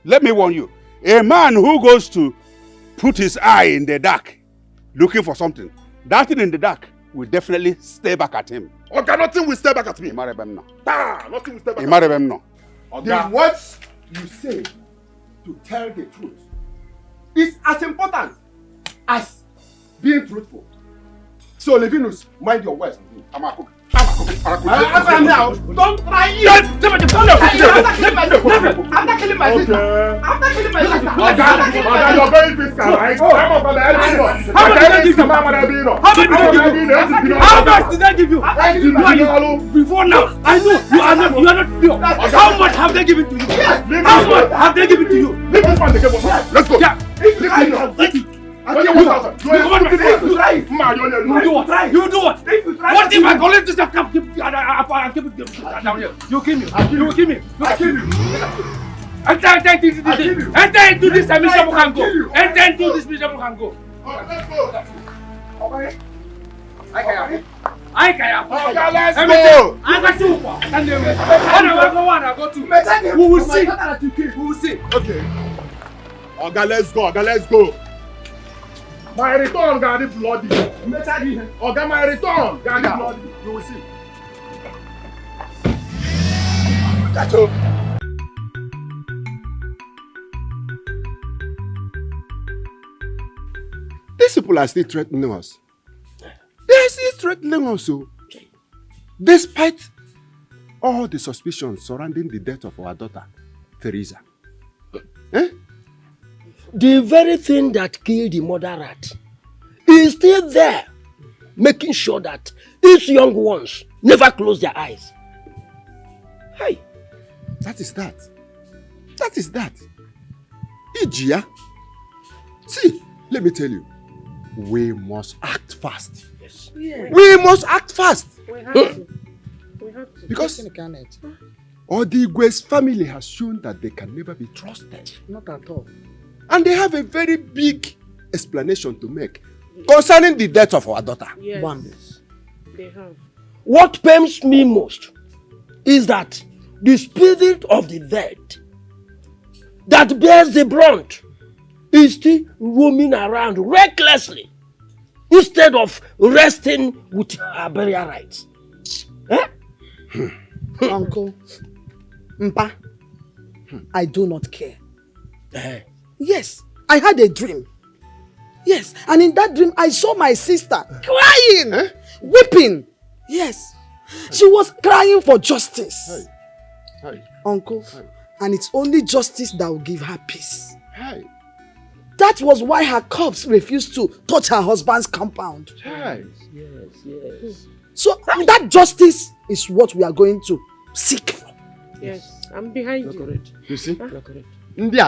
Let me warn you. A man who goes to put his eye in the dark, looking for something, that thing in the dark will definitely stay back at him. Okay, nothing will stay back at me. Nothing will stay back at me. The words you say to tell the truth is as important as being truthful. So, Levinus, mind your words. I'm now. Don't try it. I'm not killing my sister. I'm not killing my sister. You're very physical, right? How much did I give you? Before now, I know you are not pure. How much have they given to you? How much have they given to you? Let's go. You do what? What if I collect this and keep it down here? You kill me. Enter into this miserable can go. Enter into this miserable can go. Let's go. Let's go. We will see. Okay. Oga, let's go. Let's go. My return, Gary bloody. Oga, my return, Gary bloody. You will see. That's all. These people are still threatening us. They are still threatening us. So, despite all the suspicions surrounding the death of our daughter, Teresa. The very thing that killed the mother rat is still there, making sure that these young ones never close their eyes. Hey, that is that. That is that. Ijia. See, let me tell you, we must act fast. Yes. Yeah. We must act fast. We have to. We have to. Because Odigwe's family has shown that they can never be trusted. Not at all. And they have a very big explanation to make concerning the death of our daughter. Yes, they have. What pains me most is that the spirit of the dead that bears the brunt is still roaming around recklessly instead of resting with her burial rites. Uncle, Mpa, I do not care. Yes, I had a dream. Yes, and in that dream I saw my sister crying, weeping. Yes, she was crying for justice. Uncle, and it's only justice that will give her peace. That was why her corpse refused to touch her husband's compound. Yes. So that justice is what we are going to seek for. Yes, I'm behind you. Correct. You see? You're correct. They must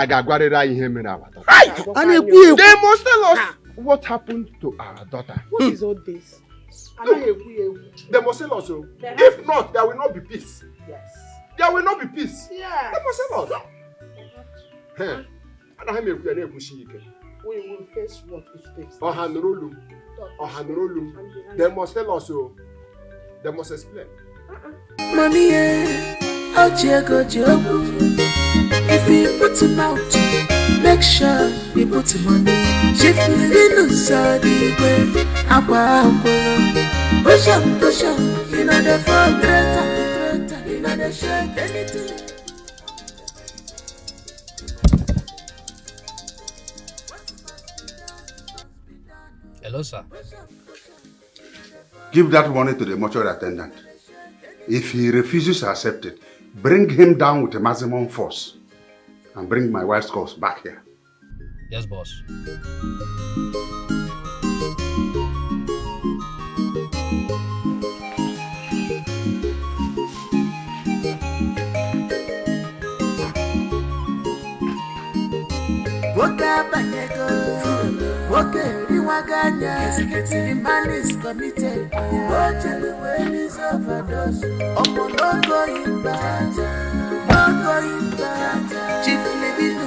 tell us what happened to our daughter. What is all this? They must tell us. If not, there will not be peace. Yes. There will not be peace. Yeah. They must tell us. We will face what is faced. They must tell us. They must explain. Money, if you put him out, make sure you put him on me. If you lose the way, push up, you know the fall greater, you know the shake anything. Hello, sir. Give that money to the mortuary attendant. If he refuses to accept it, bring him down with a maximum force and bring my wife's corpse back here. Yes, boss. The man is committed. Watch and the way is overdose. No going back. No going back. Chief living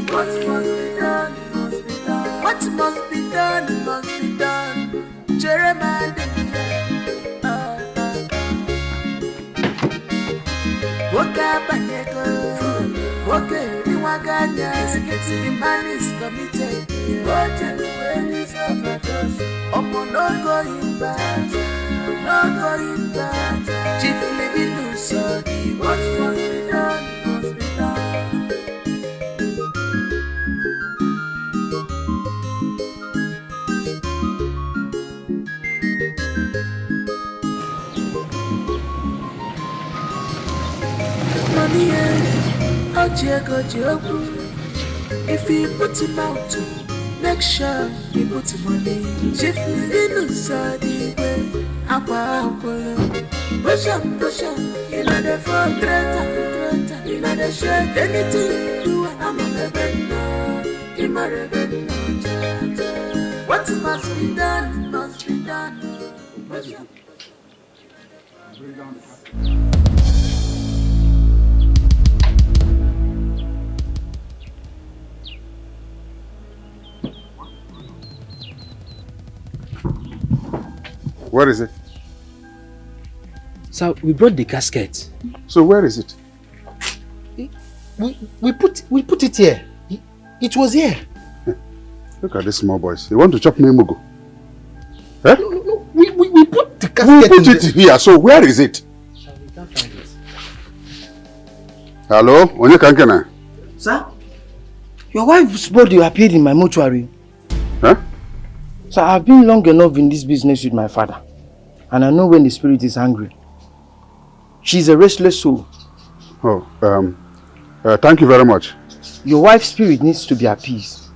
what must be done, must be done. What must be done, must be done. Jeremiah. The man is committed. Watch and the way is overdose. No going back. No going back. Chief living what must be done, must be done. Money, if you put him out, make sure you put him on me. If you lose the way, push up, you know the fall greater, you know the shake anything you do. I'm a rebel, what must be done, must be done. Push up. Bring down the Where is it? Sir, we brought the casket. So where is it? We put it here. It was here. Look at these small boys. They want to chop me mugo. Eh? No. We put the casket. We put it here. So where is it? Sir, we can't find it. Hello? Onye kankena? Sir, your wife's body appeared in my mortuary. Huh? Sir, I've been long enough in this business with my father. And I know when the spirit is angry. She's a restless soul. Oh, thank you very much. Your wife's spirit needs to be appeased.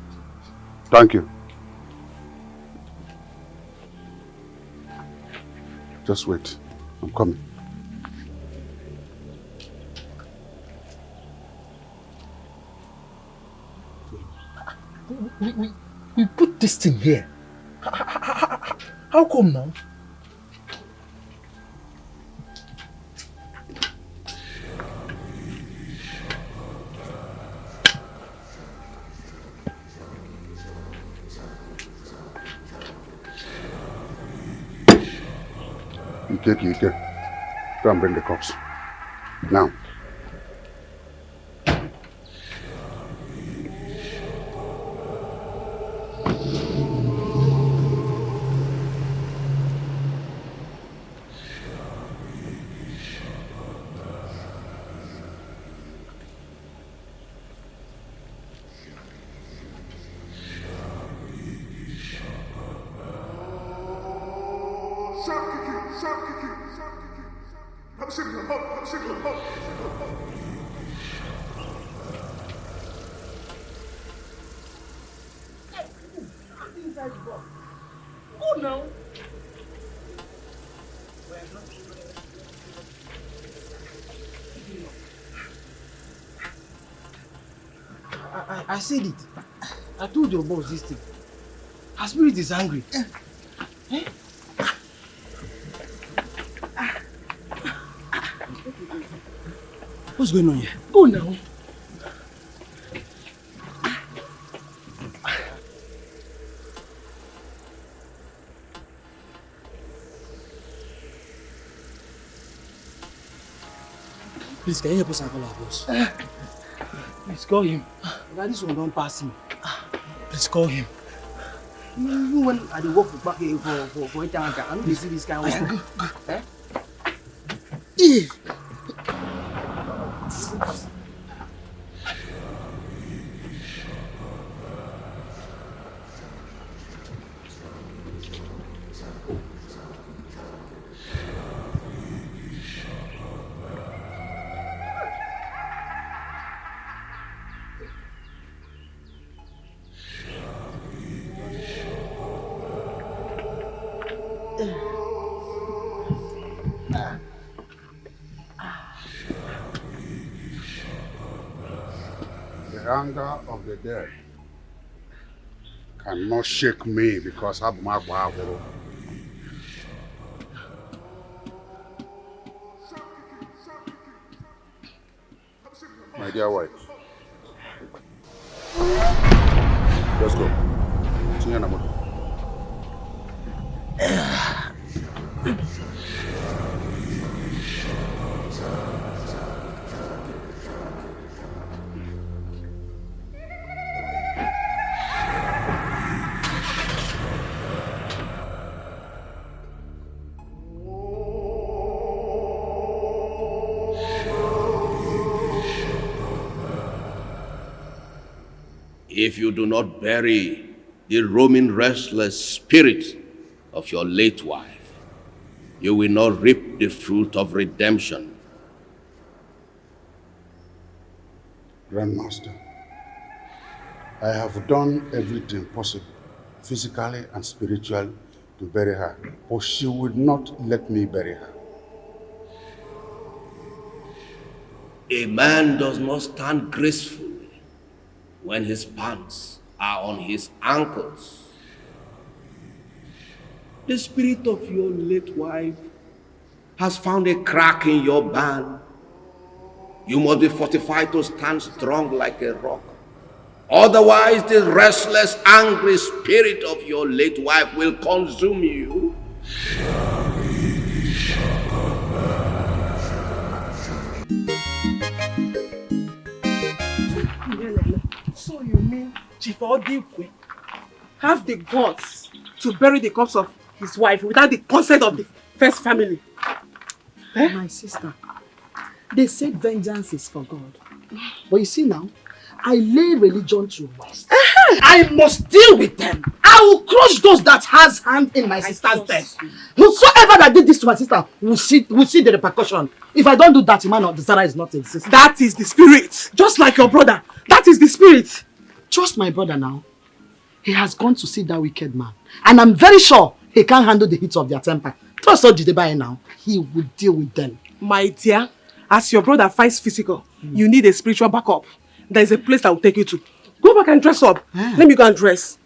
Thank you. Just wait. I'm coming. We put this thing here. How come now? You take. Go and bring the cops. Now. Go now. I said it. I told your boss this thing. Her spirit is angry. Eh? What's going on here? Go now. Please, can you help us and call our boss? Please call him. Now this one don't pass me. Please call him. Even when I work for back here for a time, I don't see this kind of stuff. Eh? The anger of the dead cannot shake me because I'm my Bible. My dear wife, let's go. See you in a moment. If you do not bury the roaming restless spirit of your late wife, you will not reap the fruit of redemption. Grandmaster, I have done everything possible, physically and spiritually, to bury her, but she would not let me bury her. A man does not stand gracefully when his pants are on his ankles. The spirit of your late wife has found a crack in your band. You must be fortified to stand strong like a rock. Otherwise, the restless, angry spirit of your late wife will consume you So you mean Chief Odikwe have the guts to bury the corpse of his wife without the consent of the first family? My sister, they said vengeance is for God. But you see now, I lay religion to rest. I must deal with them. I will crush those that has hand in my sister's death. Whosoever that did this to my sister will see the repercussion. If I don't do that, the man of the Sarah is not existing. That is the spirit. Just like your brother. That is the spirit. Trust my brother now. He has gone to see that wicked man. And I'm very sure he can't handle the heat of their temper. Trust Ojidebaye now. He will deal with them. My dear, as your brother fights physical, you need a spiritual backup. There is a place that will take you to. Go back and dress up. Let me go and dress.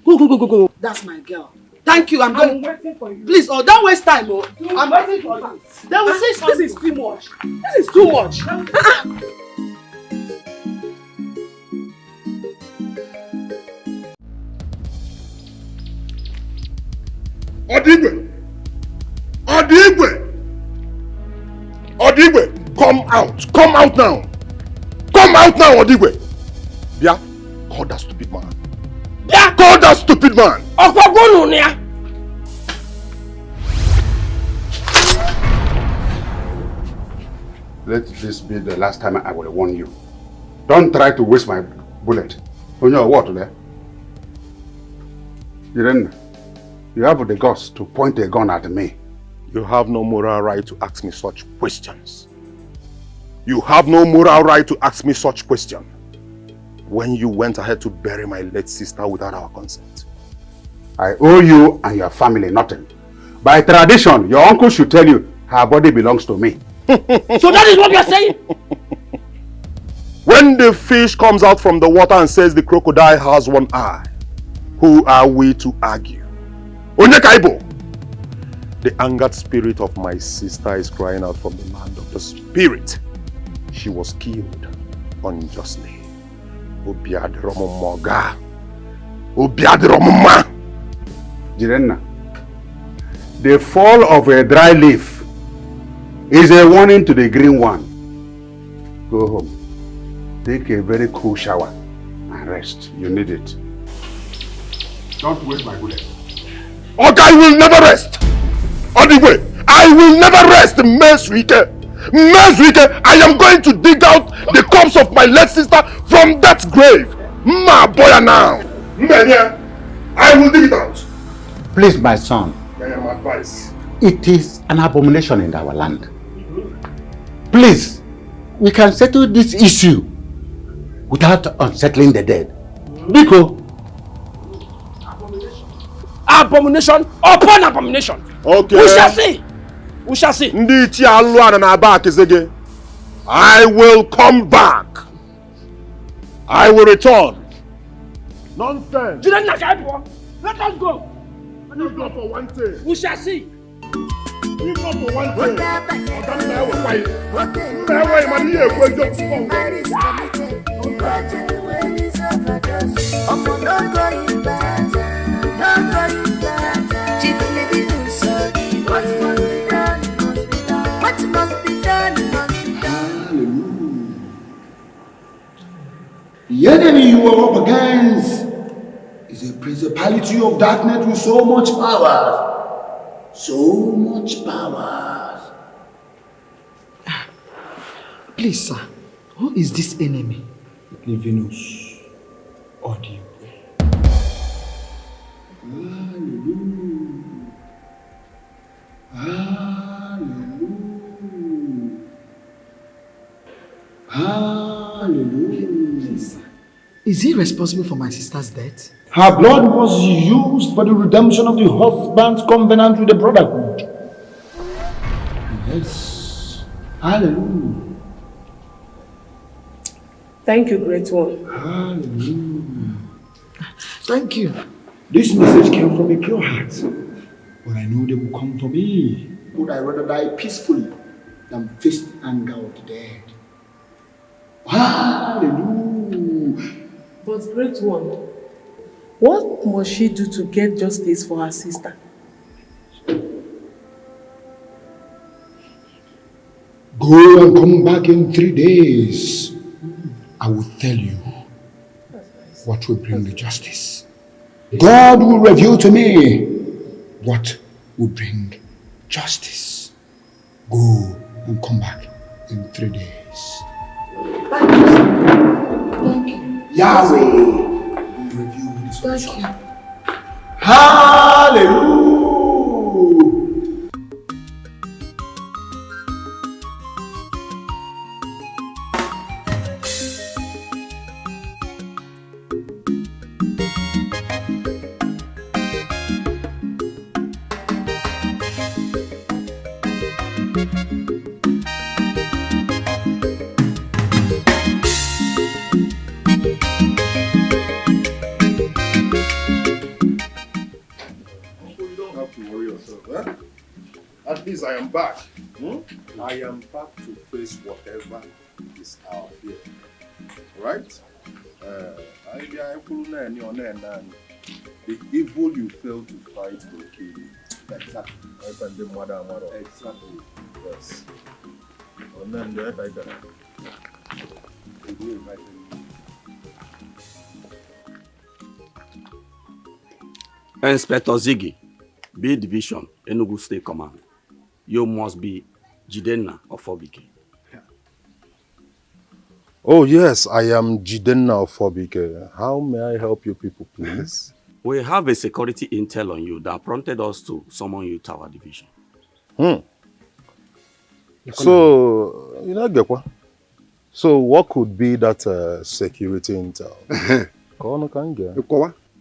Go. That's my girl. Thank you. I'm waiting for you. Please, don't waste time. I'm waiting for you. They will say something. This is too much. This is too much. Odigwe! Odigwe, come out! Come out now! Come out now, Odigwe! Yeah, call that stupid man. Yeah, call that stupid man! Let this be the last time I will warn you. Don't try to waste my bullet. On your what there? Irene, you have the guts to point a gun at me. You have no moral right to ask me such questions. You have no moral right to ask me such questions. When you went ahead to bury my late sister without our consent. I owe you and your family nothing. By tradition, your uncle should tell you her body belongs to me. So that is what you are saying? When the fish comes out from the water and says the crocodile has one eye, who are we to argue? Onyekaibo! The angered spirit of my sister is crying out from the land of the spirit. She was killed unjustly. Jirenna, the fall of a dry leaf is a warning to the green one. Go home, take a very cool shower and rest. You need it. Don't waste my bullet. Okay, I will never rest. Odigwe, I will never rest. Mesrike, I am going to dig out the corpse of my late sister from that grave. Ma boy now. I will dig it out. Please, my son. I am advice. It is an abomination in our land. Please, we can settle this issue without unsettling the dead. Biko. Abomination upon abomination. Okay. We shall see. We shall see. I will come back. I will return. Nonsense. Let us go. If not for one thing. We shall see. If not for one thing. The enemy you are up against is a principality of darkness with so much power. So much power. Please, sir, who is this enemy? Venus or the Hallelujah. Is he responsible for my sister's death? Her blood was used for the redemption of the husband's covenant with the brotherhood. Yes. Hallelujah. Thank you, great one. Hallelujah. Thank you. This message came from a pure heart. But I know they will come for me. Would I rather die peacefully than face the anger of the dead? Hallelujah. But great one, what must she do to get justice for her sister? Go and come back in 3 days. I will tell you what will bring the justice. God will reveal to me what will bring justice. Go and come back in 3 days. Thank you. Yahweh will reveal this solution. Thank you. Hallelujah. At least I am back. I am back to face whatever is our fear. Right? The evil you fail to fight will kill you. Exactly. Exactly. Yes. Inspector Ziggy, B Division, Enugu State Command. You must be Jidenna of Obike. Oh yes, I am Jidenna of Obike. How may I help you people, please? We have a security intel on you that prompted us to summon you to our division. So, Gekwa. So what could be that security intel?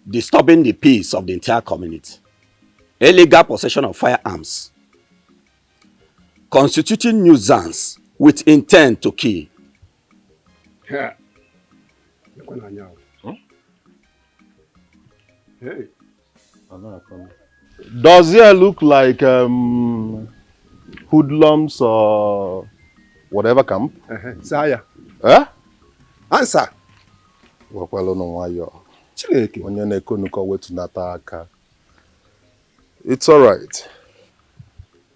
Disturbing the peace of the entire community. Illegal possession of firearms. Constituting nuisance with intent to kill. Yeah. Hey. Does it look like hoodlums or whatever camp? Saya. Huh? Answer. It's all right.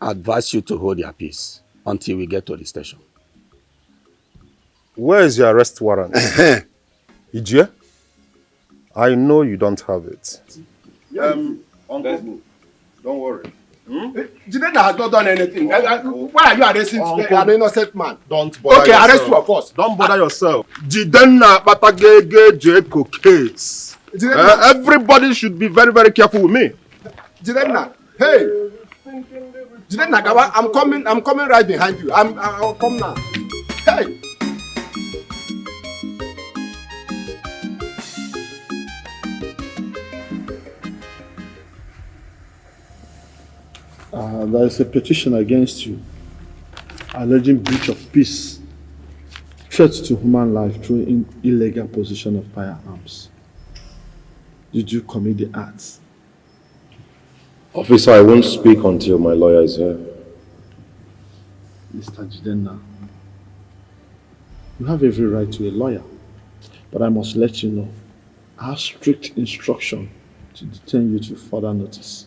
I advise you to hold your peace until we get to the station. Where is your arrest warrant? Ijie? I know you don't have it. Uncle, don't worry. Jidenna has not done anything. Why are you arresting an innocent man? Don't bother yourself. Okay, arrest two of us. Don't bother yourself. Jidenna Batagege Jeko case. Everybody should be very, very careful with me. Jidenna, hey. Jidenna, I'm coming right behind you. I'll come now. Hey. There is a petition against you, alleging breach of peace, threat to human life through illegal possession of firearms. Did you commit the acts? Officer, I won't speak until my lawyer is here. Mr. Jidenna, you have every right to a lawyer, but I must let you know, I have strict instruction to detain you to further notice.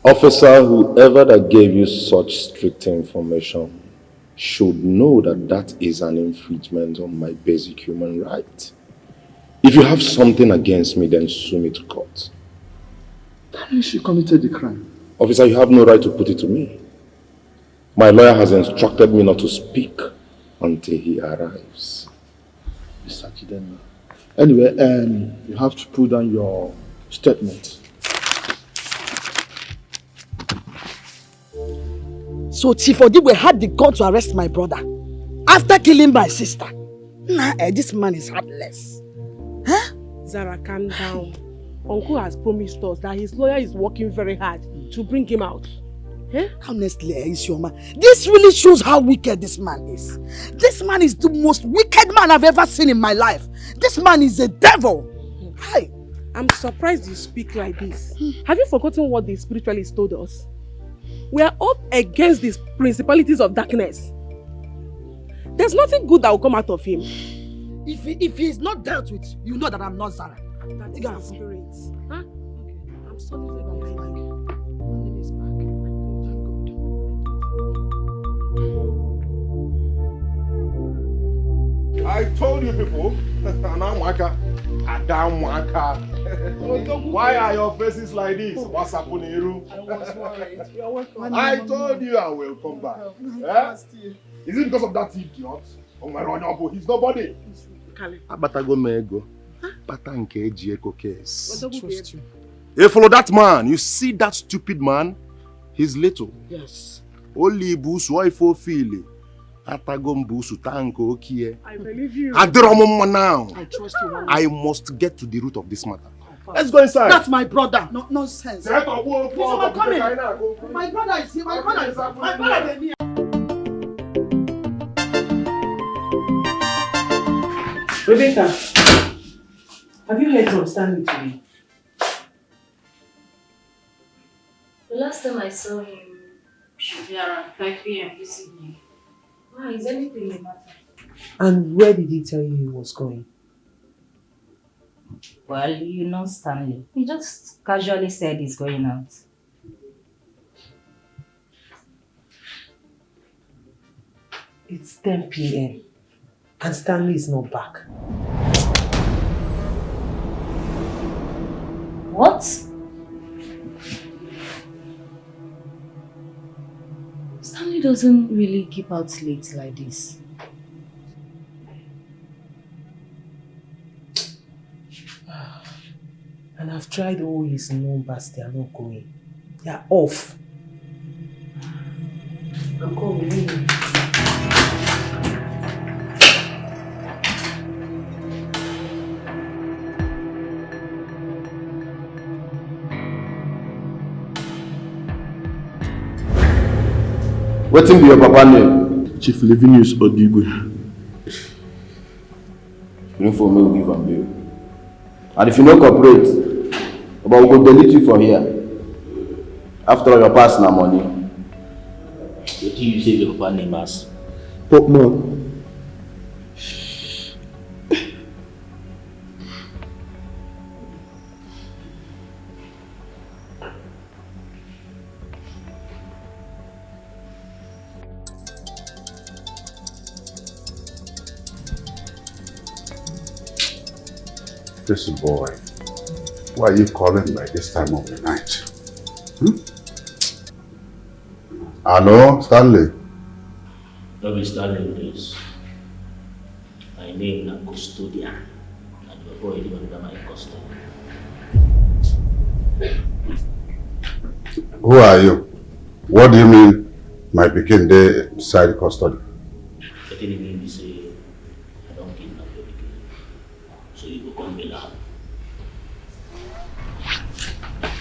Officer, whoever that gave you such strict information should know that that is an infringement on my basic human right. If you have something against me, then sue me to court. That means you committed the crime. Officer, you have no right to put it to me. My lawyer has instructed me not to speak until he arrives. Mr. Jidenna. Anyway, you have to put down your statement. So Chief Odigwe had the gun to arrest my brother after killing my sister. Nah, this man is heartless. Huh? Zara, calm down. Uncle has promised us that his lawyer is working very hard to bring him out. Eh? Honestly, Isioma, this really shows how wicked this man is. This man is the most wicked man I've ever seen in my life. This man is a devil. Hi. I'm surprised you speak like this. Have you forgotten what the spiritualist told us? We are up against these principalities of darkness. There's nothing good that will come out of him. If he is not dealt with, you know that I'm not Zara. That is the spirit. Huh? Okay. I'm sorry. I told you people, why are your faces like this? What's happening, Iru? I told you I will come back. Eh? Is it because of that idiot? Oh my God, he's nobody. Abatago mego. Batanke ejeko case. Trust you. Hey, follow that man. You see that stupid man? He's little. Yes. Only busu wifo feel. Atagom busu tanko okie. I believe you. Adiromoma now. I trust you. I must get to the root of this matter. Let's go inside. That's my brother. No nonsense. Set up, my brother is here. My brother is here. Rebecca, have you heard from Stanley today? The last time I saw him should be around 5 p.m. this evening. Why? Is anything the matter? And where did he tell you he was going? Well, you know Stanley. He just casually said he's going out. It's 10 p.m. and Stanley is not back. What? Stanley doesn't really keep out late like this. And I've tried all his numbers, they are not going. They are off. I'm coming. What's in your papa name? Chief Livinius Odigwe. Uniform will give am bail. And if you no cooperate, but we go delete you from here. After all, your personal money. What do you say your papa name as? Pokemon. This boy, why are you calling by this time of the night? Hello, Stanley? Don't be Stanley, please. My name is Custodian, and your boy is under my custody. Who are you? What do you mean my pikin dey inside custody? What do you mean to say I don't kidnap your pikin? So you go come bail am.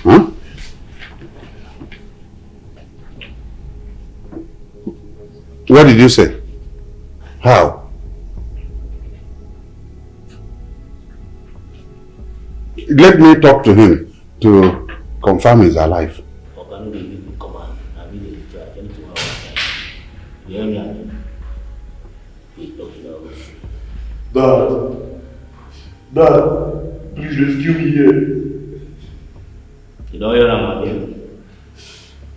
Huh? What did you say? How? Let me talk to him to confirm he's alive. Oga no dey give me command, na me dey charge anything I want. You hear me, Abi? He talk now. Dad, please rescue me here. You don't hear him, Abi?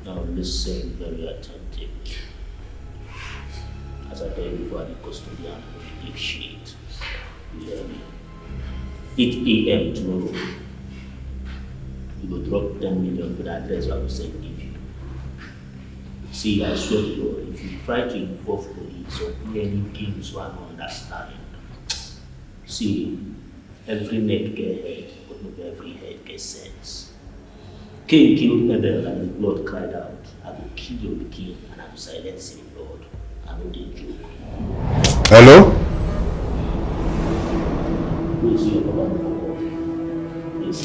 Now listen very attentively. As I tell you before, the custodian will give shit. You hear me? 8 a.m. tomorrow, you go drop 10 million for the address I will send give you. See, I swear to you, if you try to involve police or play any games you are not understanding, see, every neck get head, but not every head gets sense. Cain killed Abel and the blood cried out, I will kill your king and I will silence him, Lord. I know they joke. Hello? Who is your papa for God? Please.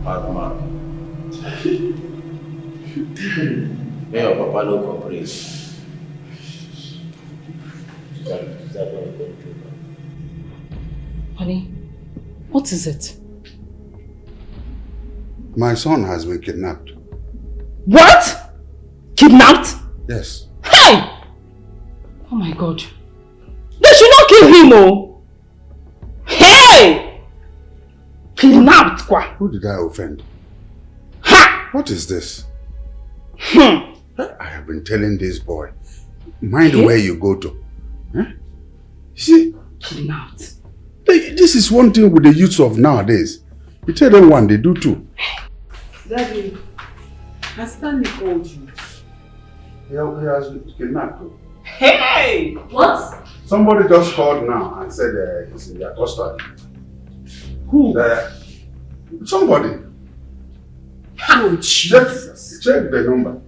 Bad man. May your papa no cooperate. Is that what I'm going to do? Honey, what is it? My son has been kidnapped. What? Kidnapped? Yes. Hey! Oh my God. They should not kill him, oh! Hey! Kidnapped, kwa. Who did I offend? Ha! What is this? I have been telling this boy, mind where you go to. Huh? See? Kidnapped. This is one thing with the youths of nowadays. You tell them one, they do two. Daddy, has Stanley called you? He has kidnapped you. Hey! What? Somebody just called now and said he's in their custody. Who? Somebody. Oh, Jesus. Check the number.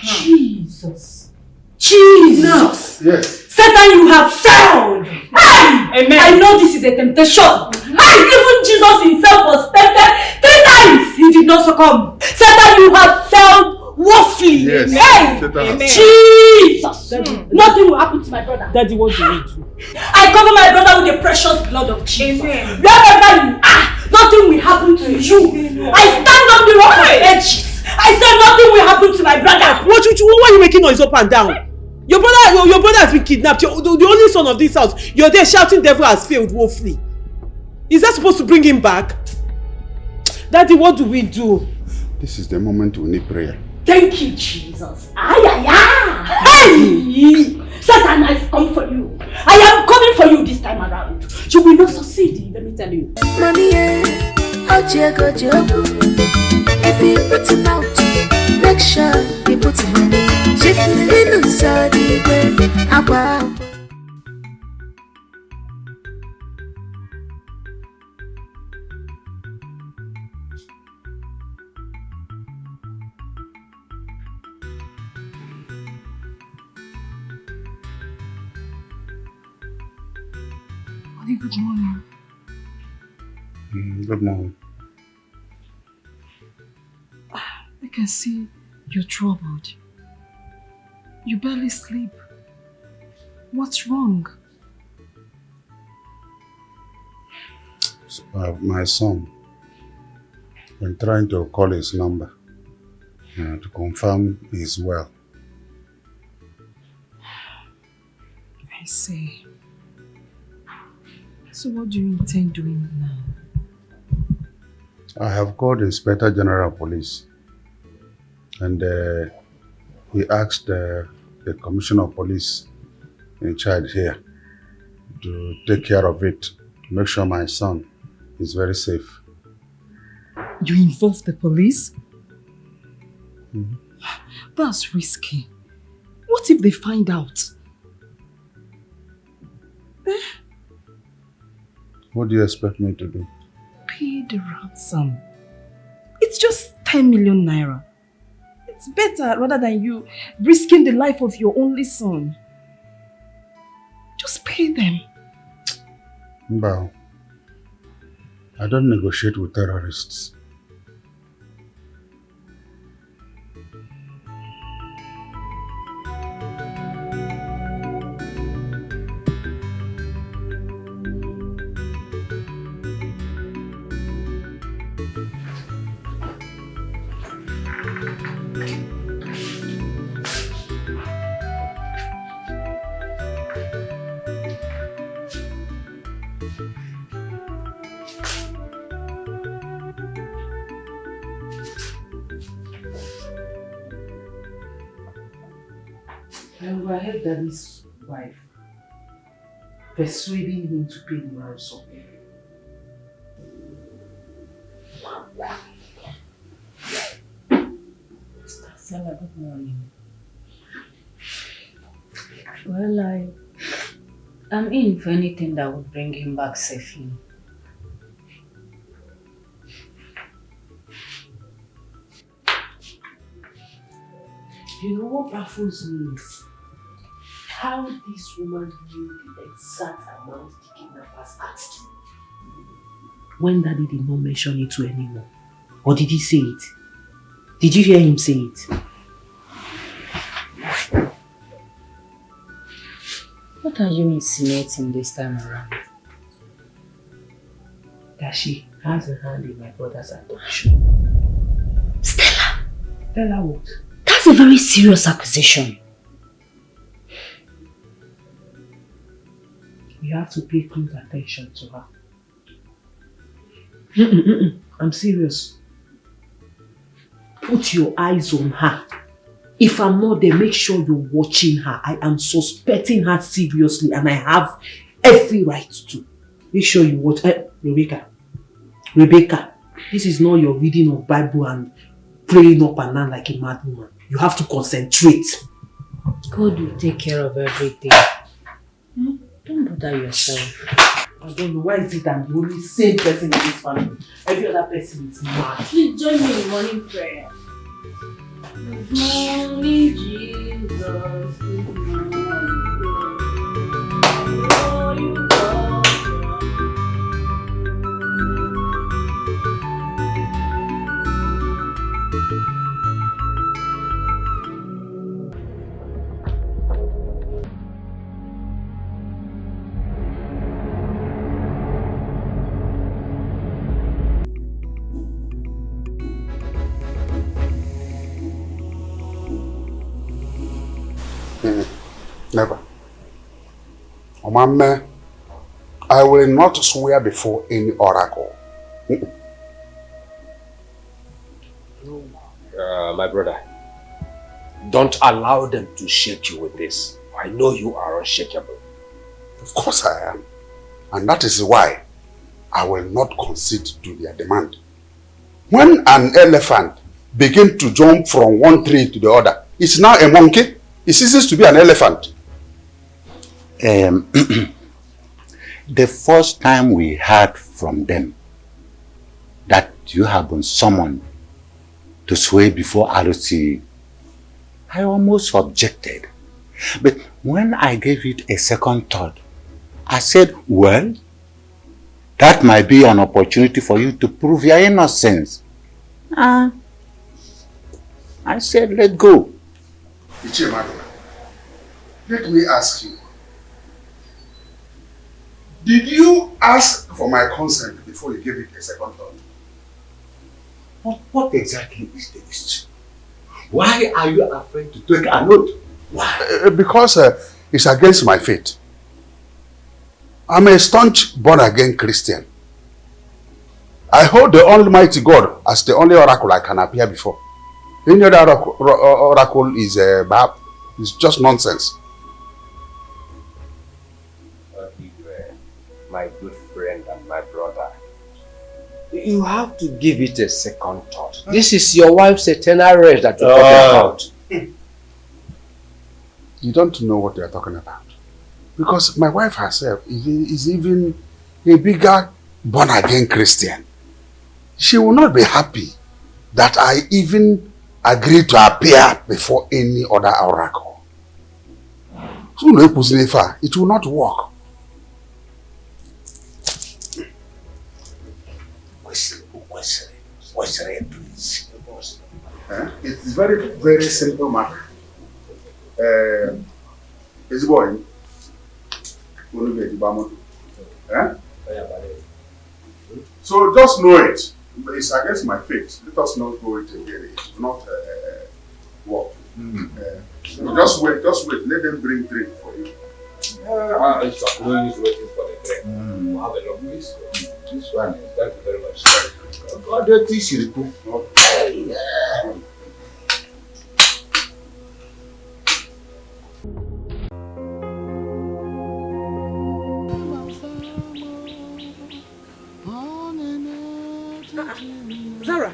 Jesus. Jesus. Yes. Satan, you have failed. Amen. I know this is a temptation. Even Jesus himself was tempted 3 times. He did not succumb. Satan, you have failed woefully. Yes. Amen. Jesus. Nothing will happen to my brother. Daddy, what do you do? I cover my brother with the precious blood of Jesus. Amen. Wherever you are, nothing will happen to you. I stand on the rock of ages. I said nothing will happen to my brother. Why are you making noise up and down? Your brother has been kidnapped. You're the only son of this house. You're there shouting devil has failed woefully. Is that supposed to bring him back? Daddy, what do we do? This is the moment we need prayer. Thank you, Jesus. Hey! Satan has come for you. I am coming for you this time around. You will not succeed, let me tell you. Money, if you put him out, make sure you put him on me. If you didn't say the way, Good morning. Good morning. I can see you're troubled. You barely sleep. What's wrong? My son, been trying to call his number to confirm he's well. I see. So what do you intend doing now? I have called Inspector General of Police and he asked the Commissioner of Police in charge here to take care of it, to make sure my son is very safe. You involve the police? Mm-hmm. That's risky. What if they find out? What do you expect me to do? Pay the ransom. It's just 10 million naira. It's better rather than you risking the life of your only son. Just pay them. Mbao, I don't negotiate with terrorists. I overheard Daddy's wife persuading him to pay the ransom. Stella, good morning. Well, I'm in for anything that would bring him back safely. You know what baffles me is how this woman knew the exact amount the kidnappers asked. When Daddy did not mention it to anyone. Or did he say it? Did you hear him say it? What are you insinuating this time around? That she has a hand in my brother's adoption. Stella! Stella what? That's a very serious accusation. You have to pay close attention to her. I'm serious. Put your eyes on her. If I'm not there, make sure you're watching her. I am suspecting her seriously and I have every right to. Make sure you watch. Rebecca, this is not your reading of Bible and praying up and down like a mad woman. You have to concentrate. God will take care of everything. Don't bother yourself. I don't know, why is it I'm the only sane person in this family? Every other person is mad. Please join me in morning prayer. Only Jesus is Never. Mama, I will not swear before any oracle. My brother, don't allow them to shake you with this. I know you are unshakable. Of course I am. And that is why I will not concede to their demand. When an elephant begins to jump from one tree to the other, it's now a monkey. It ceases to be an elephant. The first time we heard from them that you have been summoned to swear before RC, I almost objected. But when I gave it a second thought, I said, well, that might be an opportunity for you to prove your innocence. I said, let go. Ichemadu, let me ask you. Did you ask for my consent before you gave it a second thought? What exactly is the issue? Why are you afraid to take an oath? Why? Because it's against my faith. I'm a staunch born-again Christian. I hold the Almighty God as the only oracle I can appear before. Any other oracle is it's just nonsense. My good friend and my brother, you have to give it a second thought. This is your wife's eternal rest that you're talking about. You don't know what you're talking about. Because my wife herself is even a bigger born-again Christian. She will not be happy that I even agree to appear before any other oracle. It will not work. It's very, very simple matter. It's boy. So just know it. It's against my faith. Let us not go it again. It will not work. Just wait. Let them bring drink for you. It's no use waiting for the drink. We'll have a long list. This one is thank you very much. God don't teach you. Zara,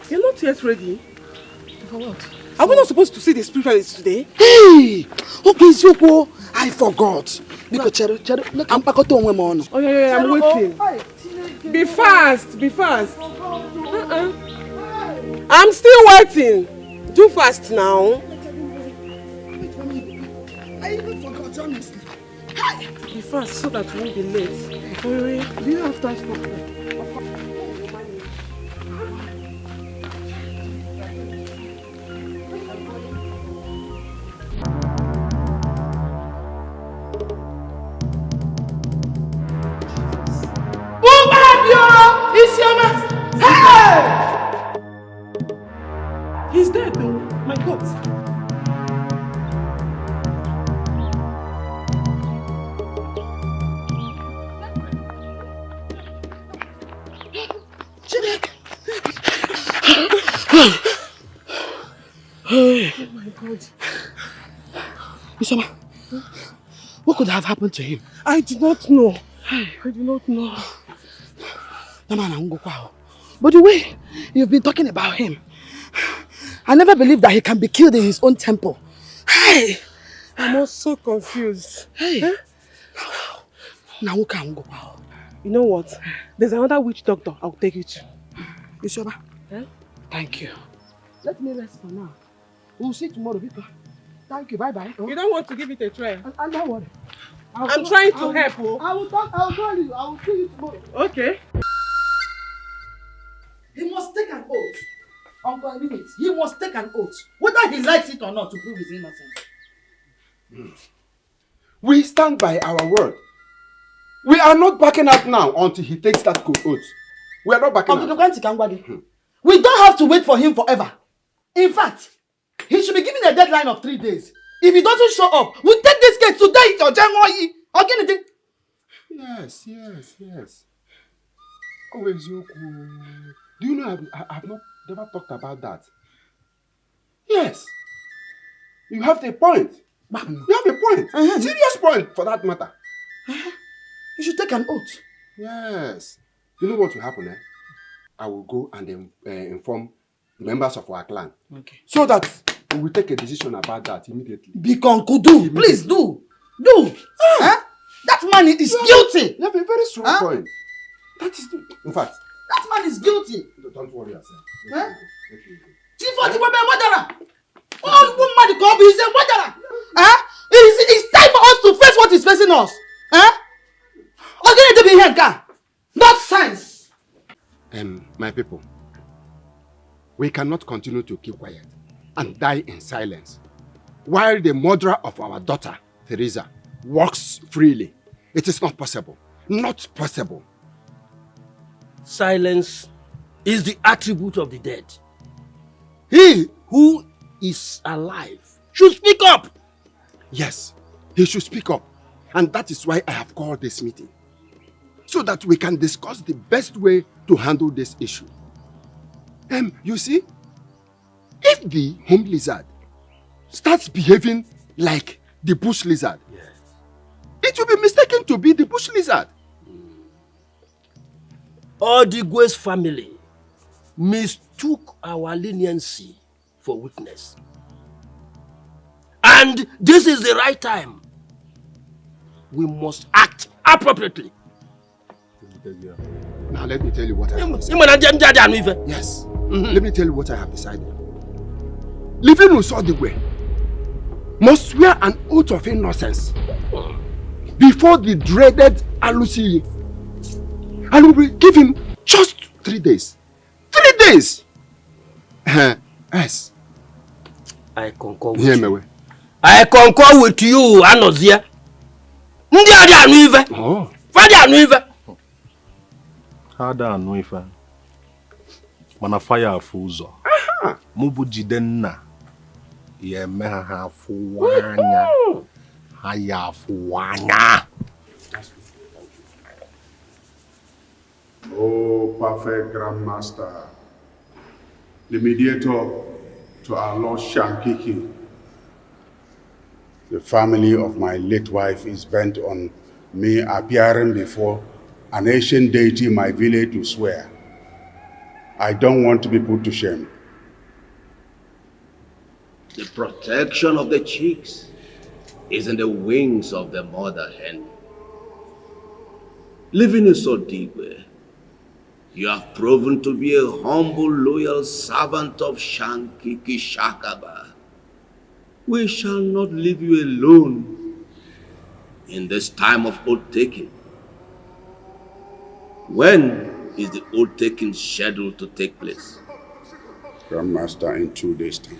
you're not yet ready. For what? Are we not supposed to see the spiritualist today? Hey! Okay, Zoko. I forgot. Because I'm Oh yeah, I'm waiting. Be fast. I'm still waiting. Do fast now. I even forgot, honestly. Be fast so that we won't be late. Do you have transport? Hey! He's dead though. My God. Oh my God. Isoma, what could have happened to him? I do not know. I do not know. But the way you've been talking about him, I never believed that he can be killed in his own temple. Hey! I'm also confused. Hey! Eh? You know what? There's another witch doctor I'll take you to. Isoma, Thank you. let me rest for now. We'll see tomorrow, Victor. Thank you, bye-bye. You don't want to give it a try? Don't worry. I'm trying to help you. I'll call you. I will see you tomorrow. Okay. He must take an oath. Uncle, I mean it. He must take an oath. Whether he likes it or not to prove his innocence. We stand by our word. We are not backing out now until he takes that good oath. We are not backing out. We don't have to wait for him forever. In fact, he should be given a deadline of 3 days. If he doesn't show up, we'll take this case today or January. Yes. Oh, do you know I have never talked about that? Yes. You have a point. You have a point. Serious point for that matter. You should take an oath. Yes. You know what will happen, eh? I will go and inform the members of our clan. Okay. So that we will take a decision about that immediately. Please do. That man is guilty. You have a very strong point. That is, in fact, that man is guilty. Don't worry yourself. Chief of the murderer. Oh, woman, he's a murderer. It's time for us to face what is facing us. Okay, to be here, not science. My people, we cannot continue to keep quiet and die in silence while the murderer of our daughter, Teresa, walks freely. It is not possible. Not possible. Silence is the attribute of the dead. He who is alive should speak up. Yes, he should speak up. And that is why I have called this meeting. So that we can discuss the best way to handle this issue. You see, if the home lizard starts behaving like the bush lizard, it will be mistaken to be the bush lizard. Odigwe's family mistook our leniency for weakness. And this is the right time. We must act appropriately. Now let me tell you what I have decided. Yes. Let me tell you what I have decided. Living Usodigwe must swear an oath of innocence before the dreaded Alusi. And we will give him just 3 days. 3 days! Yes. I concur with you. I concur with you, Anozia. Oh. Ada anu ife. Mana fire afu ụzọ. Mubu jidenna. Ye me ha afu wanya. Ha ya afu wanya. Oh, perfect Grandmaster, the mediator to our Lord Shankiki. The family of my late wife is bent on me appearing before an ancient deity in my village to swear. I don't want to be put to shame. The protection of the chicks is in the wings of the mother hen. Living in Sodigwe, you have proven to be a humble, loyal servant of Shankiki Shakaba. We shall not leave you alone in this time of oath-taking. When is the oath-taking scheduled to take place? Grandmaster, in 2 days' time.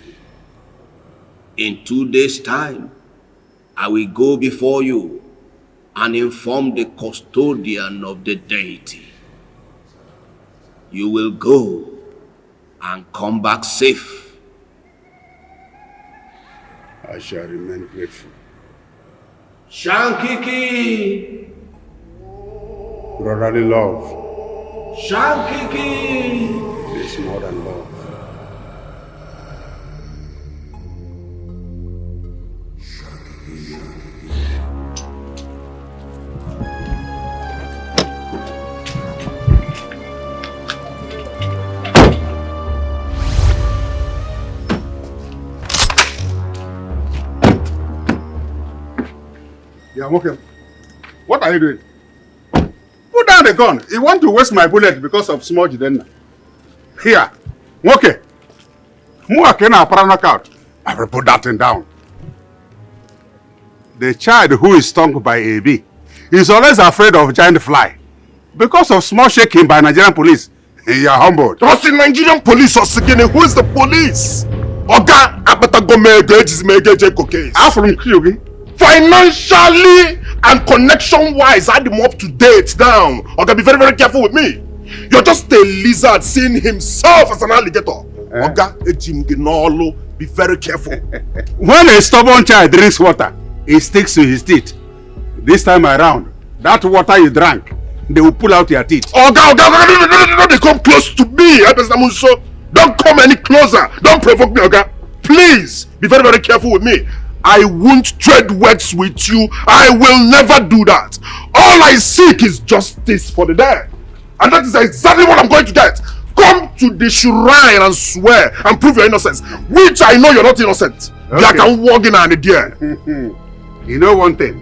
In 2 days' time, I will go before you and inform the custodian of the deity. You will go and come back safe. I shall remain grateful. Shankiki! Brotherly love Shankiki! is more than love. Yeah, okay. What are you doing? Put down the gun. You want to waste my bullet because of small Jidenna. Here. Okay. Knockout. I will put that thing down. The child who is stung by AB is always afraid of giant fly. Because of small shaking by Nigerian police. You are humbled. What's the Nigerian police or Sigini? Who is the police? Oga, from Kyugi. Financially and connection-wise, add him up to date now. Oga, be very, very careful with me. You're just a lizard seeing himself as an alligator. Oga, be very careful. When a stubborn child drinks water, it sticks to his teeth. This time around, that water you drank, they will pull out your teeth. Oga, don't they come close to me. Don't come any closer. Don't provoke me, Oga. Please, be very, very careful with me. I won't trade words with you. I will never do that. All I seek is justice for the dead. And that is exactly what I'm going to get. Come to the shrine and swear and prove your innocence, which I know you're not innocent. Okay. I can walk in and deer. You know one thing.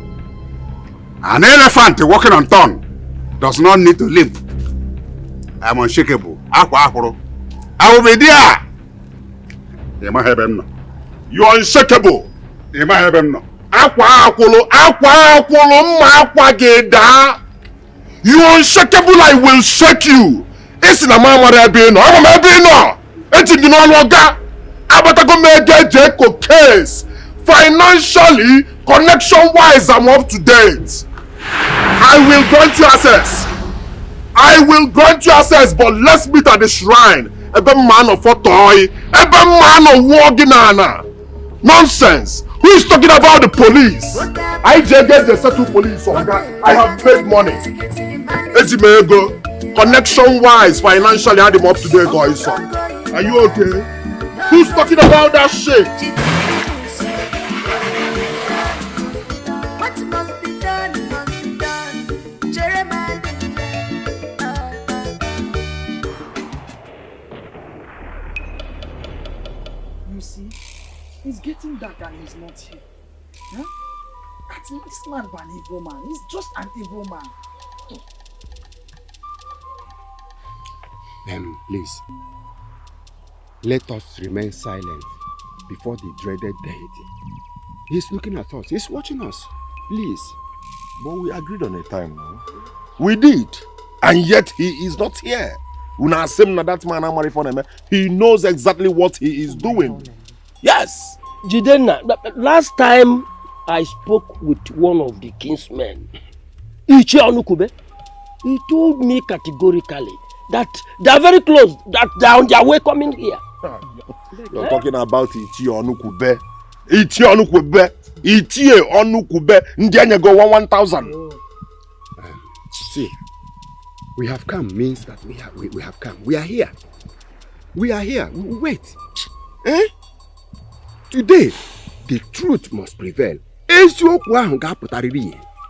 An elephant walking on tongue does not need to limp. I'm unshakable. I will be there. You are unshakable. You unshakable, I will shake you. It's na mama rebino. I'm rebino. Eti gino loga. Abatago mege case. Financially, connection-wise, I'm up to date. I will grant you access. I will grant you access, but let's meet at the shrine. Ebe man of toy. Ebe man of warginana. Nonsense. Who is talking about the police? I just get the settle police. I have paid money. Ezimego. Connection-wise, financially, I had him up to date, guys. Are you okay? Who's talking about that shit? You see, it's getting dark and he's not here. Huh? This man is an evil man. He's just an evil man. Please, let us remain silent before the dreaded deity. He's looking at us. He's watching us. Please. But we agreed on a time now. We did. And yet he is not here. That man, he knows exactly what he is doing. Yes. Jidenna, last time I spoke with one of the king's men, Ichi Onukube, he told me categorically that they are very close, that they are on their way coming here. You're talking about Ichi Onukube. Ichi Onukube. Ichi Onukube. Ndianya go 1,000. See, we have come means that we have come. We are here. We are here. Wait. Today, the truth must prevail.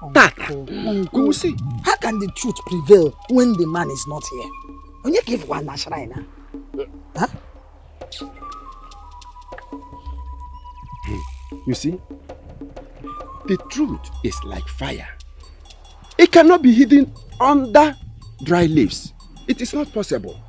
Uncle, see, how can the truth prevail when the man is not here? When you give one shrine, huh? You see, the truth is like fire. It cannot be hidden under dry leaves. It is not possible.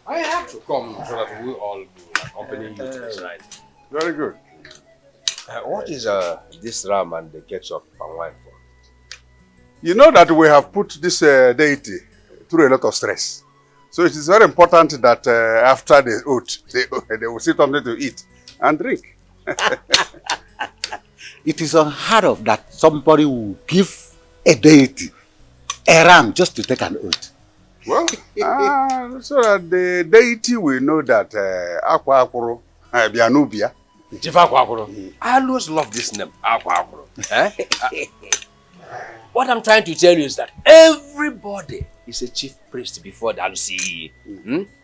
I have to come so that we all do accompany you to this ride. Very good. What is this ram and the ketchup and wine for? You know that we have put this deity through a lot of stress. So it is very important that after the oath, they will see something to eat and drink. It is unheard of that somebody will give a deity a ram just to take an oath. Well, so that the deity will know that Akwa Akuro, Bianubia. I always love this name, Akwa Akuro. What I'm trying to tell you is that everybody is a chief priest before the LCE.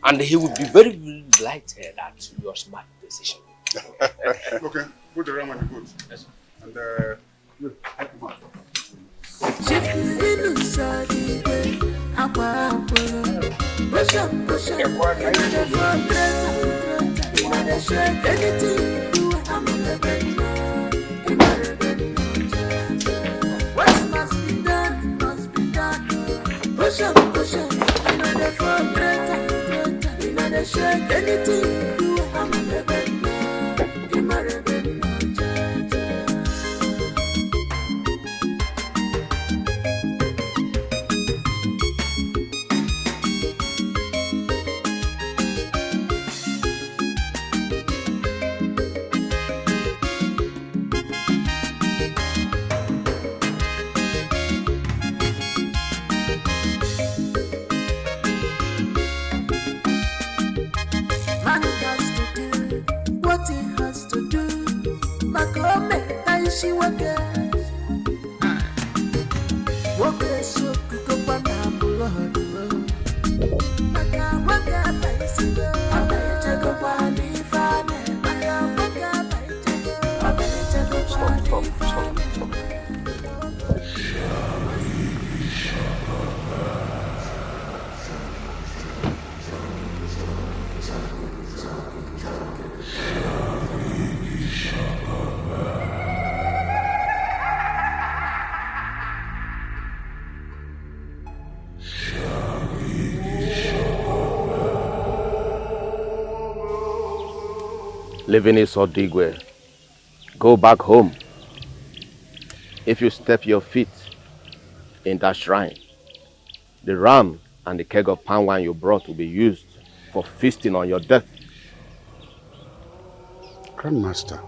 And he would be very delighted that you are smart. decision. Okay, put the ram on the boot. Yes. And look, help him out. What must be done, must be done. Push up, another for greater, another shake, anything you do, I'm a rebel. I'm a rebel. Living is Odigwe. Go back home. If you step your feet in that shrine, the ram and the keg of palm wine you brought will be used for feasting on your death. Grandmaster,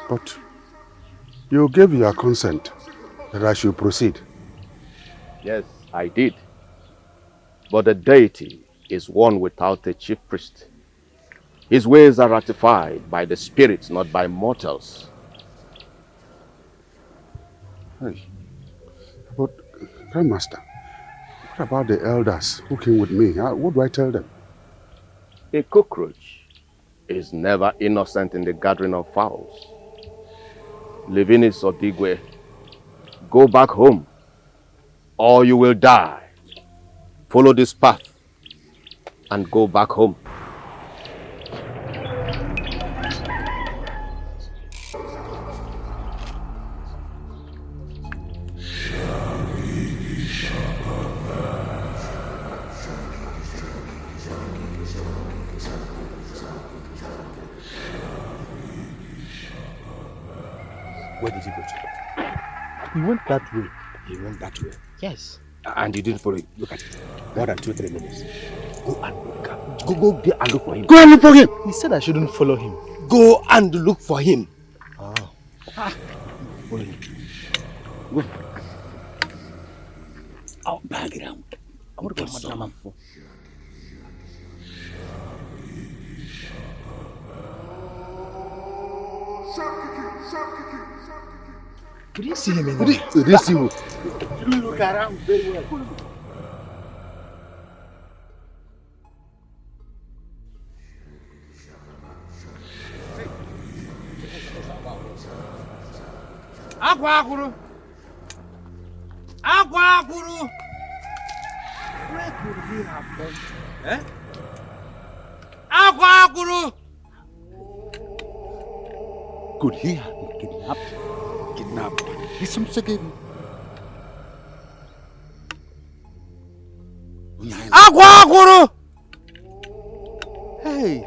but you gave your consent that I should proceed. Yes, I did. But the deity is one without a chief priest. His ways are ratified by the spirits, not by mortals. Hey, but Grandmaster, what about the elders who came with me? What do I tell them? A cockroach is never innocent in the gathering of fowls. Livinis Odigwe, go back home, or you will die. Follow this path and go back home. Where did he go to? He went that way. He went that way? Yes. And you didn't follow him. Look at it. More than 2-3 minutes. Go and look. Go there and look for him. Go and look for him. He said I shouldn't follow him. Go and look for him. Oh. Follow him. Go. Oh, background. I want to go to for. Did you see him in there? Did you see him? Look around very well. Aqua! Where could he have gone to? Eh? Aqua! Could he have been kidnapped? He's some second. Aqua! Hey.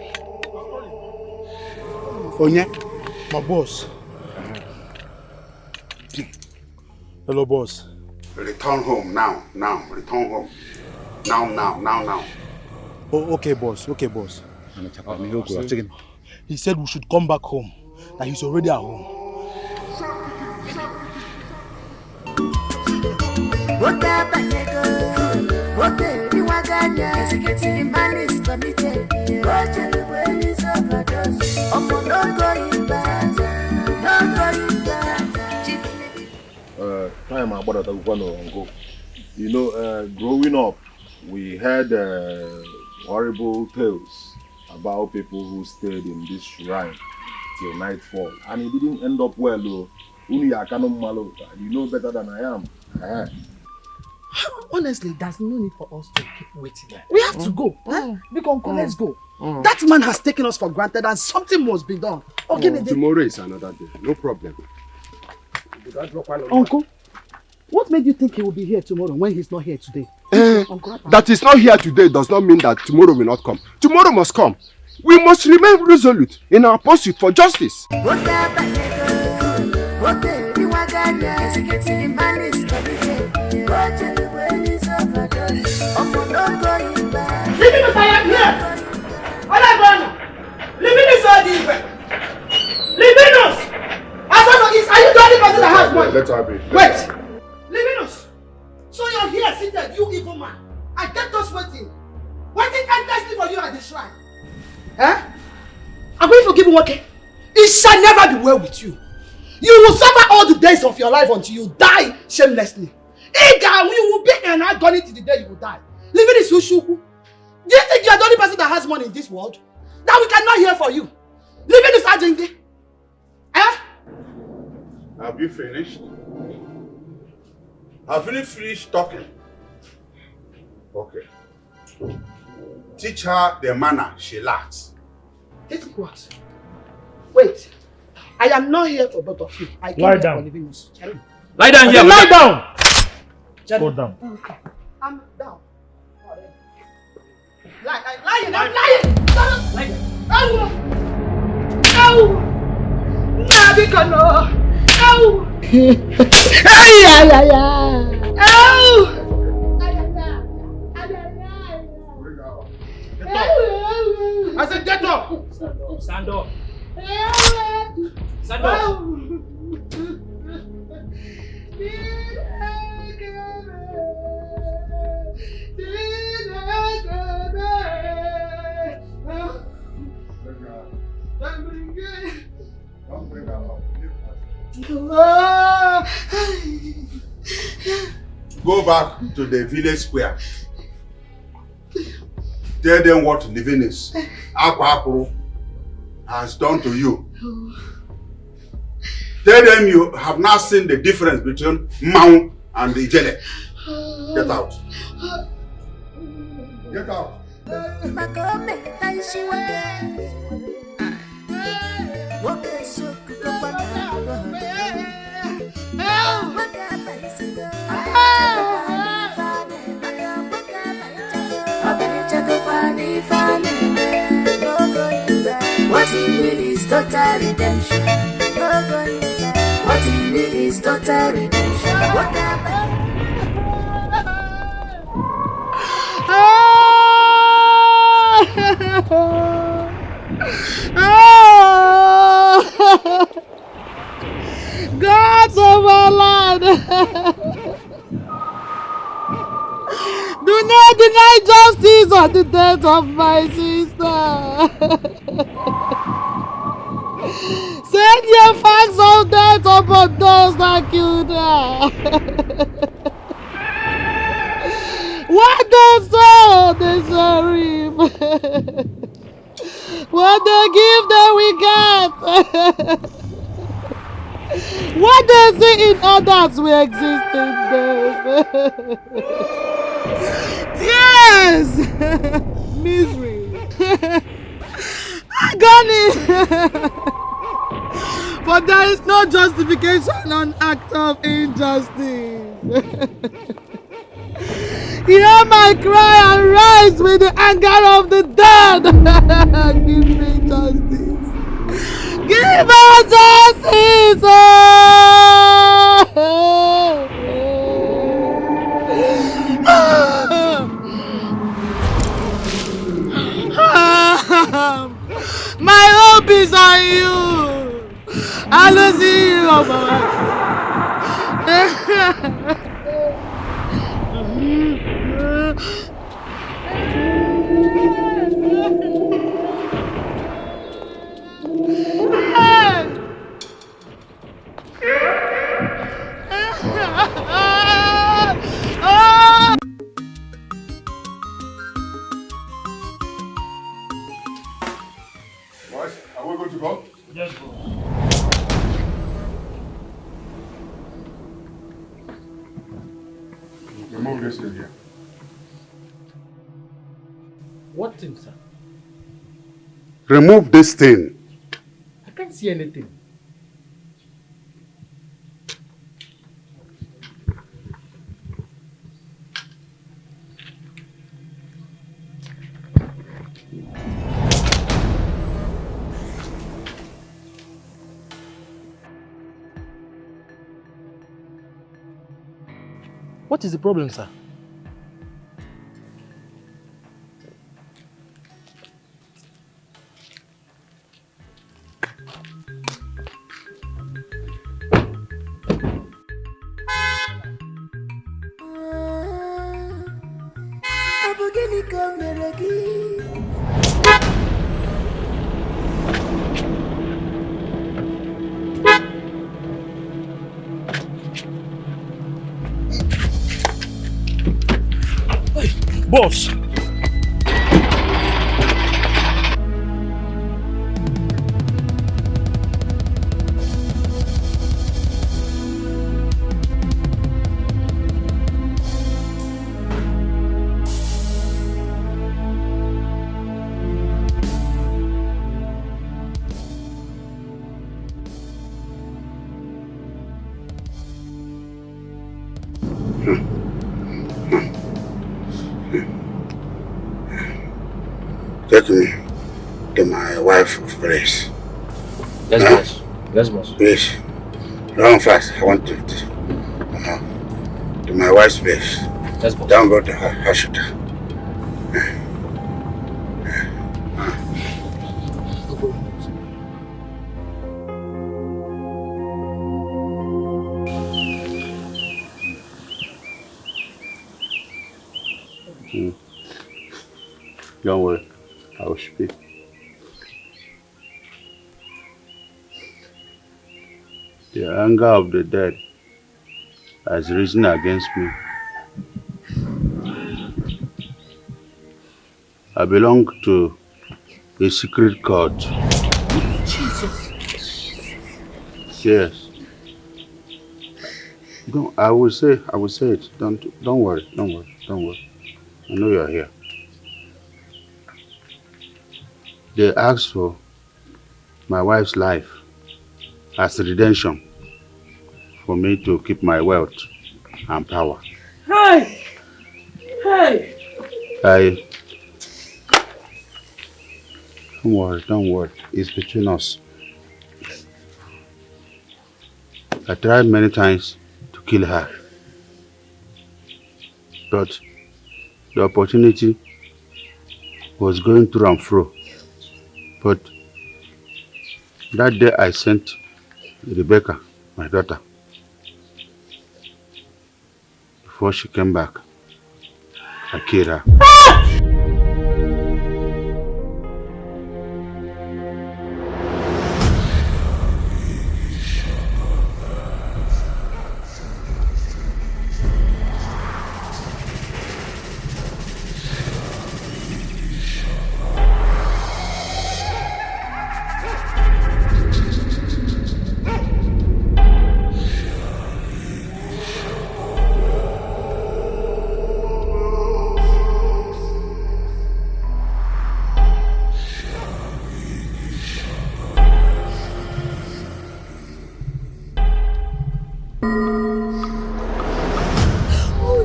Onya, my boss. Hello, boss. Return home now. Return home. Now. Oh, okay, boss. He said we should come back home. That he's already at home. Time about that go. You know, growing up, we had horrible tales about people who stayed in this shrine till nightfall, and it didn't end up well. Though. You know better than I am. Honestly, there's no need for us to keep waiting. We have to go. Let's go. That man has taken us for granted and something must be done. Okay, Tomorrow is another day. No problem. Uncle, what made you think he will be here tomorrow when he's not here today? That he's not here today does not mean that tomorrow will not come. Tomorrow must come. We must remain resolute in our pursuit for justice. Livinus, I am here! Livinus, Livinus! Are you the only person that has money? Let her be. Wait! Livinus! So you're here seated, you evil man. I kept us waiting. Waiting endlessly for you at the shrine. I'm going to give you okay? It shall never be well with you. You will suffer all the days of your life until you die shamelessly. You will be an agony till the day you will die. Livinus Ushuku. Do you think you are the only person that has money in this world? That we cannot hear for you? Livinus Ajenge. Have you finished? Have you finished talking? Okay. Teach her the manner she lacks. Teach what? Wait. I am not here for both of you. I came here for Livinus. Lie down here. Lie down. Go down. Okay. I'm down. I'm lying. Ow! Nabikono! Ow! I said get up! Stand up. Stand up! Go back to the village square. Tell them what Livinus Akwa has done to you. Tell them you have now seen the difference between Mau and the Ijele. Get out. Get out. What he need is total redemption. What he need is total redemption. What happened? Gods of our land, do not deny justice on the death of my sister. Send your facts of death upon those that killed her. What they sow, they shall reap. What they give, they will get. What they see in others will exist in them. Tears, misery, agony. For there is no justification on act of injustice. Hear my cry and rise with the anger of the dead. Give me justice. Give us justice. My hope is on you. I will see you over. remove this thing here. What thing, sir? Remove this thing. I can't see anything. What is the problem, sir? Boss! Take me to my wife's place. Yes, boss. Yes, boss. Please, run fast. I want to my wife's place. Yes, boss. Don't go to her hospital. Don't worry, I will speak. The anger of the dead has risen against me. I belong to a secret court. Jesus. Yes. I will say it. Don't worry. I know you're here. They asked for my wife's life as redemption for me to keep my wealth and power. Hey! Don't worry. It's between us. I tried many times to kill her, but the opportunity was going through and fro. But that day I sent Rebecca, my daughter. Before she came back, I killed her.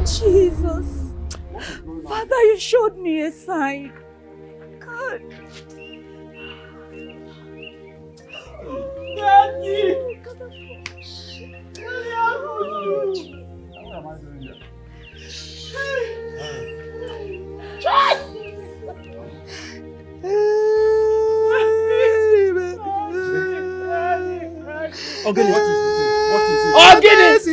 Jesus. Father, you showed me a sign. God. Daddy! Okay, what is it? What is it? What is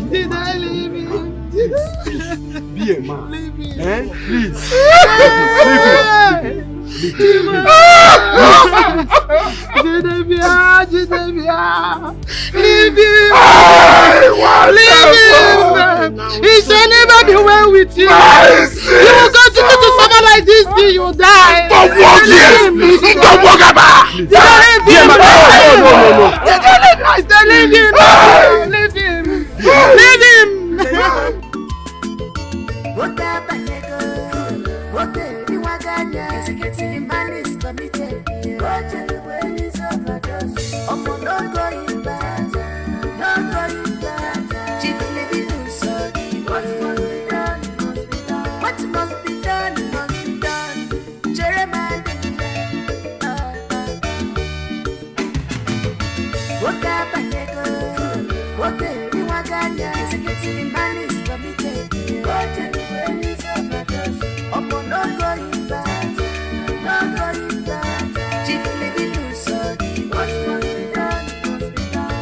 Did I leave you? Be a man. Leave him. Please. Leave him. Jidebia. Leave him. Leave him. He shall never be well with you. You will continue to suffer like this till you die. Don't walk here. Don't walk about. Leave him. Leave him. Leave him. What happened? What the Waganya? The man is committed. What the way is overdose. No going back. No going back. Chief living in sorry. What must be done? Must be done. What must be done? Must be done. Jeremiah. What happened? What the Waganya? The man is committed. What the way is overdose. No going back. No going back. Chief living in sorry. What must be done? Must be done.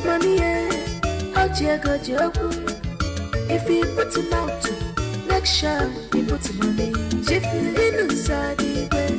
Money, Ojiego Joku. If he puts him out, make sure he puts him on me. Chief living inside the way.